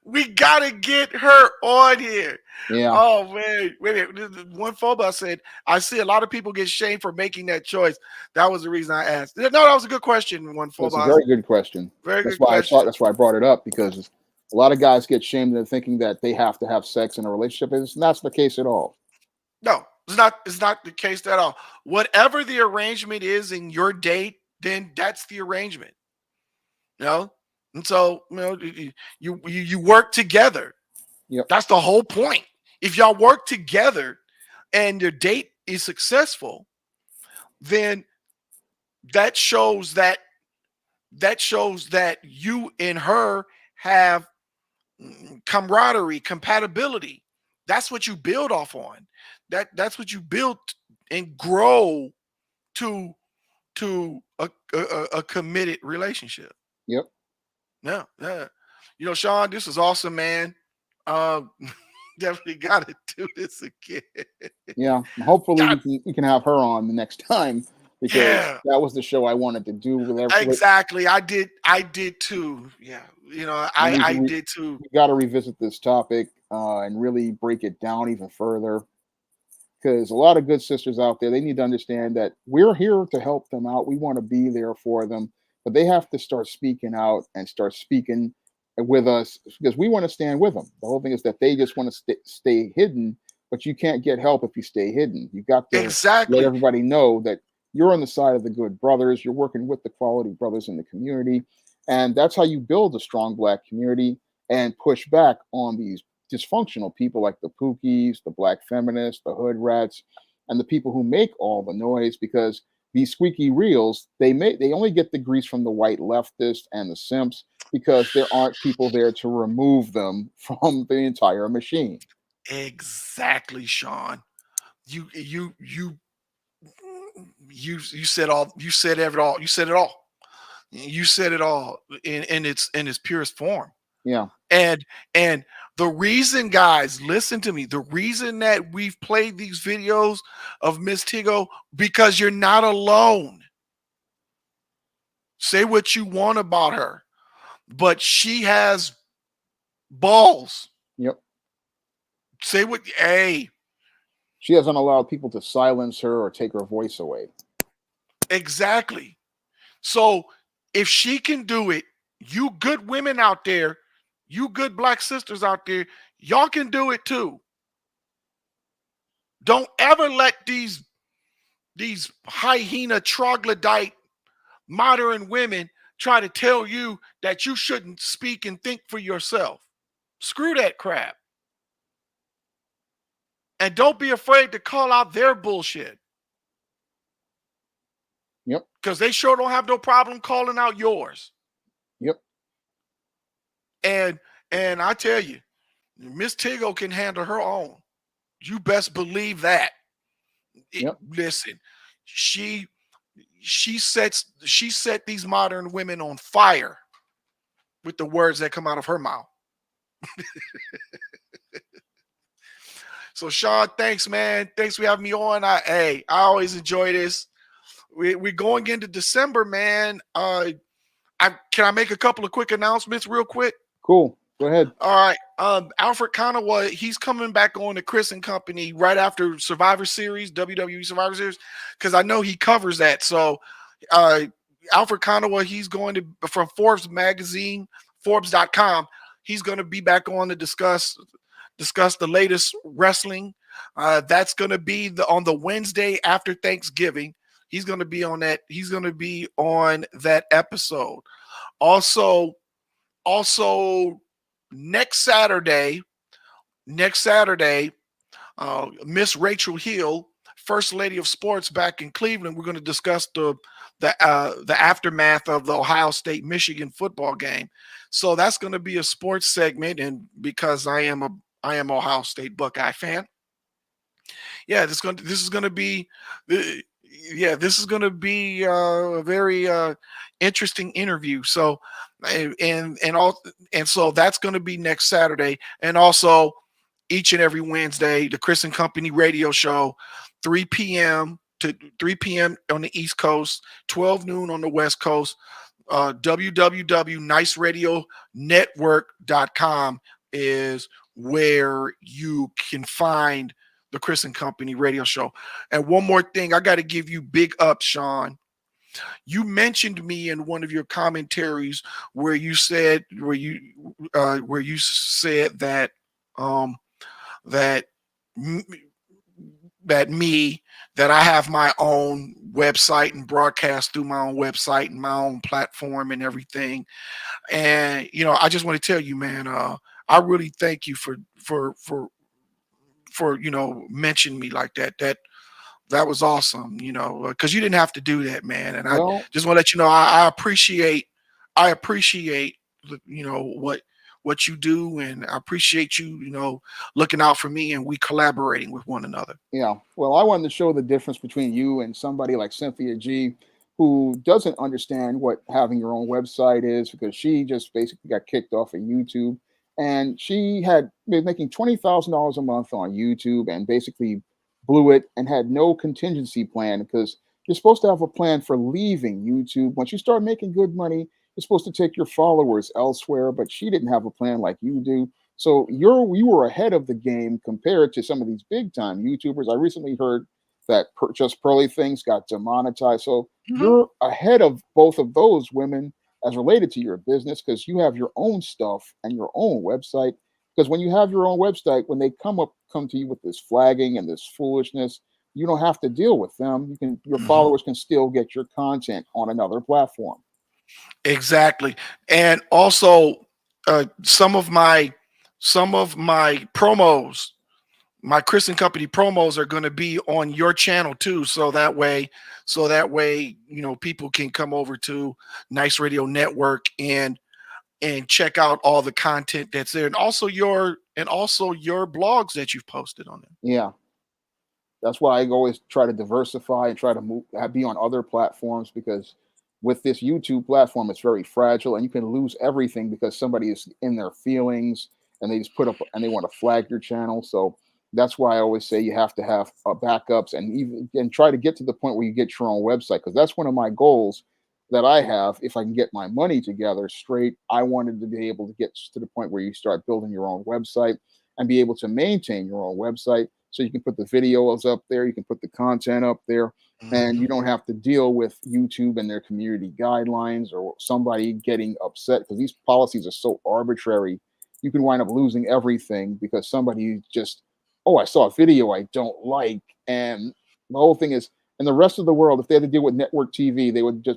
We gotta get her on here. yeah. Oh man, wait. One phoba said, "I see a lot of people get shamed for making that choice." That was the reason I asked. No, that was a good question. One That's a phoba, very good question. very That's good why question. that's why I brought it up, because a lot of guys get shamed into thinking that they have to have sex in a relationship. It's not the case at all. No, it's not. It's not the case at all. Whatever the arrangement is in your date, then that's the arrangement. You know, and so you work together. Yep. That's the whole point. If y'all work together and your date is successful, then that shows that you and her have camaraderie, compatibility. That's what you build off on. That's what you build and grow to a committed relationship. Yep. Yeah. You know, Sean, this is awesome, man. Definitely got to do this again. Yeah. Hopefully God. we can have her on the next time, because Yeah. that was the show I wanted to do with everybody. Exactly. I did too. Yeah. You know, I we- did too. We got to revisit this topic and really break it down even further, because a lot of good sisters out there, they need to understand that we're here to help them out. We want to be there for them, but they have to start speaking out and start speaking with us, because we want to stand with them. The whole thing is that they just want to stay hidden, but you can't get help if you stay hidden. You got to Exactly. let everybody know that you're on the side of the good brothers. You're working with the quality brothers in the community, And that's how you build a strong black community and push back on these dysfunctional people like the Pookies, the black feminists, the hood rats, and the people who make all the noise, because these squeaky reels, they only get the grease from the white leftists and the simps, because there aren't people there to remove them from the entire machine. Exactly, Sean. You said all. You said it all. You said it all. You said it all in its purest form. Yeah. And the reason, guys, listen to me. The reason that we've played these videos of Miss Tigo, because you're not alone. Say what you want about her, but she has balls. Yep. Say what, hey, She hasn't allowed people to silence her or take her voice away. exactly. So if she can do it, you good women out there, you good black sisters out there, y'all can do it too. Don't ever let these hyena troglodyte modern women try to tell you that you shouldn't speak and think for yourself. Screw that crap. And don't be afraid to call out their bullshit. Yep. Because they sure don't have no problem calling out yours. Yep. And I tell you, Miss Tigo can handle her own. You best believe that. Yep. Listen, she set these modern women on fire with the words that come out of her mouth. So Sean, thanks, man. Thanks for having me on. I always enjoy this. We're going into December, man. Can I make a couple of quick announcements real quick? Cool. Go ahead. All right. Alfred Konuwa, he's coming back on the Chris and Company right after Survivor Series, WWE Survivor Series, because I know he covers that. So Alfred Konuwa, he's going to, from Forbes magazine, Forbes.com, he's going to be back on to discuss the latest wrestling. That's going to be on the Wednesday after Thanksgiving. He's going to be on that. He's going to be on that episode. Also, next Saturday, Miss Rachel Hill, First Lady of Sports back in Cleveland, we're going to discuss the aftermath of the Ohio State-Michigan football game. So that's going to be a sports segment, and because I am Ohio State Buckeye fan. Yeah, this is going to be a very interesting interview. So and so that's going to be next Saturday, and also each and every Wednesday, the Chris and Company radio show, 3 p.m. to 3 p.m. on the East Coast, 12 noon on the West Coast. www.niceradionetwork.com is where you can find the Chris and Company radio show. And one more thing, I got to give you big ups, Sean. You mentioned me in one of your commentaries where you said that that I have my own website and broadcast through my own website and my own platform and everything. And I just want to tell you, man, I really thank you for mentioning me like that. That was awesome, because you didn't have to do that, man. And I just want to let you know I appreciate what you do, and I appreciate you, looking out for me, and we collaborating with one another. Yeah. Well, I wanted to show the difference between you and somebody like Cynthia G, who doesn't understand what having your own website is, because she just basically got kicked off of YouTube, and she had been making $20,000 a month on YouTube and basically blew it and had no contingency plan, because you're supposed to have a plan for leaving YouTube. Once you start making good money, you're supposed to take your followers elsewhere, but she didn't have a plan like you do. So you were ahead of the game compared to some of these big time YouTubers. I recently heard that Just Pearly Things got demonetized. So you're ahead of both of those women as related to your business, because you have your own stuff and your own website. Because when you have your own website, when they come to you with this flagging and this foolishness, you don't have to deal with them. Your followers can still get your content on another platform. Exactly. And also some of my promos, my Chris and Company promos are going to be on your channel too. So that way, people can come over to Nice Radio Network and check out all the content that's there, and also your blogs that you've posted on there. Yeah. That's why I always try to diversify and try to be on other platforms, because with this YouTube platform, it's very fragile and you can lose everything because somebody is in their feelings and they just put up and they want to flag your channel. So that's why I always say you have to have backups and even try to get to the point where you get your own website, because that's one of my goals that I have. If I can get my money together straight, I wanted to be able to get to the point where you start building your own website and be able to maintain your own website, so you can put the videos up there, you can put the content up there, and you Mhm. don't have to deal with YouTube and their community guidelines or somebody getting upset, because these policies are so arbitrary. You can wind up losing everything because somebody just, oh, I saw a video I don't like. And the whole thing is, in the rest of the world, if they had to deal with network TV,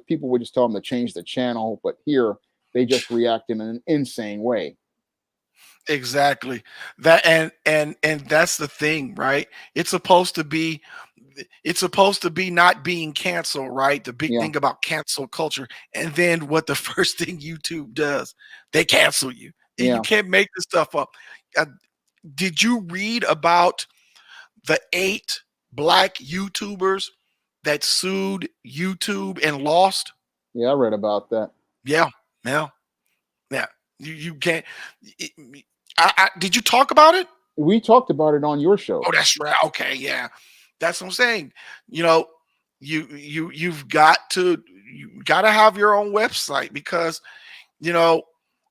people would just tell them to change the channel. But here, they just react in an insane way. Exactly. And that's the thing, right? It's supposed to be not being canceled, right? The big Yeah. thing about cancel culture. And then what the first thing YouTube does, they cancel you. And you Yeah. can't make this stuff up. Uh, did you read about the 8 black YouTubers that sued YouTube and lost? Yeah. I read about that. Yeah. Yeah. Yeah. You can't. Did you talk about it? We talked about it on your show. Oh, that's right. Okay, yeah. That's what I'm saying. You know, you've got to have your own website, because, you know,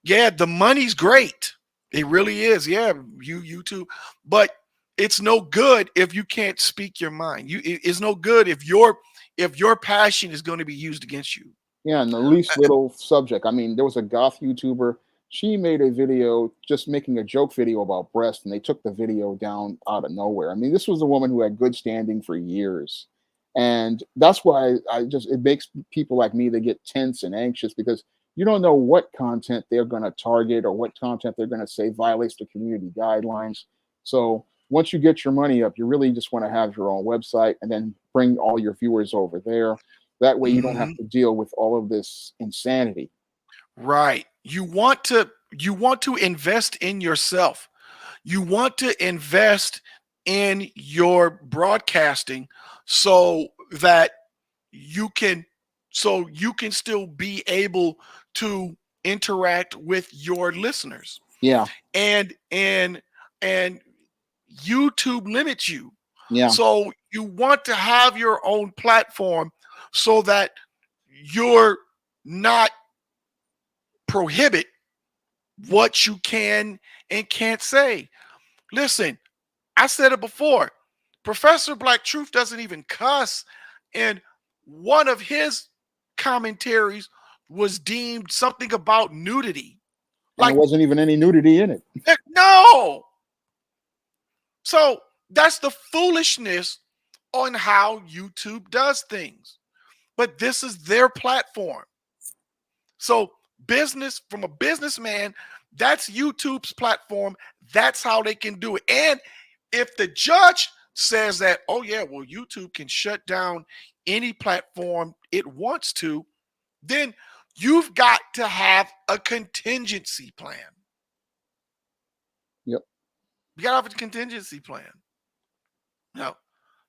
yeah, the money's great. It really is. Yeah, YouTube, but it's no good if you can't speak your mind. It's no good if your passion is going to be used against you. Yeah, and the least little subject. I mean, there was a goth YouTuber. She made a video just making a joke video about breast, and they took the video down out of nowhere. I mean, this was a woman who had good standing for years. And that's why it makes people like me, they get tense and anxious, because you don't know what content they're going to target or what content they're going to say violates the community guidelines. So once you get your money up, you really just want to have your own website and then bring all your viewers over there. That way you don't have Mhm. to deal with all of this insanity. Right. You want to invest in yourself. You want to invest in your broadcasting, so that you can you can still be able to interact with your listeners. Yeah, And YouTube limits you. yeah, So you want to have your own platform, so that you're not prohibit what you can and can't say. Listen, I said it before. Professor Black Truth doesn't even cuss, and one of his commentaries was deemed something about nudity. and there Like, wasn't even any nudity in it. heck, no. So that's the foolishness on how YouTube does things. But this is their platform. So, business from a businessman, that's YouTube's platform. That's how they can do it. And if the judge says that, oh, yeah, well, YouTube can shut down any platform it wants to, then you've got to have a contingency plan. Yep. You got to have a contingency plan. No.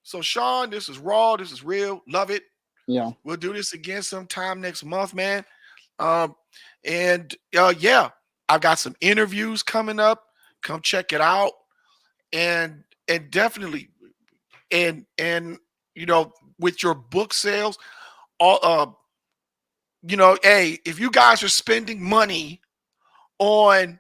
So, Sean, this is raw. This is real. Love it. Yeah. We'll do this again sometime next month, man. Um, and yeah, I've got some interviews coming up. Come check it out. And definitely, and with your book sales, all hey, if you guys are spending money on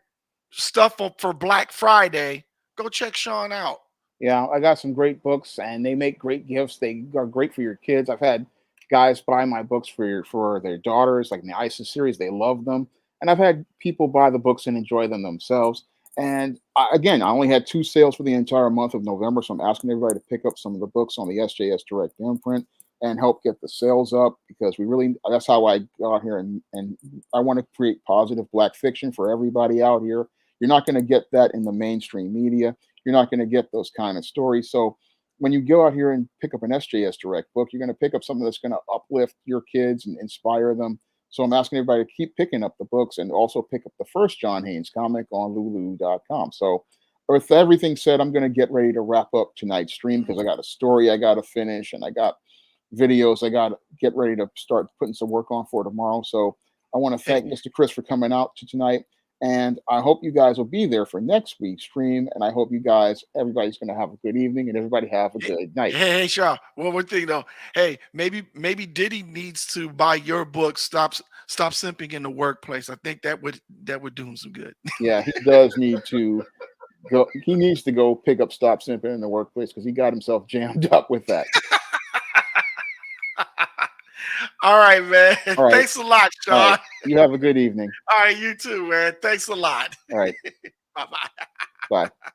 stuff for Black Friday, go check Sean out. Yeah, I got some great books, and they make great gifts. They are great for your kids. I've had guys buy my books for their daughters, like in the ISIS series. They love them, and I've had people buy the books and enjoy them themselves. And again, I only had 2 sales for the entire month of November, so I'm asking everybody to pick up some of the books on the SJS Direct imprint. and help get the sales up, because that's how I got here. And I want to create positive Black fiction for everybody out here. You're not going to get that in the mainstream media. You're not going to get those kind of stories. So when you go out here and pick up an SJS Direct book, you're going to pick up something that's going to uplift your kids and inspire them. So I'm asking everybody to keep picking up the books, and also pick up the first John Haynes comic on Lulu.com. So with everything said, I'm going to get ready to wrap up tonight's stream, because I got a story I got to finish, and I got videos I got to get ready to start putting some work on for tomorrow. So I want to thank Mr. Chris for coming out to tonight. And I hope you guys will be there for next week's stream. And I hope everybody's going to have a good evening, and everybody have a good night. Hey, Shaw. One more thing though. Hey, maybe Diddy needs to buy your book. Stop simping in the workplace. I think that would do him some good. Yeah, he does need to go. He needs to go pick up Stop Simping in the Workplace, because he got himself jammed up with that. All right, man. All right. Thanks a lot, Shaw. All right. You have a good evening. All right, you too, man. Thanks a lot. All right. Bye-bye. Bye.